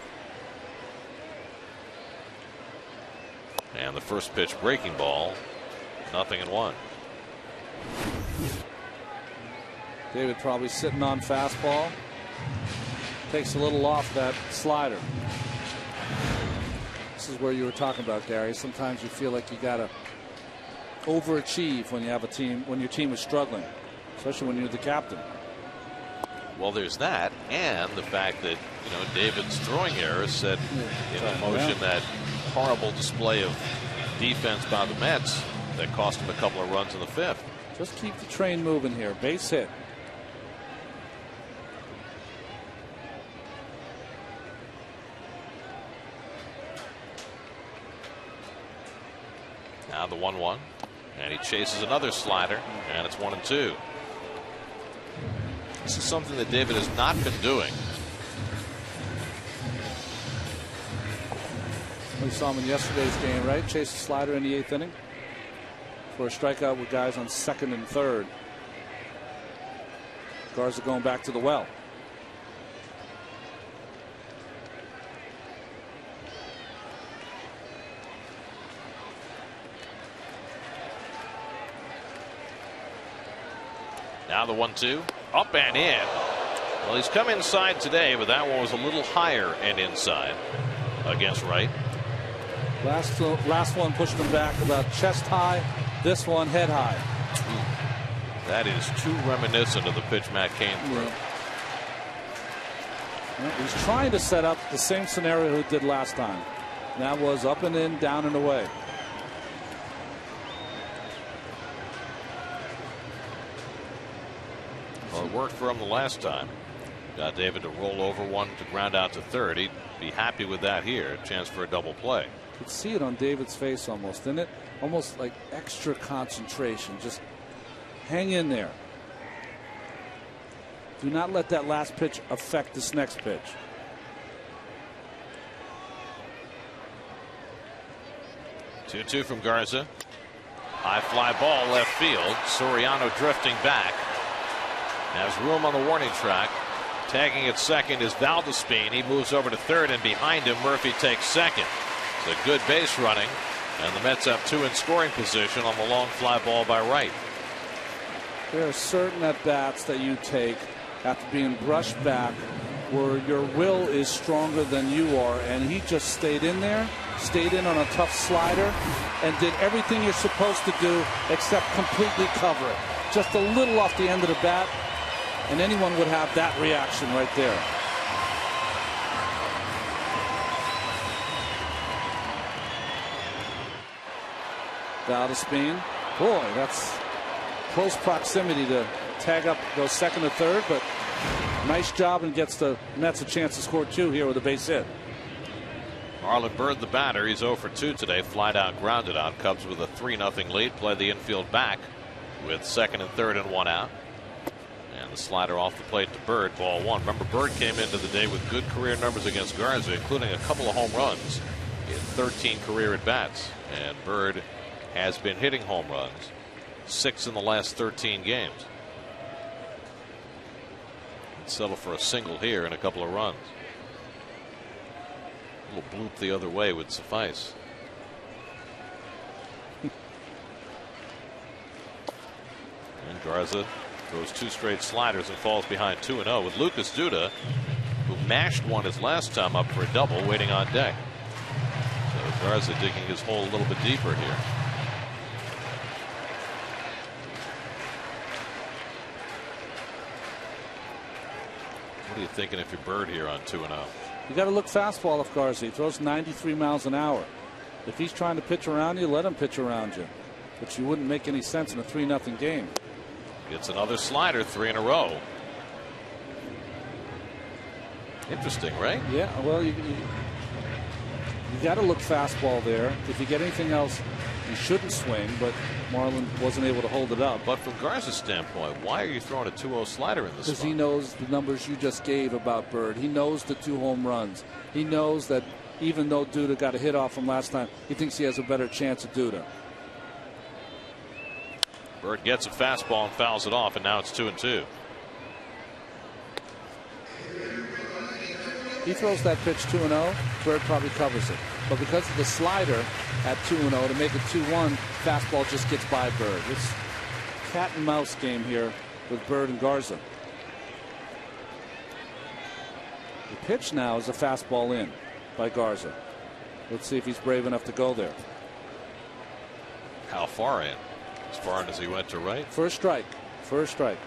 And the first pitch breaking ball, 0-1. David probably sitting on fastball. Takes a little off that slider. This is where you were talking about, Gary. Sometimes you feel like you got to overachieve when you have a team, when your team is struggling, especially when you're the captain. Well, there's that, and the fact that, you know, David's throwing errors set in motion that horrible display of defense by the Mets that cost him a couple of runs in the 5th. Just keep the train moving here. Base hit. Now the 1-1. And he chases another slider, and it's 1-2. This is something that David has not been doing. We saw him in yesterday's game, right? Chase the slider in the 8th inning for a strikeout with guys on 2nd and 3rd. Garza going back to the well. Now the 1-2. Up and in. Well, he's come inside today, but that one was a little higher and inside against right. Last one pushed him back about chest high. This one head high. That is too reminiscent of the pitch Matt Cain threw. Yeah. Well, he's trying to set up the same scenario he did last time. That was up and in, down and away. Well, it worked for him the last time. Got David to roll over one to ground out to third. He'd be happy with that here. A chance for a double play. You could see it on David's face almost, didn't it? Almost like extra concentration. Just hang in there. Do not let that last pitch affect this next pitch. Two from Garza. High fly ball left field. Soriano drifting back. Has room on the warning track. Tagging at second is Valdespin. He moves over to third, and behind him Murphy takes second. It's a good base running, and the Mets have two in scoring position on the long fly ball by Wright. There are certain at bats that you take after being brushed back where your will is stronger than you are, and he just stayed in there, stayed in on a tough slider, and did everything you're supposed to do except completely cover it. Just a little off the end of the bat, and anyone would have that reaction right there. Valdespin, boy, that's close proximity to tag up those second or third, but nice job, and gets the Mets a chance to score two here with a base hit. Marlon Byrd, the batter, he's 0 for 2 today. Flied out, grounded out. Cubs with a 3-0 lead. Play the infield back with second and third and one out. And the slider off the plate to Byrd, ball one. Remember, Byrd came into the day with good career numbers against Garza, including a couple of home runs in 13 career at bats. And Byrd has been hitting home runs, 6 in the last 13 games. Settle for a single here and a couple of runs. A little bloop the other way would suffice. And Garza throws two straight sliders and falls behind 2-0 with Lucas Duda, who mashed one his last time up for a double, waiting on deck. So Garza digging his hole a little bit deeper here. What are you thinking if you're Byrd here on 2-0? You got to look fastball if Garza. He throws 93 miles an hour. If he's trying to pitch around you, let him pitch around you. But you wouldn't make any sense in a 3-0 game. Gets another slider, 3 in a row. Interesting, right? Yeah, well, you got to look fastball there. If you get anything else, you shouldn't swing, but Marlon wasn't able to hold it up. But from Garza's standpoint, why are you throwing a 2-0 slider in this spot? Because he knows the numbers you just gave about Byrd. He knows the 2 home runs. He knows that even though Duda got a hit off from last time, he thinks he has a better chance of Duda. Byrd gets a fastball and fouls it off, and now it's 2-2. He throws that pitch 2-0, Byrd probably covers it. But because of the slider at 2-0 to make it 2-1, fastball just gets by Byrd. It's cat and mouse game here with Byrd and Garza. The pitch now is a fastball in by Garza. Let's see if he's brave enough to go there. How far in? As far in as he went to right? First strike. First strike.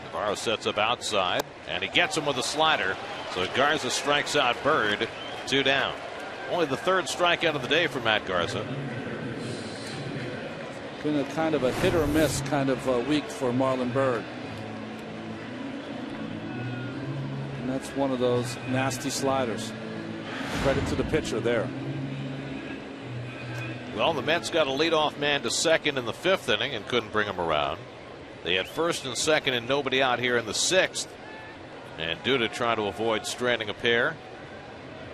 Navarro sets up outside, and he gets him with a slider. So Garza strikes out Byrd. 2 down. Only the third strikeout of the day for Matt Garza. Been a kind of a hit or miss kind of week for Marlon Byrd. And that's one of those nasty sliders. Credit to the pitcher there. Well, the Mets got a leadoff man to second in the 5th inning and couldn't bring him around. They had first and second and nobody out here in the 6th. And Duda trying to avoid stranding a pair.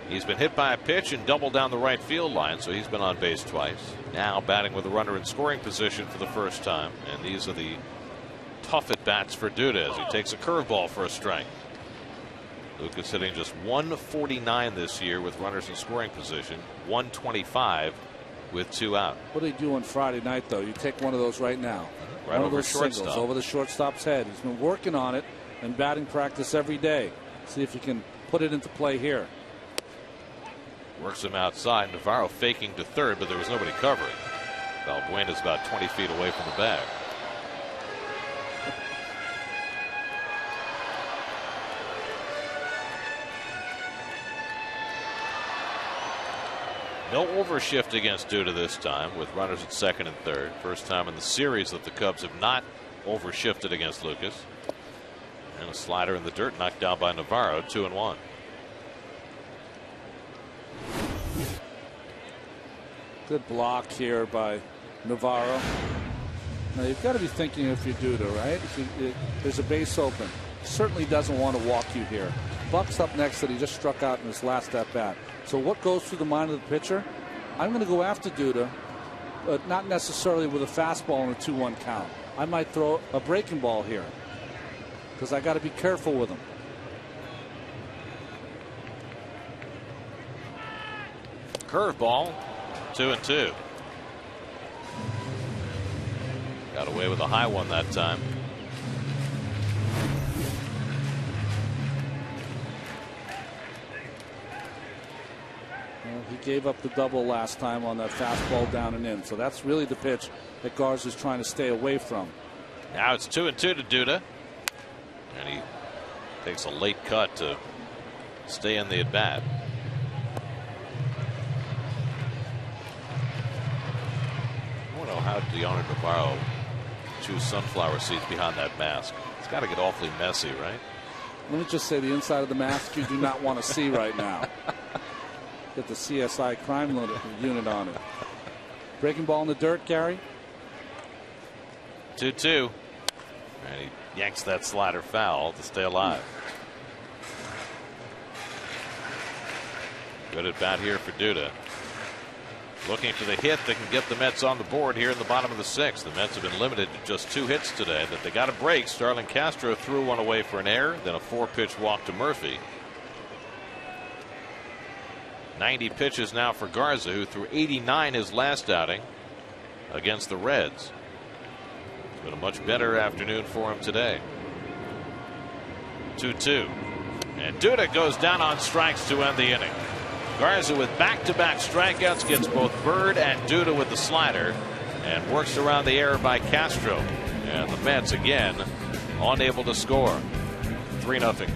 He's been hit by a pitch and doubled down the right field line, so he's been on base twice. Now batting with a runner in scoring position for the first time. And these are the tough at bats for Duda as he takes a curveball for a strike. Lucas hitting just 149 this year with runners in scoring position, 125 with 2 out. What did he do on Friday night, though? You take one of those right now. Right one over of those shortstop. singles over the shortstop's head. He's been working on it and batting practice every day. See if he can put it into play here. Works him outside. Navarro faking to third, but there was nobody covering. Valbuena's about 20 feet away from the bag. No overshift against Duda this time with runners at second and third. First time in the series that the Cubs have not overshifted against Lucas. And a slider in the dirt knocked down by Navarro, 2-1. Good block here by Navarro. Now you've got to be thinking if you Duda, right? There's a base open. Certainly doesn't want to walk you here. Buck's up next that he just struck out in his last at bat. So what goes through the mind of the pitcher? I'm going to go after Duda, but not necessarily with a fastball and a 2-1 count. I might throw a breaking ball here because I got to be careful with him. Curveball, 2-2. Got away with a high one that time. He gave up the double last time on that fastball down and in. So that's really the pitch that Garza's trying to stay away from. Now it's 2-2 to Duda. And he takes a late cut to stay in the at bat. I don't know how Deoner Navarro choose sunflower seeds behind that mask. It's got to get awfully messy, right? Let me just say the inside of the mask you do not want to see right now. Get the CSI crime unit on it. Breaking ball in the dirt, Gary. 2-2. And he yanks that slider foul to stay alive. Good at bat here for Duda. Looking for the hit that can get the Mets on the board here in the bottom of the 6th. The Mets have been limited to just 2 hits today, but they got a break. Starlin Castro threw one away for an error, then a 4-pitch walk to Murphy. 90 pitches now for Garza, who threw 89 his last outing against the Reds. It's been a much better afternoon for him today. 2-2. And Duda goes down on strikes to end the inning. Garza with back-to-back strikeouts gets both Bird and Duda with the slider and works around the error by Castro. And the Mets again unable to score. 3-0.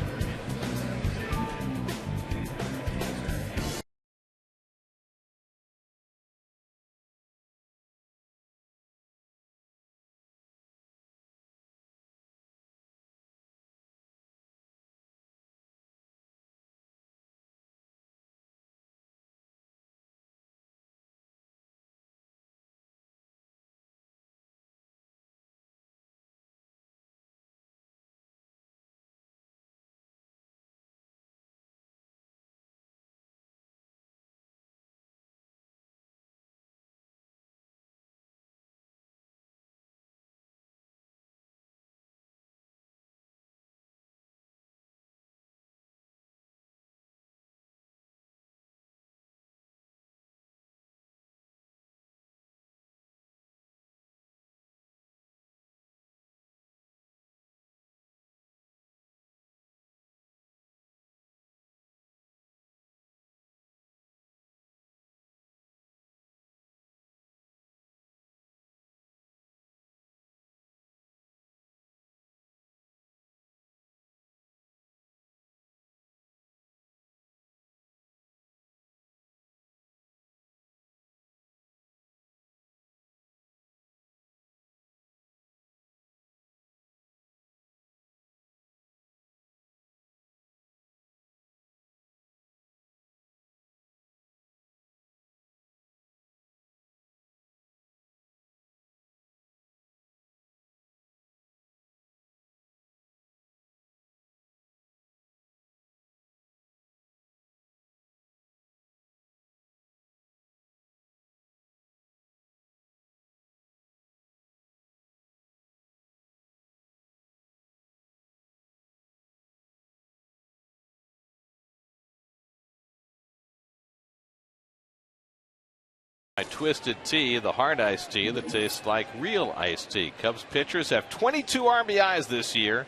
Twisted tea, the hard iced tea that tastes like real iced tea. Cubs pitchers have 22 RBIs this year,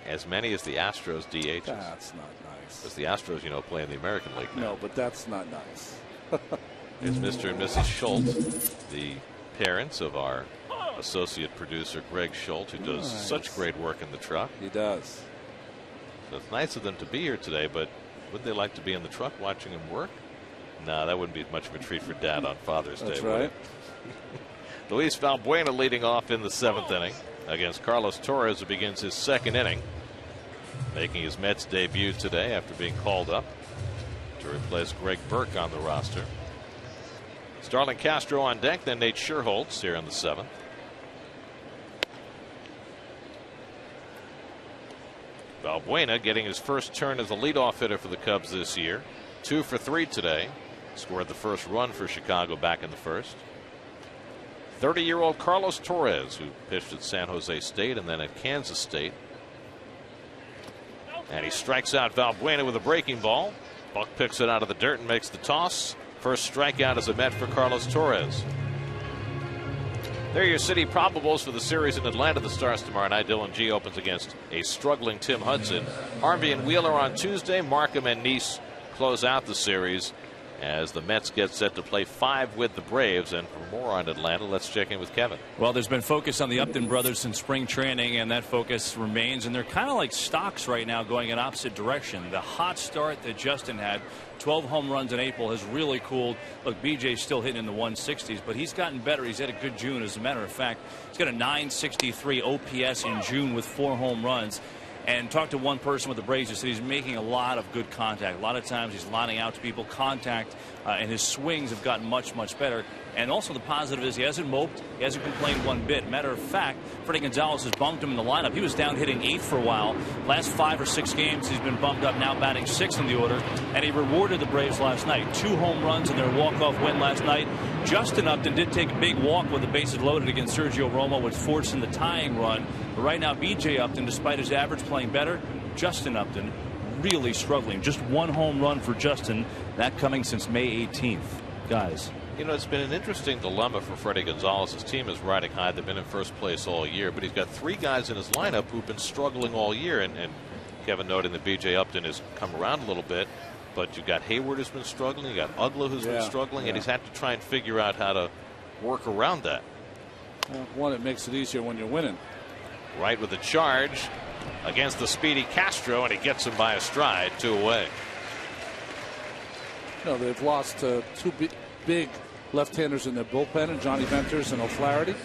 as many as the Astros DHs. That's not nice. Because the Astros, play in the American League now. No, but that's not nice. It's Mr. and Mrs. Schultz, the parents of our associate producer Greg Schultz, who does such great work in the truck. He does. So it's nice of them to be here today, but would they like to be in the truck watching him work? No, that wouldn't be much of a treat for Dad on Father's Day. That's right. Luis Valbuena leading off in the 7th inning against Carlos Torres, who begins his 2nd inning, making his Mets debut today after being called up to replace Greg Burke on the roster. Starlin Castro on deck, then Nate Scherholtz here in the 7th. Valbuena getting his first turn as a leadoff hitter for the Cubs this year. 2 for 3 today. Scored the first run for Chicago back in the 1st. 30-year-old Carlos Torres, who pitched at San Jose State and then at Kansas State. And he strikes out Valbuena with a breaking ball. Buck picks it out of the dirt and makes the toss. First strikeout as a Met for Carlos Torres. There are your city probables for the series in Atlanta that starts tomorrow night. Dylan G opens against a struggling Tim Hudson. Harvey and Wheeler on Tuesday. Markham and Nice close out the series as the Mets get set to play 5 with the Braves. And for more on Atlanta, let's check in with Kevin. Well, there's been focus on the Upton brothers in spring training, and that focus remains. And they're kind of like stocks right now, going in opposite direction. The hot start that Justin had, 12 home runs in April, has really cooled. Look, BJ's still hitting in the 160s, but he's gotten better. He's had a good June. As a matter of fact, he's got a 963 OPS in June with 4 home runs. And talked to one person with the Braves who said he's making a lot of good contact. A lot of times he's lining out to people. Contact and his swings have gotten much, much better. And also the positive is he hasn't moped. He hasn't complained one bit. Matter of fact, Freddie Gonzalez has bumped him in the lineup. He was down hitting 8th for a while. Last 5 or 6 games he's been bumped up, now batting 6th in the order. And he rewarded the Braves last night. 2 home runs in their walk-off win last night. Justin Upton did take a big walk with the bases loaded against Sergio Romo, which forced in the tying run. But right now, B.J. Upton, despite his average playing better, Justin Upton really struggling. Just 1 home run for Justin, that coming since May 18th. Guys. It's been an interesting dilemma for Freddie Gonzalez. His team is riding high. They've been in first place all year, but he's got 3 guys in his lineup who've been struggling all year. And Kevin noting that B.J. Upton has come around a little bit, but you've got Hayward who's been struggling. You got Ugla who's been struggling, and he's had to try and figure out how to work around that. Well, one, it makes it easier when you're winning. Right with the charge against the speedy Castro, and he gets him by a stride, 2 away. No, they've lost 2 big left-handers in their bullpen, and Johnny Venters and O'Flaherty.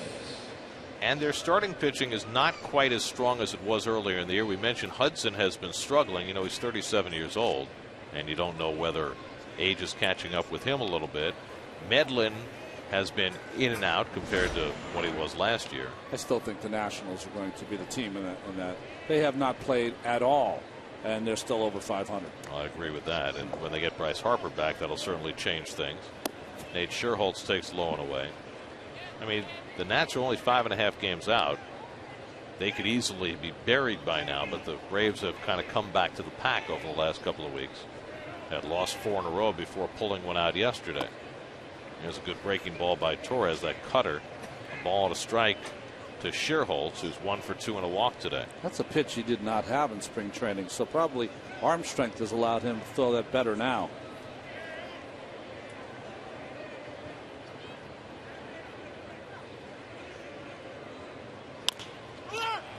And their starting pitching is not quite as strong as it was earlier in the year. We mentioned Hudson has been struggling. He's 37 years old, and you don't know whether age is catching up with him a little bit. Medlin has been in and out compared to what he was last year. I still think the Nationals are going to be the team in that. They have not played at all, and they're still over 500. I agree with that. And when they get Bryce Harper back, that'll certainly change things. Nate Scherholtz takes Lowen away. I mean, the Nats are only 5.5 games out. They could easily be buried by now, but the Braves have kind of come back to the pack over the last couple of weeks. Had lost 4 in a row before pulling one out yesterday. Here's a good breaking ball by Torres, that cutter. A ball and a strike to Scherholtz, who's 1 for 2 and a walk today. That's a pitch he did not have in spring training, so probably arm strength has allowed him to throw that better now.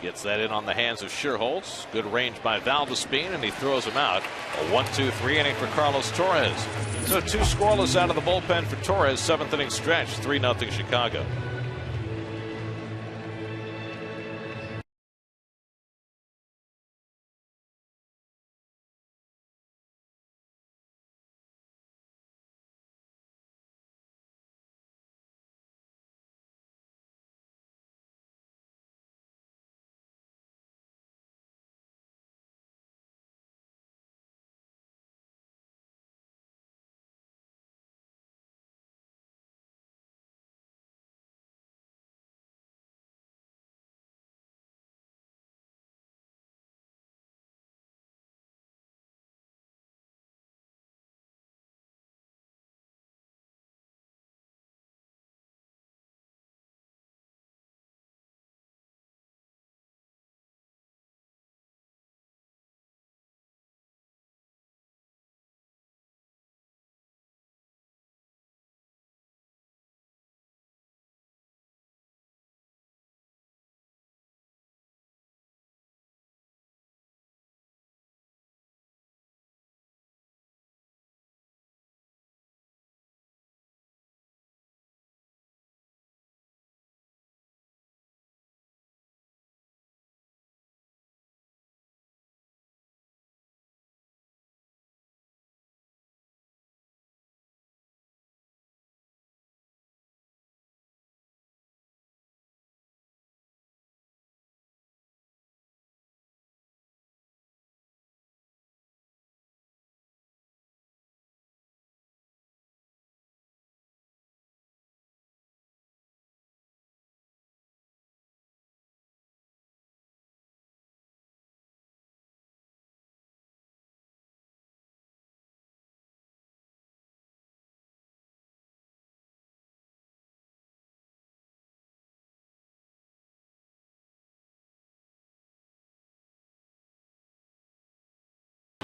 Gets that in on the hands of Scherholtz. Good range by Valdespin, and he throws him out. A 1-2-3 inning for Carlos Torres. So 2 scoreless out of the bullpen for Torres. 7th inning stretch, 3-0 Chicago.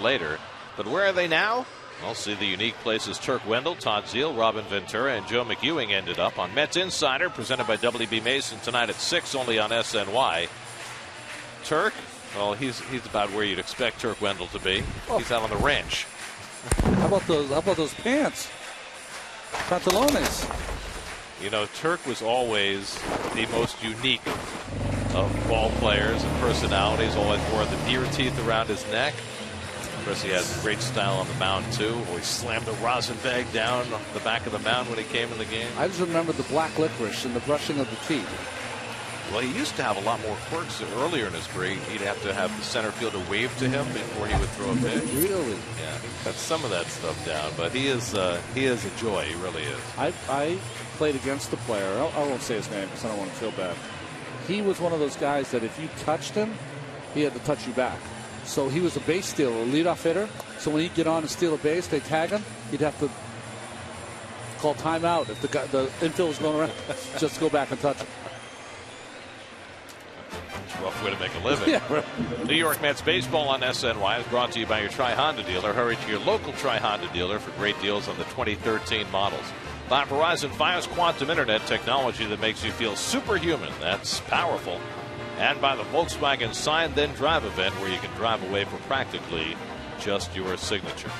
later. But where are they now? We'll see the unique places Turk Wendell, Todd Zeal, Robin Ventura, and Joe McEwing ended up on Mets Insider, presented by W.B. Mason tonight at 6, only on SNY. Turk, well, he's about where you'd expect Turk Wendell to be. He's out on the ranch. How about those pants? Pantalones. You know, Turk was always the most unique of ball players and personalities. Always wore the deer teeth around his neck. Of course, he had great style on the mound, too. Always slammed a rosin bag down the back of the mound when he came in the game. I just remember the black licorice and the brushing of the teeth. Well, he used to have a lot more quirks earlier in his career. He'd have to have the center fielder wave to him before he would throw a pitch. Really? Yeah, he cut some of that stuff down, but he is a joy. He really is. I played against the player. I won't say his name because I don't want to feel bad. He was one of those guys that if you touched him, he had to touch you back. So he was a base stealer, a leadoff hitter. So when he'd get on and steal a base, they tag him. He'd have to call timeout if the infield was going around. Just go back and touch him. Rough way to make a living. Yeah, right. New York Mets baseball on SNY is brought to you by your Tri-Honda dealer. Hurry to your local Tri-Honda dealer for great deals on the 2013 models. By Verizon Fios Quantum Internet technology that makes you feel superhuman. That's powerful. And by the Volkswagen Sign Then Drive event, where you can drive away for practically just your signature.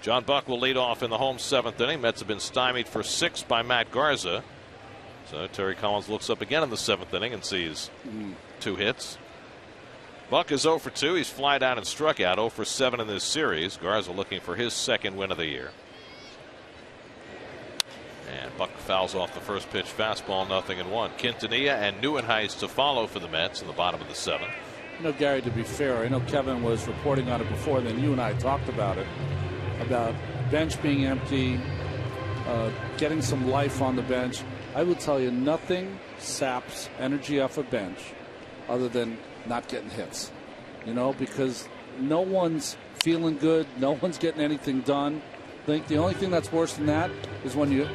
John Buck will lead off in the home 7th inning. Mets have been stymied for 6 by Matt Garza. So Terry Collins looks up again in the 7th inning and sees 2 hits. Buck is 0 for 2. He's flied out and struck out. 0 for 7 in this series. Garza looking for his 2nd win of the year. And Buck fouls off the first pitch fastball, 0-1. Quintanilla and Neuenhuis to follow for the Mets in the bottom of the 7th. You know, Gary, to be fair, I know Kevin was reporting on it before, then you and I talked about it, about bench being empty, getting some life on the bench. I will tell you, nothing saps energy off a bench other than not getting hits. You know, because no one's feeling good, no one's getting anything done. I think the only thing that's worse than that is when your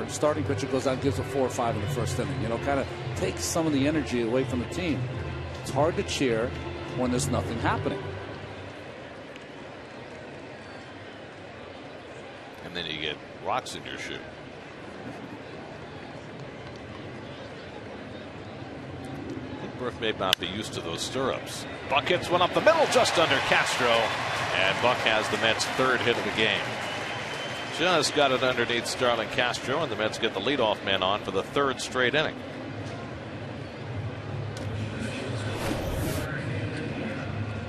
starting pitcher goes out and gives a 4 or 5 in the first inning. You know, kind of takes some of the energy away from the team. It's hard to cheer when there's nothing happening. And then you get rocks in your shoe. Burke may not be used to those stirrups. Buck hits one up the middle just under Castro. And Buck has the Mets' 3rd hit of the game. Just got it underneath Starlin Castro, and the Mets get the leadoff man on for the 3rd straight inning.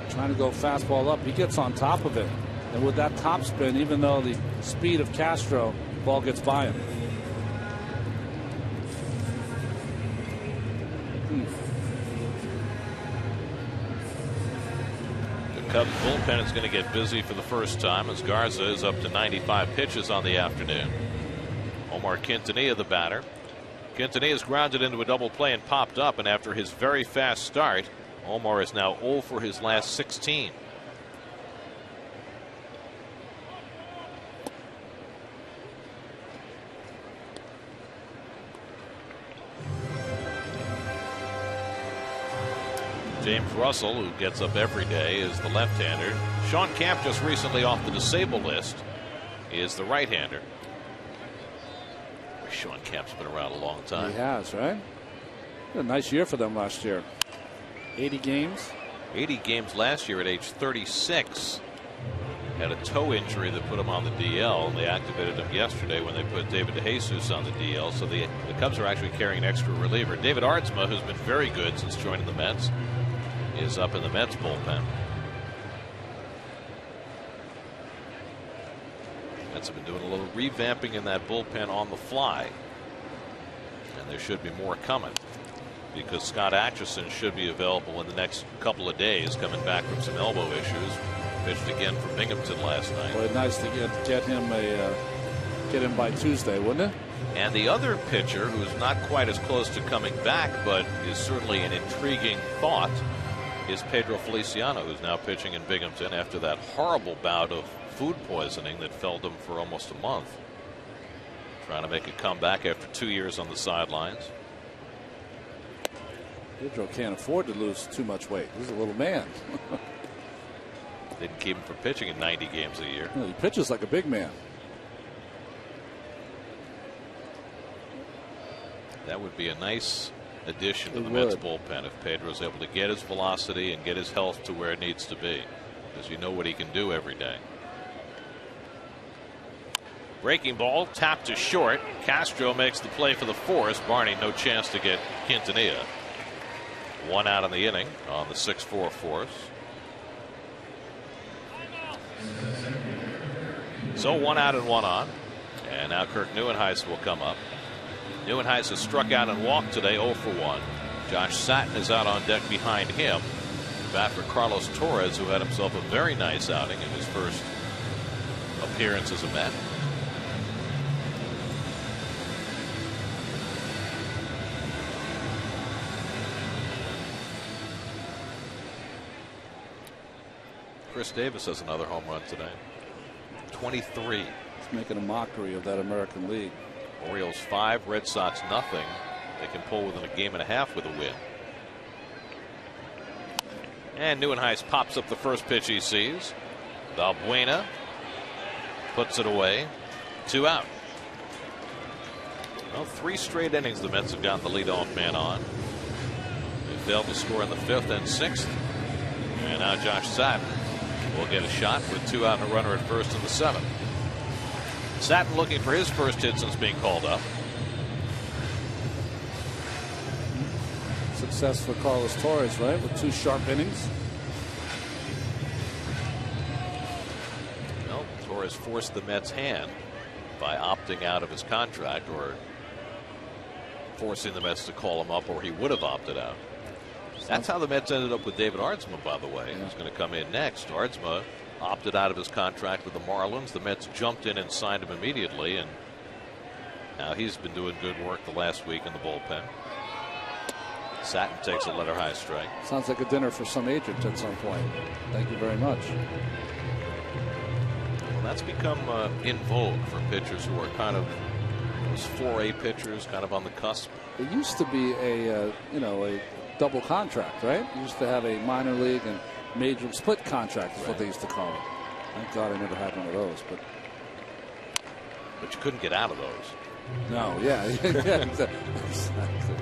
Trying to go fastball up. He gets on top of it. And with that top spin, even though the speed of Castro, ball gets by him. Cubs bullpen is going to get busy for the first time as Garza is up to 95 pitches on the afternoon. Omar Quintanilla, the batter. Quintanilla is grounded into a double play and popped up, and after his very fast start, Omar is now 0 for his last 16. James Russell, who gets up every day, is the left-hander. Sean Camp, just recently off the disabled list, is the right-hander. Sean Camp's been around a long time. He has, right? A nice year for them last year. 80 games. 80 games last year at age 36. Had a toe injury that put him on the DL, and they activated him yesterday when they put David DeJesus on the DL. So the Cubs are actually carrying an extra reliever. David Aardsma, who's been very good since joining the Mets, is up in the Mets bullpen. Mets have been doing a little revamping in that bullpen on the fly, and there should be more coming because Scott Atchison should be available in the next couple of days, coming back from some elbow issues. Pitched again for Binghamton last night. Well, nice to get him by Tuesday, wouldn't it? And the other pitcher, who's not quite as close to coming back, but is certainly an intriguing thought, is Pedro Feliciano, who's now pitching in Binghamton after that horrible bout of food poisoning that felled him for almost a month. Trying to make a comeback after 2 years on the sidelines. Pedro can't afford to lose too much weight. He's a little man. Didn't keep him from pitching in 90 games a year. No, he pitches like a big man. That would be a nice addition to the Mets bullpen if Pedro's able to get his velocity and get his health to where it needs to be, because you know what he can do every day. Breaking ball, tapped to short. Castro makes the play for the force. Barney, no chance to get Quintanilla. 1 out in the inning on the 6-4 force. So 1 out and 1 on. And now Kirk Neuenhuis will come up. Neuenhuis has struck out and walked today, 0 for 1. Josh Satin is out on deck behind him. Bat for Carlos Torres, who had himself a very nice outing in his first appearance as a Met. Chris Davis has another home run today. 23. He's making a mockery of that American League. Orioles 5, Red Sox nothing. They can pull within a game and a half with a win. And Neuenhuis pops up the first pitch he sees. Valbuena puts it away. 2 out. Well, 3 straight innings the Mets have gotten the leadoff man on. They failed to score in the 5th and 6th. And now Josh Satin will get a shot with 2 out and a runner at first in the 7th. Satin looking for his first hit since being called up. Success for Carlos Torres, right, with 2 sharp innings. Well, Torres forced the Mets' hand by opting out of his contract, or forcing the Mets to call him up, or he would have opted out. That's how the Mets ended up with David Aardsma, by the way. Who's going to come in next. Aardsma opted out of his contract with the Marlins. The Mets jumped in and signed him immediately, and now he's been doing good work the last week in the bullpen. Satin takes a letter high strike. Sounds like a dinner for some agent at some point. Thank you very much. Well, that's become in vogue for pitchers who are kind of those 4A pitchers, kind of on the cusp. It used to be a a double contract, right? You used to have a minor league and major split contract, is what they used to call it. Thank God I never had one of those. But you couldn't get out of those. No, yeah. Exactly.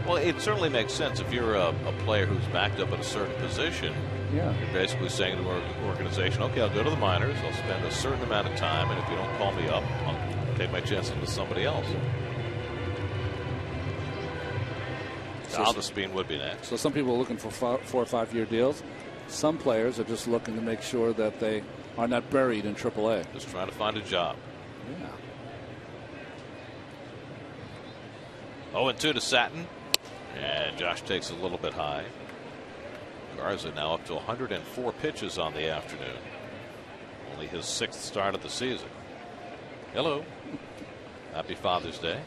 Well, it certainly makes sense if you're a player who's backed up at a certain position. Yeah. You're basically saying to the organization, okay, I'll go to the minors, I'll spend a certain amount of time, and if you don't call me up, I'll take my chances with somebody else. Aldespin would be next. So some people are looking for 4 or 5 year deals. Some players are just looking to make sure that they are not buried in AAA. Just trying to find a job. Yeah. 0-2 to Satin. And Josh takes it a little bit high. Garza now up to 104 pitches on the afternoon. Only his 6th start of the season. Hello. Happy Father's Day.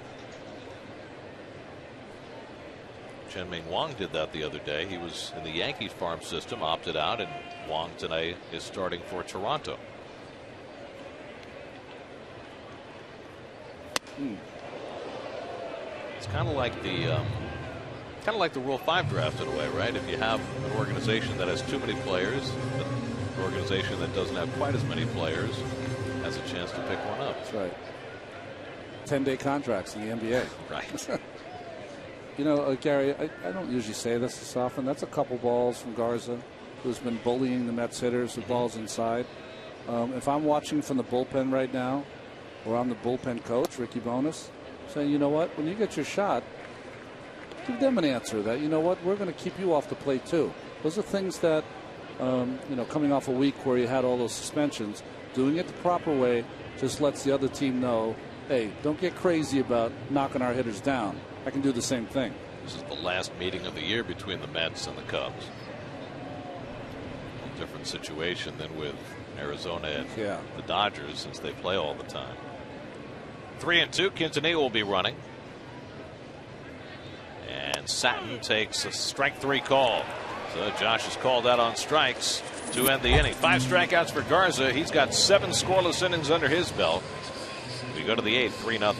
Chen-Ming Wang did that the other day. He was in the Yankees farm system, opted out, and Wang tonight is starting for Toronto. It's kind of like the Rule 5 draft in a way, right? If you have an organization that has too many players, an organization that doesn't have quite as many players has a chance to pick one up. That's right. 10-day contracts in the NBA. Right. You know, Gary, I don't usually say this this often. That's a couple balls from Garza, who's been bullying the Mets hitters with balls inside. If I'm watching from the bullpen right now, or I'm the bullpen coach, Ricky Bonas, saying, you know what, when you get your shot, give them an answer that, you know what, we're going to keep you off the plate too. Those are things that, coming off a week where you had all those suspensions, doing it the proper way just lets the other team know, hey, don't get crazy about knocking our hitters down. I can do the same thing. This is the last meeting of the year between the Mets and the Cubs. A different situation than with Arizona and the Dodgers, since they play all the time. 3-2. Quintanilla will be running. And Satin takes a strike 3 call. So Josh is called out on strikes to end the inning. 5 strikeouts for Garza. He's got 7 scoreless innings under his belt. We go to the 8th, 3-0.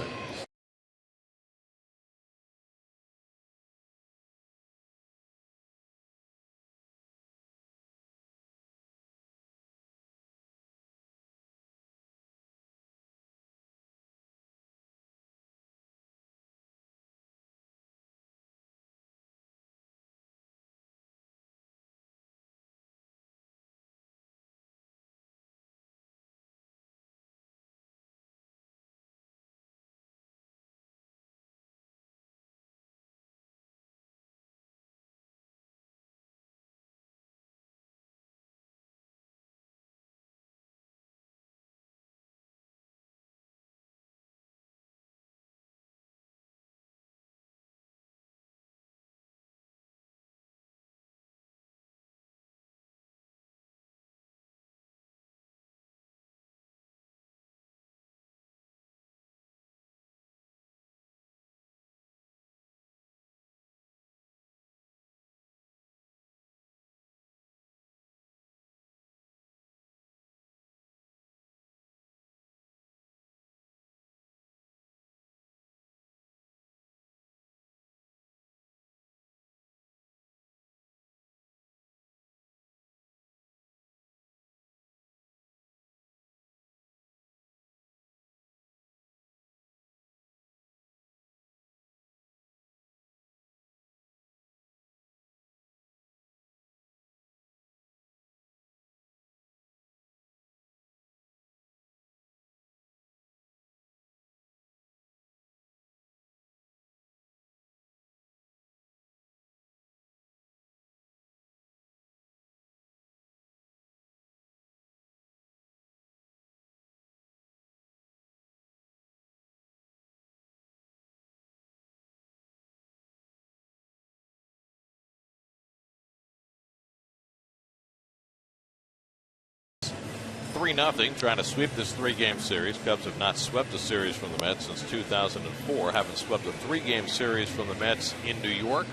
3-0, trying to sweep this 3-game series. Cubs have not swept a series from the Mets since 2004. Haven't swept a 3-game series from the Mets in New York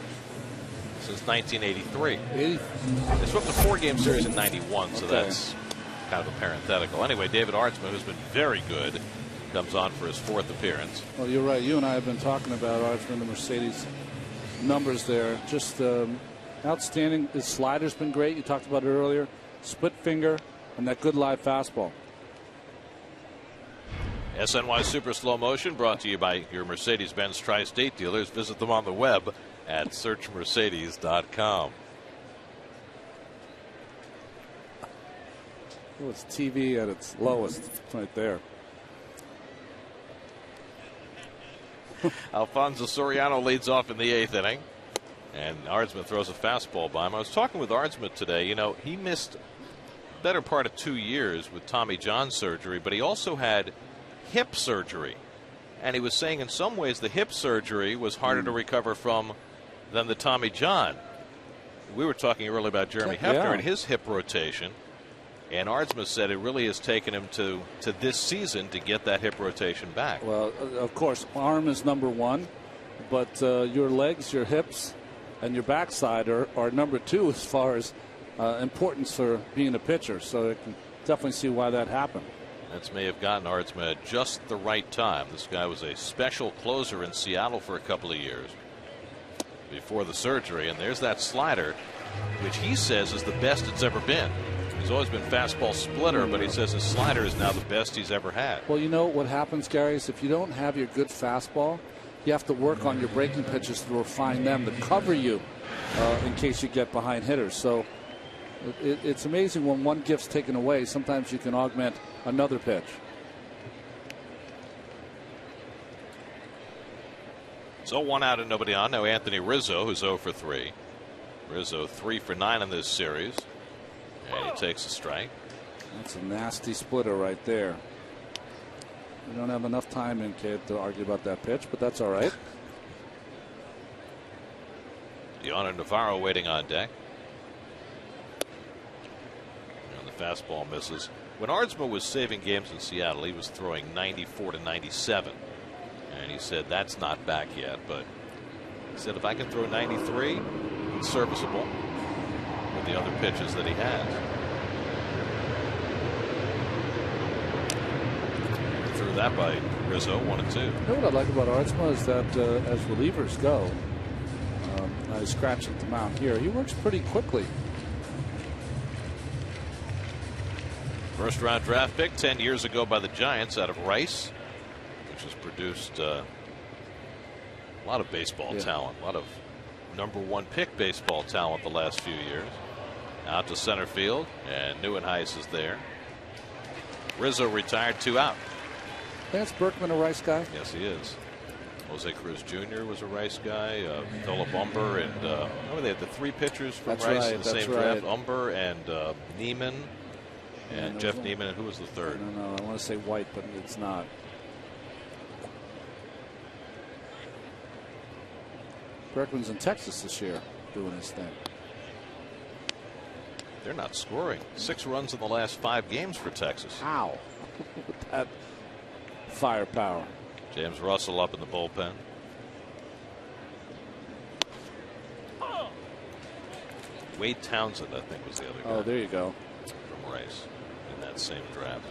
since 1983. They swept a 4-game series in 91, so that's kind of a parenthetical. Anyway, David Artsma, who's been very good, comes on for his 4th appearance. Well, you're right. You and I have been talking about Artsma, the Mercedes numbers there. Just outstanding. His slider's been great. You talked about it earlier. Split finger and that good live fastball. SNY Super Slow Motion brought to you by your Mercedes-Benz Tri-State dealers. Visit them on the web at searchmercedes.com. Oh, it's TV at its lowest. It's right there. Alfonso Soriano leads off in the 8th inning, and Ardsma throws a fastball by him. I was talking with Ardsma today. You know, he missed the better part of 2 years with Tommy John surgery, but he also had hip surgery. And he was saying in some ways the hip surgery was harder to recover from than the Tommy John. We were talking earlier about Jeremy Hefner and his hip rotation. And Ardsma said it really has taken him to this season to get that hip rotation back. Well, of course, arm is number 1, but your legs, your hips, and your backside are number 2 as far as importance for being a pitcher. So I can definitely see why that happened. That may have gotten Ardsma at just the right time. This guy was a special closer in Seattle for a couple of years before the surgery. And there's that slider, which he says is the best it's ever been. He's always been fastball splitter, but he says his slider is now the best he's ever had. Well, you know what happens, Gary, is if you don't have your good fastball, you have to work on your breaking pitches to refine them to cover you in case you get behind hitters. So it's amazing when one gift's taken away, sometimes you can augment another pitch. So 1 out and nobody on. Now Anthony Rizzo, who's 0 for 3. Rizzo 3 for 9 in this series. And he takes a strike. That's a nasty splitter right there. We don't have enough time in, kid, to argue about that pitch, but that's all right. Deanna Navarro waiting on deck. And the fastball misses. When Ardsma was saving games in Seattle, he was throwing 94 to 97. And he said that's not back yet, but he said if I can throw 93, it's serviceable. The other pitches that he has. Threw that by Rizzo, 1-2. You know what I like about Ardsma is that as relievers go, I was scratching at the mound here. He works pretty quickly. First round draft pick 10 years ago by the Giants out of Rice, which has produced a lot of baseball talent, a lot of #1 pick baseball talent the last few years. Out to center field, and Nieuwenhuis is there. Rizzo retired, 2 out. That's Berkman, a Rice guy? Yes, he is. Jose Cruz Jr. was a Rice guy. Philip Umber, and remember they had the 3 pitchers from Rice in the same draft. Umber and Neiman, and Jeff Neiman, and who was the third? I don't know. I want to say White, but it's not. Berkman's in Texas this year doing his thing. They're not scoring. 6 runs in the last 5 games for Texas. Ow. With that firepower. James Russell up in the bullpen. Wade Townsend, I think, was the other guy. Oh, there you go. From Rice in that same draft.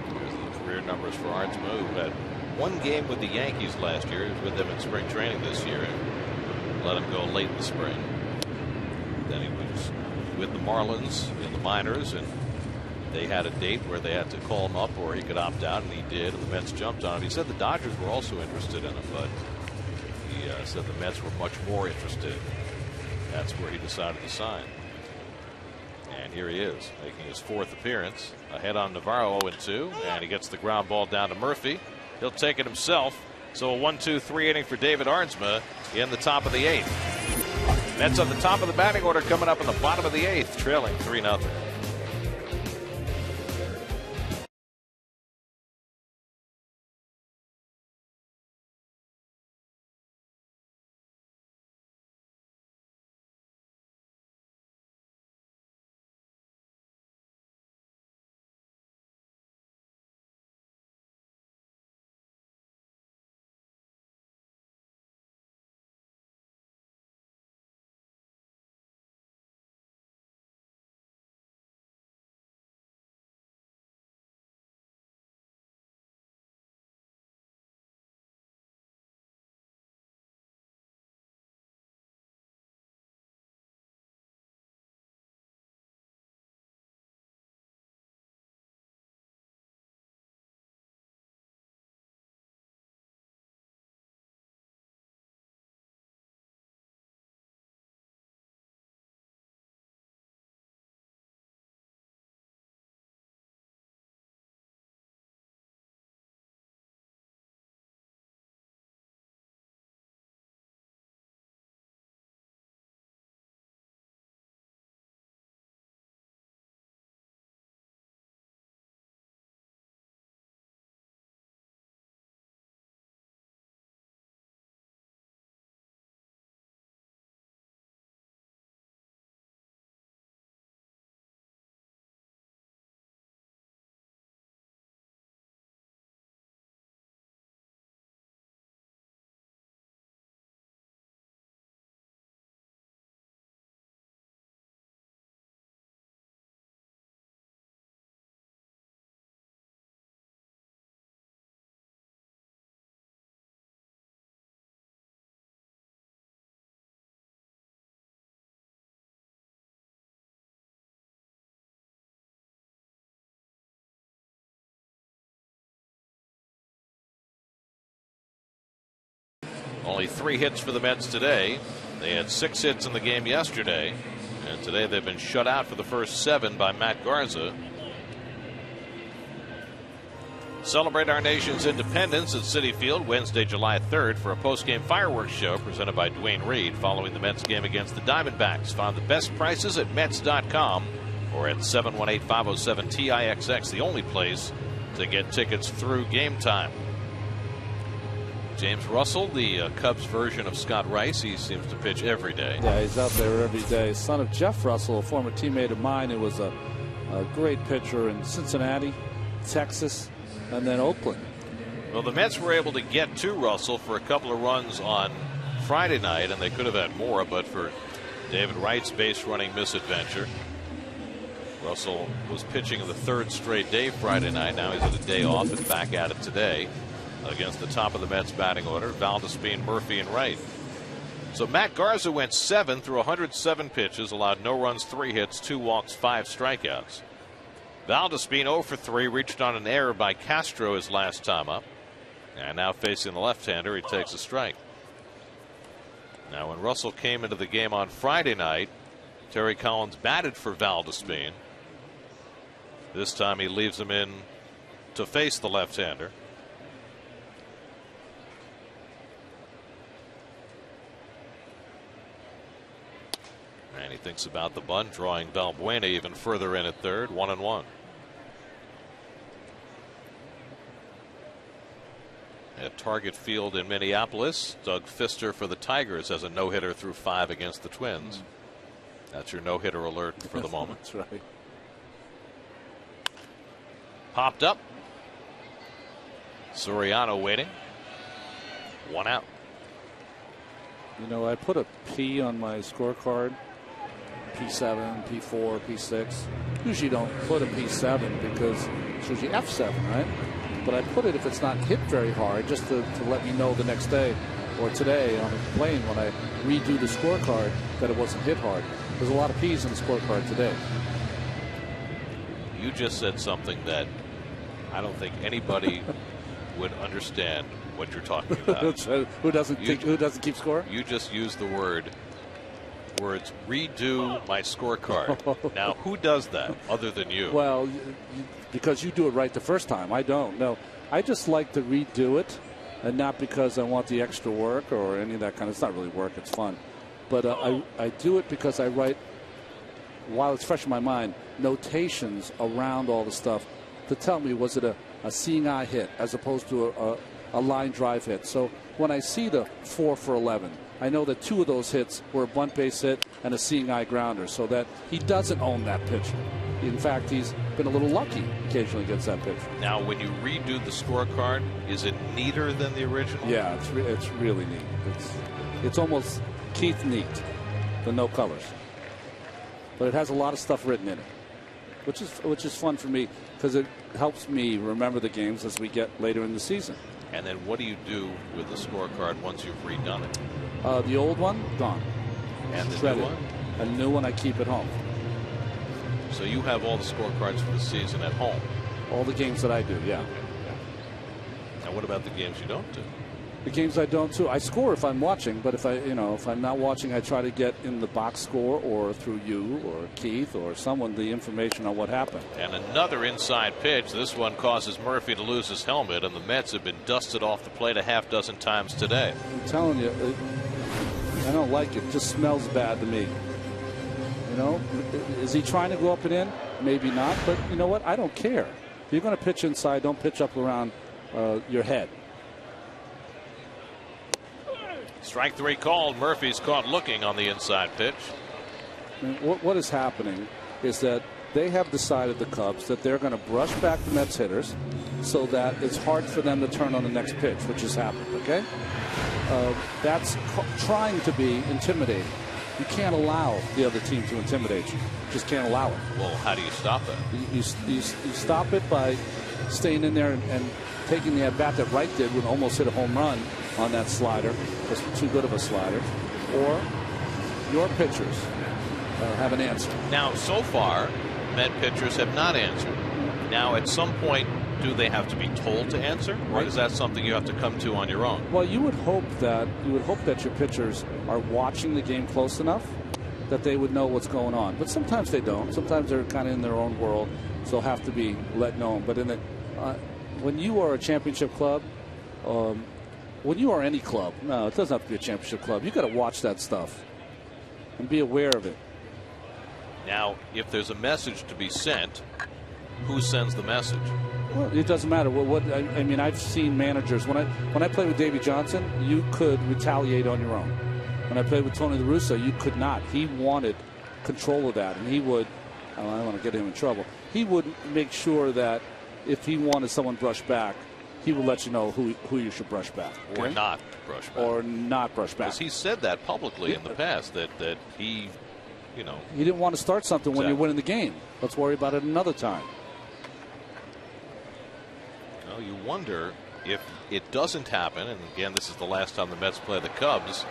There's the career numbers for Ardsma, who had 1 game with the Yankees last year. He was with them in spring training this year and let him go late in the spring. Then he was with the Marlins in the minors, and they had a date where they had to call him up or he could opt out, and he did, and the Mets jumped on him. He said the Dodgers were also interested in him, but he said the Mets were much more interested. That's where he decided to sign. And here he is, making his 4th appearance. Ahead on Navarro, 0-2, and he gets the ground ball down to Murphy. He'll take it himself. So a 1-2-3 inning for David Ardsma in the top of the 8th. Mets on the top of the batting order coming up in the bottom of the 8th, trailing 3-0. Only 3 hits for the Mets today. They had 6 hits in the game yesterday, and today they've been shut out for the first 7 by Matt Garza. Celebrate our nation's independence at Citi Field Wednesday, July 3rd for a post-game fireworks show presented by Dwayne Reed following the Mets game against the Diamondbacks. Find the best prices at Mets.com or at 718-507-TIXX, the only place to get tickets through game time. James Russell, the Cubs version of Scott Rice, he seems to pitch every day. Yeah, he's out there every day. Son of Jeff Russell, a former teammate of mine who was a great pitcher in Cincinnati, Texas, and then Oakland. Well, the Mets were able to get to Russell for a couple of runs on Friday night, and they could have had more, but for David Wright's base running misadventure. Russell was pitching the 3rd straight day Friday night. Now he's at a day off and back at it today against the top of the Mets batting order, Valdespin, Murphy, and Wright. So Matt Garza went 7 through 107 pitches, allowed no runs, 3 hits, 2 walks, 5 strikeouts. Valdespin 0 for 3, reached on an error by Castro his last time up. And now facing the left-hander, he takes a strike. Now when Russell came into the game on Friday night, Terry Collins batted for Valdespin. This time he leaves him in to face the left-hander. And he thinks about the bunt, drawing Valbuena even further in at third, 1-1. At Target Field in Minneapolis, Doug Fister for the Tigers has a no-hitter through 5 against the Twins. That's your no-hitter alert for the moment. That's right. Popped up. Soriano waiting. 1 out. You know, I put a P on my scorecard. P7, P4, P6. Usually don't put a P7 because it's usually F7, right? But I put it if it's not hit very hard, just to let me know the next day or today on a plane when I redo the scorecard that it wasn't hit hard. There's a lot of P's in the scorecard today. You just said something that I don't think anybody would understand what you're talking about. Who doesn't keep score? You just used the words redo my scorecard. Now, who does that other than you? Well, because you do it right the first time. I don't. No, I just like to redo it, and not because I want the extra work or any of that kind of. It's not really work. It's fun, but I do it because I write, while it's fresh in my mind, notations around all the stuff to tell me was it a seeing eye hit as opposed to a line drive hit. So when I see the 4 for 11. I know that 2 of those hits were a bunt base hit and a seeing eye grounder, so that he doesn't own that pitch. In fact, he's been a little lucky occasionally against that pitch. Now, when you redo the scorecard, is it neater than the original? Yeah, it's really neat. It's almost Keith neat, the no colors. But it has a lot of stuff written in it, which is fun for me because it helps me remember the games as we get later in the season. And then what do you do with the scorecard once you've redone it? The old one, gone. And the Shredded. new one? A new one I keep at home. So you have all the scorecards for the season at home? All the games that I do, yeah. Now what about the games you don't do? The games I don't do, I score if I'm watching, but if I'm not watching, I try to get in the box score or through you or Keith or someone the information on what happened. And another inside pitch. This one causes Murphy to lose his helmet, and the Mets have been dusted off the plate a half dozen times today. I'm telling you, I don't like it. It just smells bad to me. You know, is he trying to go up and in? Maybe not, but you know what? I don't care. If you're going to pitch inside, don't pitch up around your head. Strike 3 called. Murphy's caught looking on the inside pitch. What is happening is that they have decided, the Cubs, that they're going to brush back the Mets hitters so that it's hard for them to turn on the next pitch, which has happened, okay? That's trying to be intimidating. You can't allow the other team to intimidate you. Just can't allow it. Well, how do you stop that? You stop it by staying in there and taking the at-bat that Wright did when almost hit a home run on that slider. It was too good of a slider. Or your pitchers have an answer. Now, so far, Met pitchers have not answered. Now, at some point, do they have to be told to answer, or is that something you have to come to on your own? Well, you would hope that your pitchers are watching the game close enough that they would know what's going on. But sometimes they don't. Sometimes they're kind of in their own world, so they'll have to be let know. But when you are a championship club, when you are any club, no, it doesn't have to be a championship club. You got to watch that stuff and be aware of it. Now, if there's a message to be sent, who sends the message? Well, it doesn't matter. I mean, I've seen managers when I played with Davey Johnson, you could retaliate on your own. When I played with Tony La Russa, you could not. He wanted control of that, and he would. I don't want to get him in trouble. He would make sure that if he wanted someone brushed back, he would let you know who you should brush back. Okay? Or not brush back. Or not brush back. Because he said that publicly in the past, that he, you know. He didn't want to start something when you're winning the game. Let's worry about it another time. Well, you wonder if it doesn't happen, and again, this is the last time the Mets play the Cubs,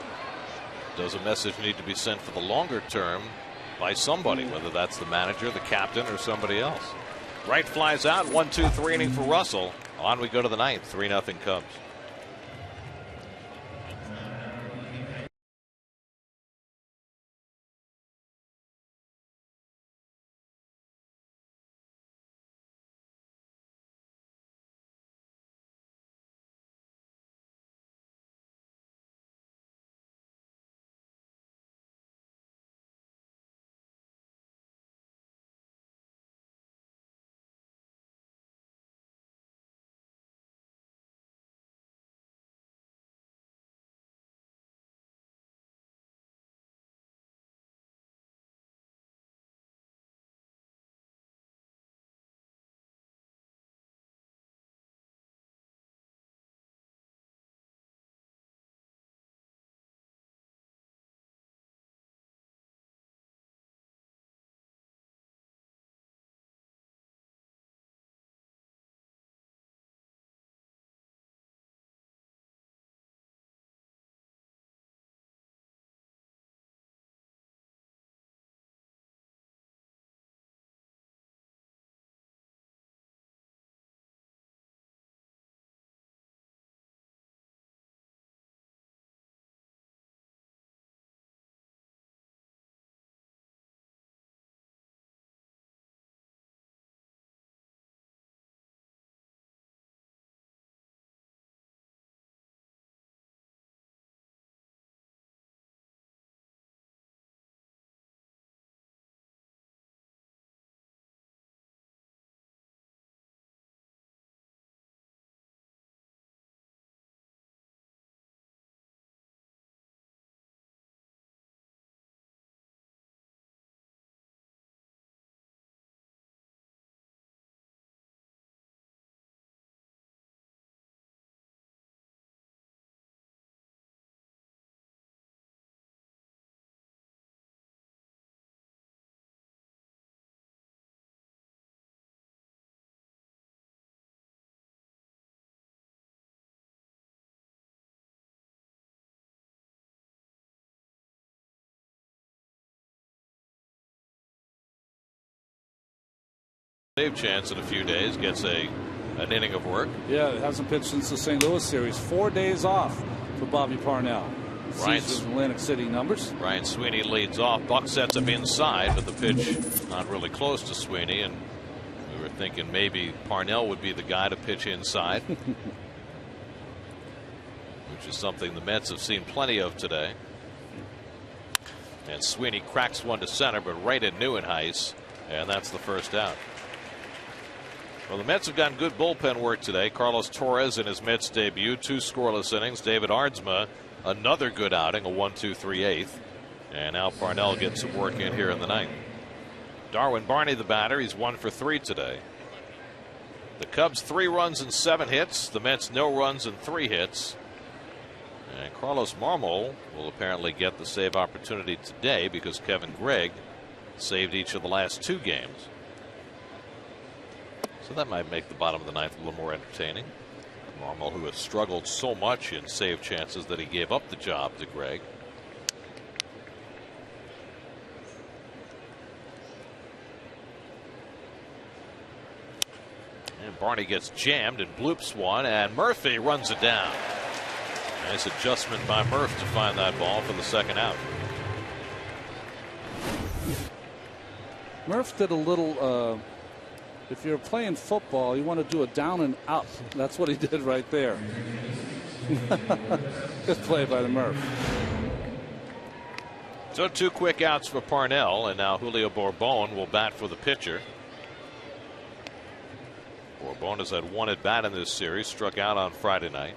does a message need to be sent for the longer term by somebody, whether that's the manager, the captain, or somebody else? Right flies out, 1-2-3 inning for Russell. On we go to the ninth, 3-0 Cubs. Save chance in a few days, gets an inning of work. Yeah, it hasn't pitched since the St. Louis series. 4 days off for Bobby Parnell. Sees Atlantic City numbers. Ryan Sweeney leads off. Buck sets up inside, but the pitch not really close to Sweeney, and we were thinking maybe Parnell would be the guy to pitch inside, which is something the Mets have seen plenty of today. And Sweeney cracks one to center, but right at Neuenhuis, and that's the first out. Well, the Mets have gotten good bullpen work today. Carlos Torres in his Mets debut, 2 scoreless innings. David Aardsma, another good outing, a 1-2-3/8. And now Parnell gets some work in here in the ninth. Darwin Barney, the batter, he's 1 for 3 today. The Cubs 3 runs and 7 hits. The Mets no runs and 3 hits. And Carlos Marmol will apparently get the save opportunity today because Kevin Gregg saved each of the last 2 games. So that might make the bottom of the ninth a little more entertaining. Marmol, who has struggled so much in save chances that he gave up the job to Gregg. And Barney gets jammed and bloops one, and Murphy runs it down. Nice adjustment by Murph to find that ball for the second out. Murph did a little, if you're playing football, you want to do a down and up. That's what he did right there. Good play by the Murph. So 2 quick outs for Parnell, and now Julio Bourbon will bat for the pitcher. Bourbon has had 1 at bat in this series, struck out on Friday night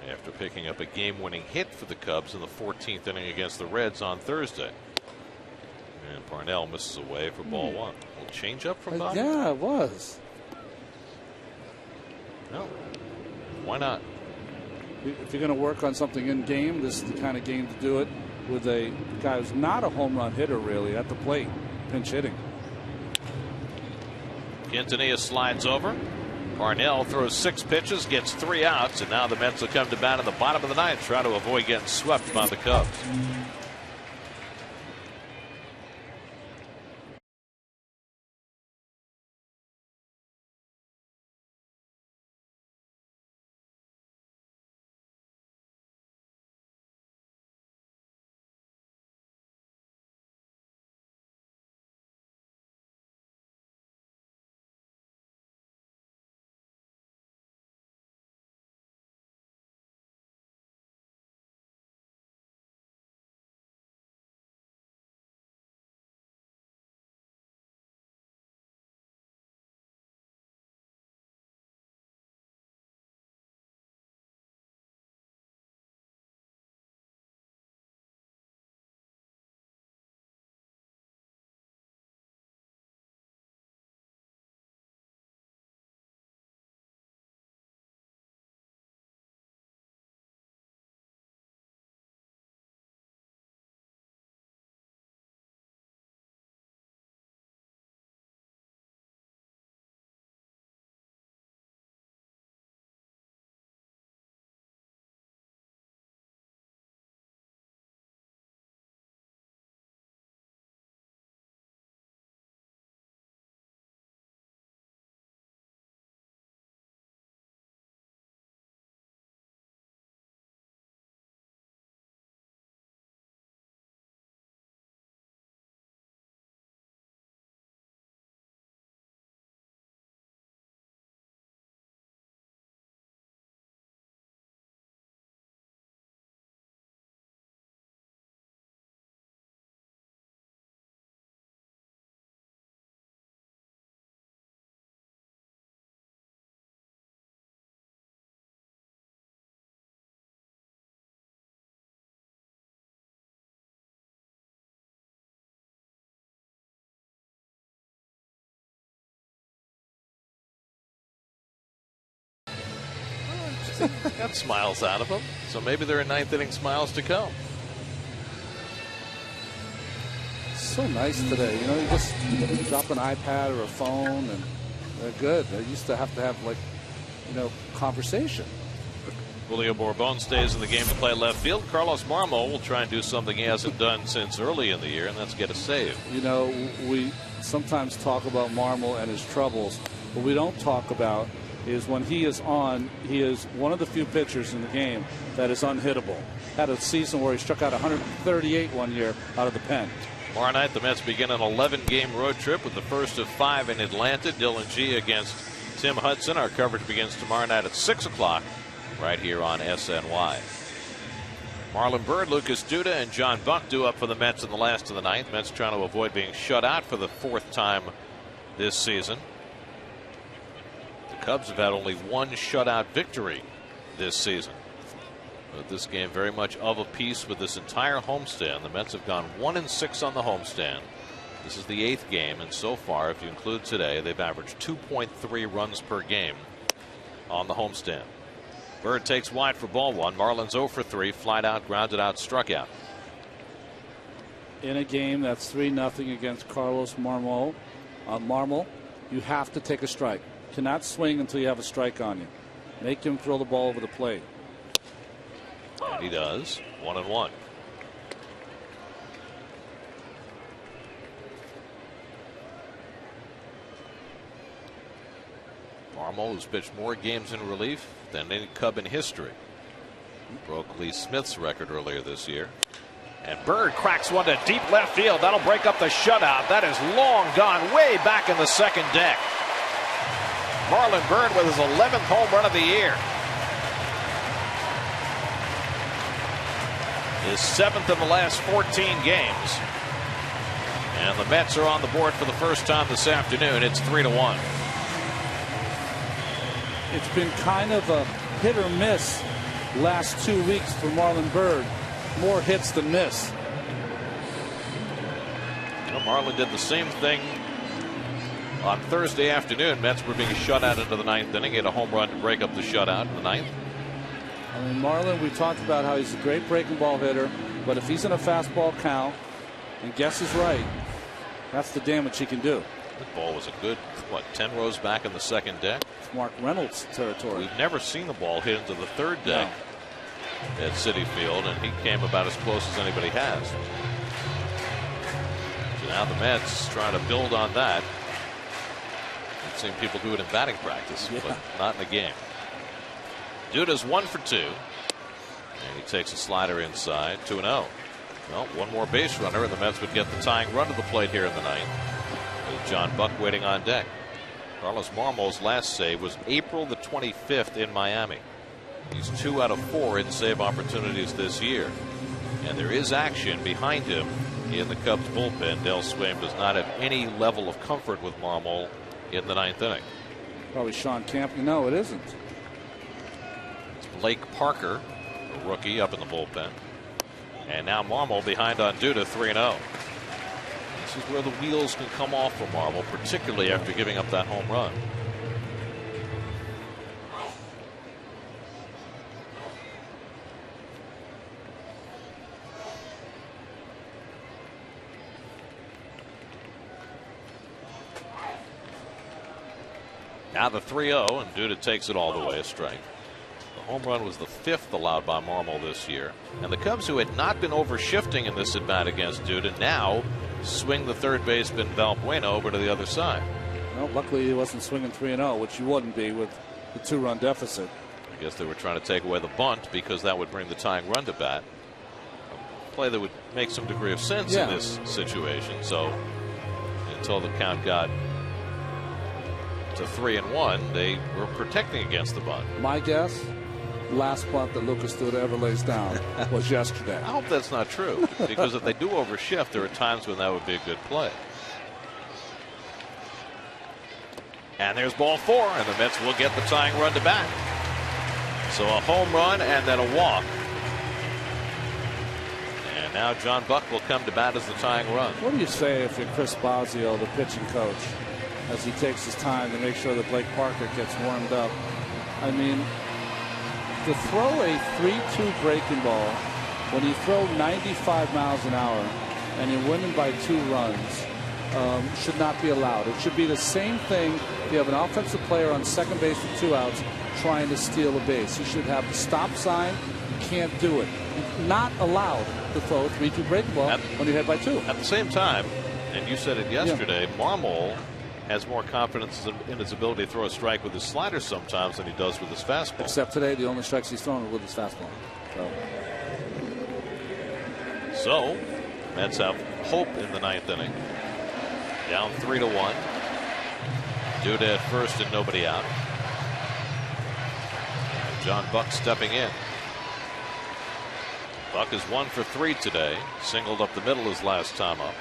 after picking up a game-winning hit for the Cubs in the 14th inning against the Reds on Thursday. And Parnell misses away for ball 1. Will change up from Bobby? Yeah, it was. No. Why not? If you're going to work on something in game, this is the kind of game to do it with a guy who's not a home run hitter really at the plate, pinch hitting. Quintanilla slides over. Parnell throws 6 pitches, gets 3 outs, and now the Mets will come to bat in the bottom of the 9th, try to avoid getting swept by the Cubs. Got smiles out of them, so maybe there are 9th inning smiles to come. So nice today. You know, you just drop an iPad or a phone and they're good. They used to have like, you know, conversation. Julio Bourbon stays in the game to play left field. Carlos Marmol will try and do something he hasn't done since early in the year, and that's get a save. You know, we sometimes talk about Marmol and his troubles. What we don't talk about is when he is on, he is one of the few pitchers in the game that is unhittable. Had a season where he struck out 138 one year out of the pen. Tomorrow night, the Mets begin an 11-game road trip with the first of 5 in Atlanta. Dylan G against Tim Hudson. Our coverage begins tomorrow night at 6 o'clock right here on SNY. Marlon Byrd, Lucas Duda, and John Buck due up for the Mets in the last of the 9th. Mets trying to avoid being shut out for the 4th time this season. The Cubs have had only 1 shutout victory this season. But this game very much of a piece with this entire homestand. The Mets have gone 1-6 on the homestand. This is the 8th game, and so far, if you include today, they've averaged 2.3 runs per game on the homestand. Bird takes wide for ball 1. Marlins 0 for 3, flied out, grounded out, struck out. In a game that's 3-0 against Carlos Marmol, you have to take a strike. Cannot swing until you have a strike on you. Make him throw the ball over the plate. And he does. 1-1. Marmol, who's pitched more games in relief than any Cub in history. Broke Lee Smith's record earlier this year. And Bird cracks one to deep left field. That'll break up the shutout. That is long gone, way back in the second deck. Marlon Byrd with his 11th home run of the year. His 7th in the last 14 games. And the Mets are on the board for the first time this afternoon. It's 3-1. It's been kind of a hit or miss last 2 weeks for Marlon Byrd. More hits than miss. Well, Marlon did the same thing on Thursday afternoon. Mets were being shut out into the 9th inning. He had a home run to break up the shutout in the 9th. I mean, Marlon, we talked about how he's a great breaking ball hitter, but if he's in a fastball count and guesses right, that's the damage he can do. That ball was a good, 10 rows back in the second deck? It's Mark Reynolds territory. We've never seen the ball hit into the third deck at Citi Field, and he came about as close as anybody has. So now the Mets trying to build on that. I've seen people do it in batting practice, but not in a game. Duda's 1 for 2. And he takes a slider inside, 2-0. Well, one more base runner, and the Mets would get the tying run to the plate here in the 9th. With John Buck waiting on deck. Carlos Marmol's last save was April the 25th in Miami. He's 2 out of 4 in save opportunities this year. And there is action behind him in the Cubs bullpen. Del Swaim does not have any level of comfort with Marmol in the 9th inning. Probably Sean Camp. No, it isn't. It's Blake Parker, a rookie, up in the bullpen. And now Marmol behind on Duda, 3-0. This is where the wheels can come off for Marmol, particularly after giving up that home run. Now the 3-0, and Duda takes it all the way, a strike. The home run was the 5th allowed by Marmol this year. And the Cubs, who had not been overshifting in this at-bat against Duda, now swing the third baseman Valbuena over to the other side. Well, luckily he wasn't swinging 3-0, which you wouldn't be with the 2-run deficit. I guess they were trying to take away the bunt because that would bring the tying run to bat. A play that would make some degree of sense in this situation. So until the count got to 3-1, they were protecting against the bunt. My guess, last bunt that Lucas Duda ever lays down was yesterday. I hope that's not true, because if they do overshift, there are times when that would be a good play. And there's ball 4, and the Mets will get the tying run to bat. So a home run and then a walk. And now John Buck will come to bat as the tying run. What do you say if you're Chris Bosio, the pitching coach, as he takes his time to make sure that Blake Parker gets warmed up? I mean, to throw a 3-2 breaking ball when you throw 95 miles an hour and you're winning by 2 runs should not be allowed. It should be the same thing. You have an offensive player on second base with 2 outs trying to steal a base. You should have the stop sign. You can't do it. You're not allowed to throw a 3-2 breaking ball when you're ahead by 2. At the same time, and you said it yesterday, Marmol has more confidence in his ability to throw a strike with his slider sometimes than he does with his fastball. Except today, the only strikes he's thrown are with his fastball. So Mets have hope in the 9th inning. Down 3-1. Duda at first and nobody out. John Buck stepping in. Buck is 1 for 3 today. Singled up the middle his last time up.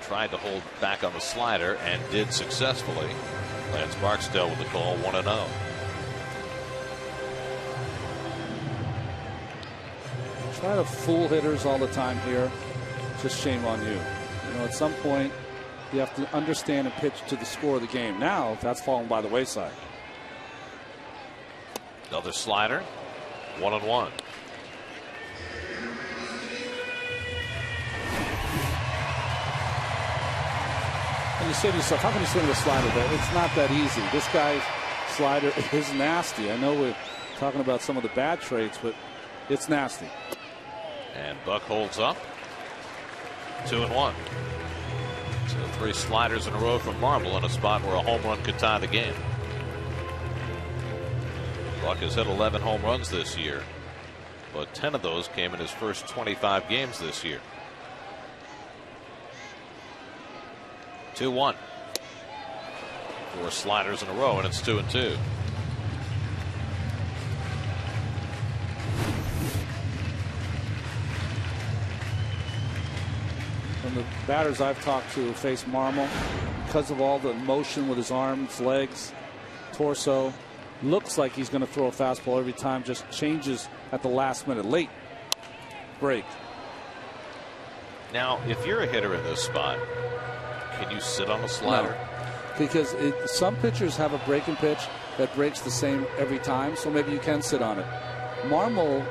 Tried to hold back on the slider and did successfully. Lance Barksdale with the call, 1-0. Try to fool hitters all the time here. Just shame on you. You know, at some point, you have to understand and pitch to the score of the game. Now, that's fallen by the wayside. Another slider, 1-1. And you say to yourself, how can you swing the slider? But it's not that easy. This guy's slider is nasty. I know we're talking about some of the bad traits, but it's nasty. And Buck holds up. 2-1. So 3 sliders in a row from Marmol in a spot where a home run could tie the game. Buck has hit 11 home runs this year, but 10 of those came in his first 25 games this year. 2-1. 4 sliders in a row, and it's 2-2. From the batters I've talked to who face Marmol, because of all the motion with his arms, legs, torso, looks like he's going to throw a fastball every time, just changes at the last minute. Late break. Now, if you're a hitter in this spot, can you sit on a slider? No, because some pitchers have a breaking pitch that breaks the same every time, so maybe you can sit on it. Marmol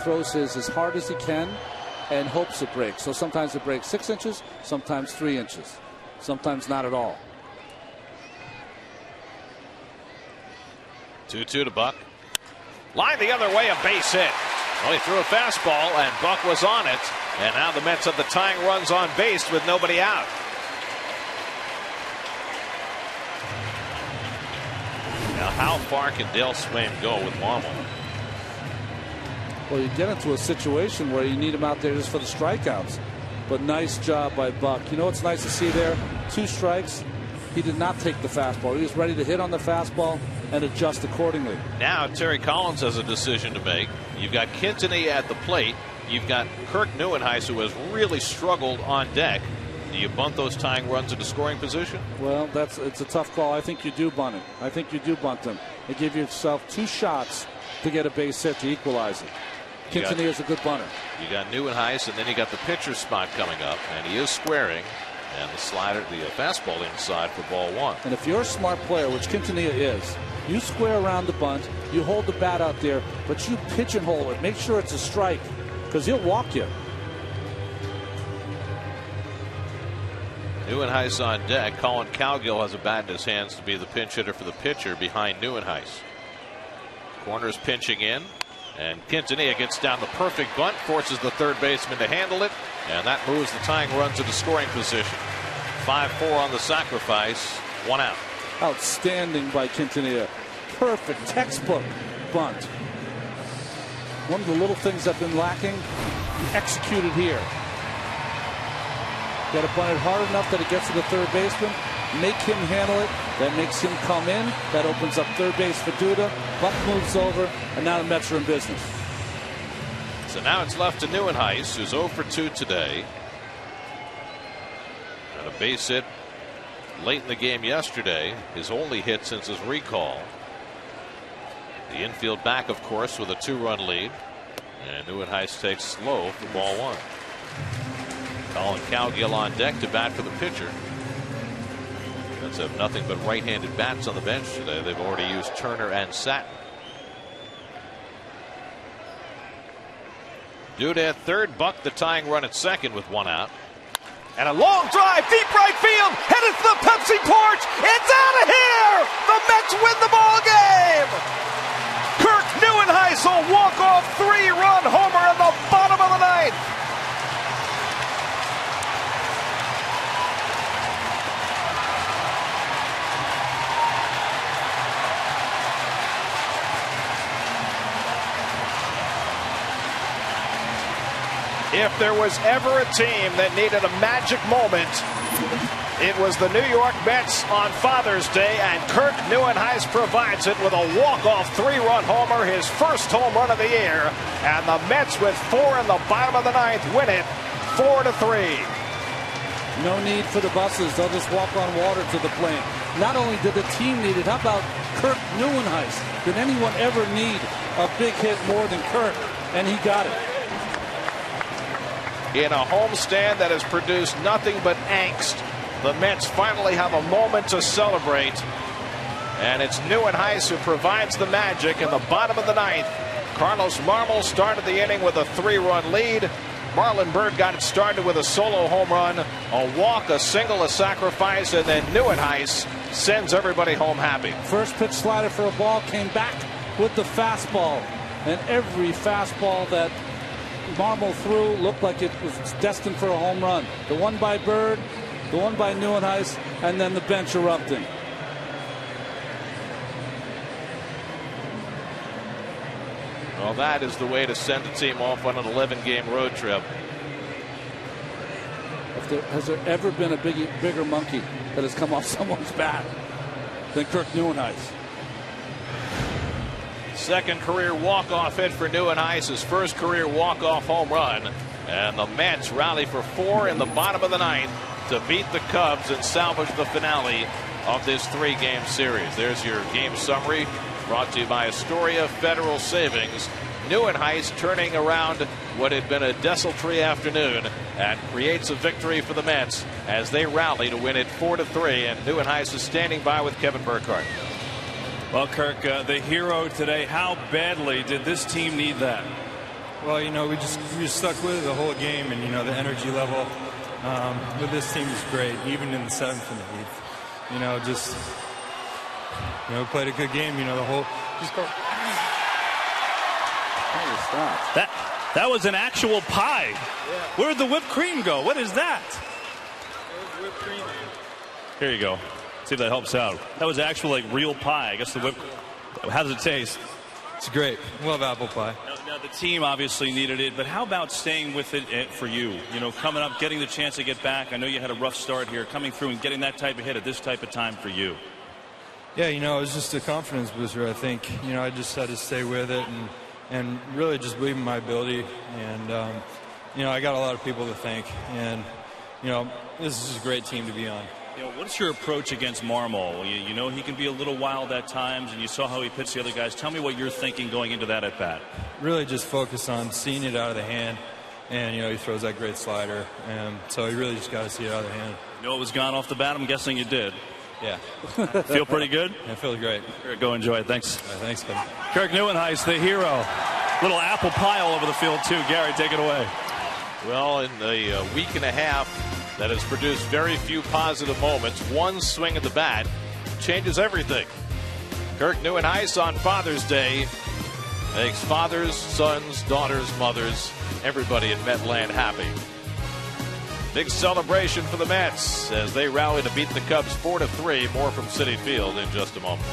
throws his as hard as he can and hopes it breaks. So sometimes it breaks 6 inches, sometimes 3 inches, sometimes not at all. 2-2 to Buck. Line the other way, a base hit. Well, he threw a fastball, and Buck was on it. And now the Mets have the tying runs on base with nobody out. Now, how far can Dale Swain go with Marmol? Well, you get into a situation where you need him out there just for the strikeouts. But nice job by Buck. You know what's nice to see there? 2 strikes. He did not take the fastball. He was ready to hit on the fastball and adjust accordingly. Now Terry Collins has a decision to make. You've got Quintanilla at the plate. You've got Kirk Neuenhuis, who has really struggled on deck. Do you bunt those tying runs into scoring position? Well, it's a tough call. I think you do bunt it. I think you do bunt them. You give yourself 2 shots to get a base hit to equalize it. Quintanilla is a good bunter. You got Neuenhuis, and then you got the pitcher's spot coming up, and he is squaring. And the slider, the fastball inside for ball 1. And if you're a smart player, which Quintanilla is, you square around the bunt, you hold the bat out there, but you pigeonhole it. Make sure it's a strike, because he'll walk you. Neuenhuis on deck. Colin Cowgill has a bat in his hands to be the pinch hitter for the pitcher behind Neuenhuis. Corner's pinching in, and Quintanilla gets down the perfect bunt, forces the third baseman to handle it, and that moves the tying run to the scoring position. 5-4 on the sacrifice, 1 out. Outstanding by Quintanilla. Perfect textbook bunt. One of the little things that's been lacking, executed here. Got to bunt it hard enough that it gets to the third baseman, make him handle it. That makes him come in. That opens up third base for Duda. Buck moves over, and now the Mets are in business. So now it's left to Neuenhuis, who's 0 for 2 today. Got a base hit late in the game yesterday, his only hit since his recall. The infield back, of course, with a 2-run lead. And Neuenhuis takes slow for ball 1. Colin Cowgill on deck to bat for the pitcher. Mets have nothing but right-handed bats on the bench today. They've already used Turner and Satin. Duda at third, Buck the tying run at second with 1 out. And a long drive, deep right field, headed to the Pepsi porch. It's out of here! The Mets win the ball game! Kirk Neuenhuis will walk off 3-run homer in the bottom of the 9th. If there was ever a team that needed a magic moment, it was the New York Mets on Father's Day, and Kirk Neuenhuis provides it with a walk-off 3-run homer, his first home run of the year, and the Mets with 4 in the bottom of the 9th win it 4-3. No need for the buses. They'll just walk on water to the plane. Not only did the team need it, how about Kirk Neuenhuis? Did anyone ever need a big hit more than Kirk? And he got it. In a homestand that has produced nothing but angst, the Mets finally have a moment to celebrate. And it's Neuenhuis who provides the magic in the bottom of the 9th. Carlos Marmol started the inning with a 3-run lead. Marlon Byrd got it started with a solo home run, a walk, a single, a sacrifice, and then Neuenhuis sends everybody home happy. First pitch slider for a ball, came back with the fastball. And every fastball that Marmol threw looked like it was destined for a home run. The one by Bird, the one by Nieuwenhuis, and then the bench erupting. Well, that is the way to send a team off on an 11-game road trip. Has there ever been a bigger monkey that has come off someone's bat than Kirk Nieuwenhuis? Second career walk-off hit for Nieuwenhuis, his first career walk-off home run. And the Mets rally for 4 in the bottom of the ninth to beat the Cubs and salvage the finale of this 3-game series. There's your game summary, brought to you by Astoria Federal Savings. Nieuwenhuis turning around what had been a desultory afternoon and creates a victory for the Mets as they rally to win it 4-3. And Nieuwenhuis is standing by with Kevin Burkhardt. Well, Kirk, the hero today, how badly did this team need that? Well, you know, we just stuck with it the whole game, and, you know, the energy level with this team is great, even in the 7th and the 8th. You know, just, you know, played a good game, you know, the whole, just go. That was an actual pie. Yeah. Where'd the whipped cream go? What is that? It was whipped cream. Here you go. See if that helps out. That was actual, like, real pie. I guess the whipped. How does it taste? It's great. Love apple pie. Now, the team obviously needed it, but how about staying with it for you? You know, coming up, getting the chance to get back. I know you had a rough start here, coming through and getting that type of hit at this type of time for you. Yeah, you know, it was just a confidence booster, I think. You know, I just had to stay with it and really just believe in my ability. And, you know, I got a lot of people to thank. And, you know, this is a great team to be on. You know, what's your approach against Marmol? You know he can be a little wild at times, and you saw how he pitched the other guys. Tell me what you're thinking going into that at bat. Really just focus on seeing it out of the hand, and, you know, he throws that great slider, and so you really just got to see it out of the hand. You know it was gone off the bat? I'm guessing you did. Yeah. Feel pretty good? Yeah, I feel great. Go enjoy it. Thanks. Thanks, Kevin. Kirk Nieuwenhuis, the hero. Little apple pie all over the field, too. Gary, take it away. Well, in the week and a half that has produced very few positive moments, one swing at the bat changes everything. Kirk Nieuwenhuis on Father's Day makes fathers, sons, daughters, mothers, everybody in Metland happy. Big celebration for the Mets as they rally to beat the Cubs 4-3. More from Citi Field in just a moment.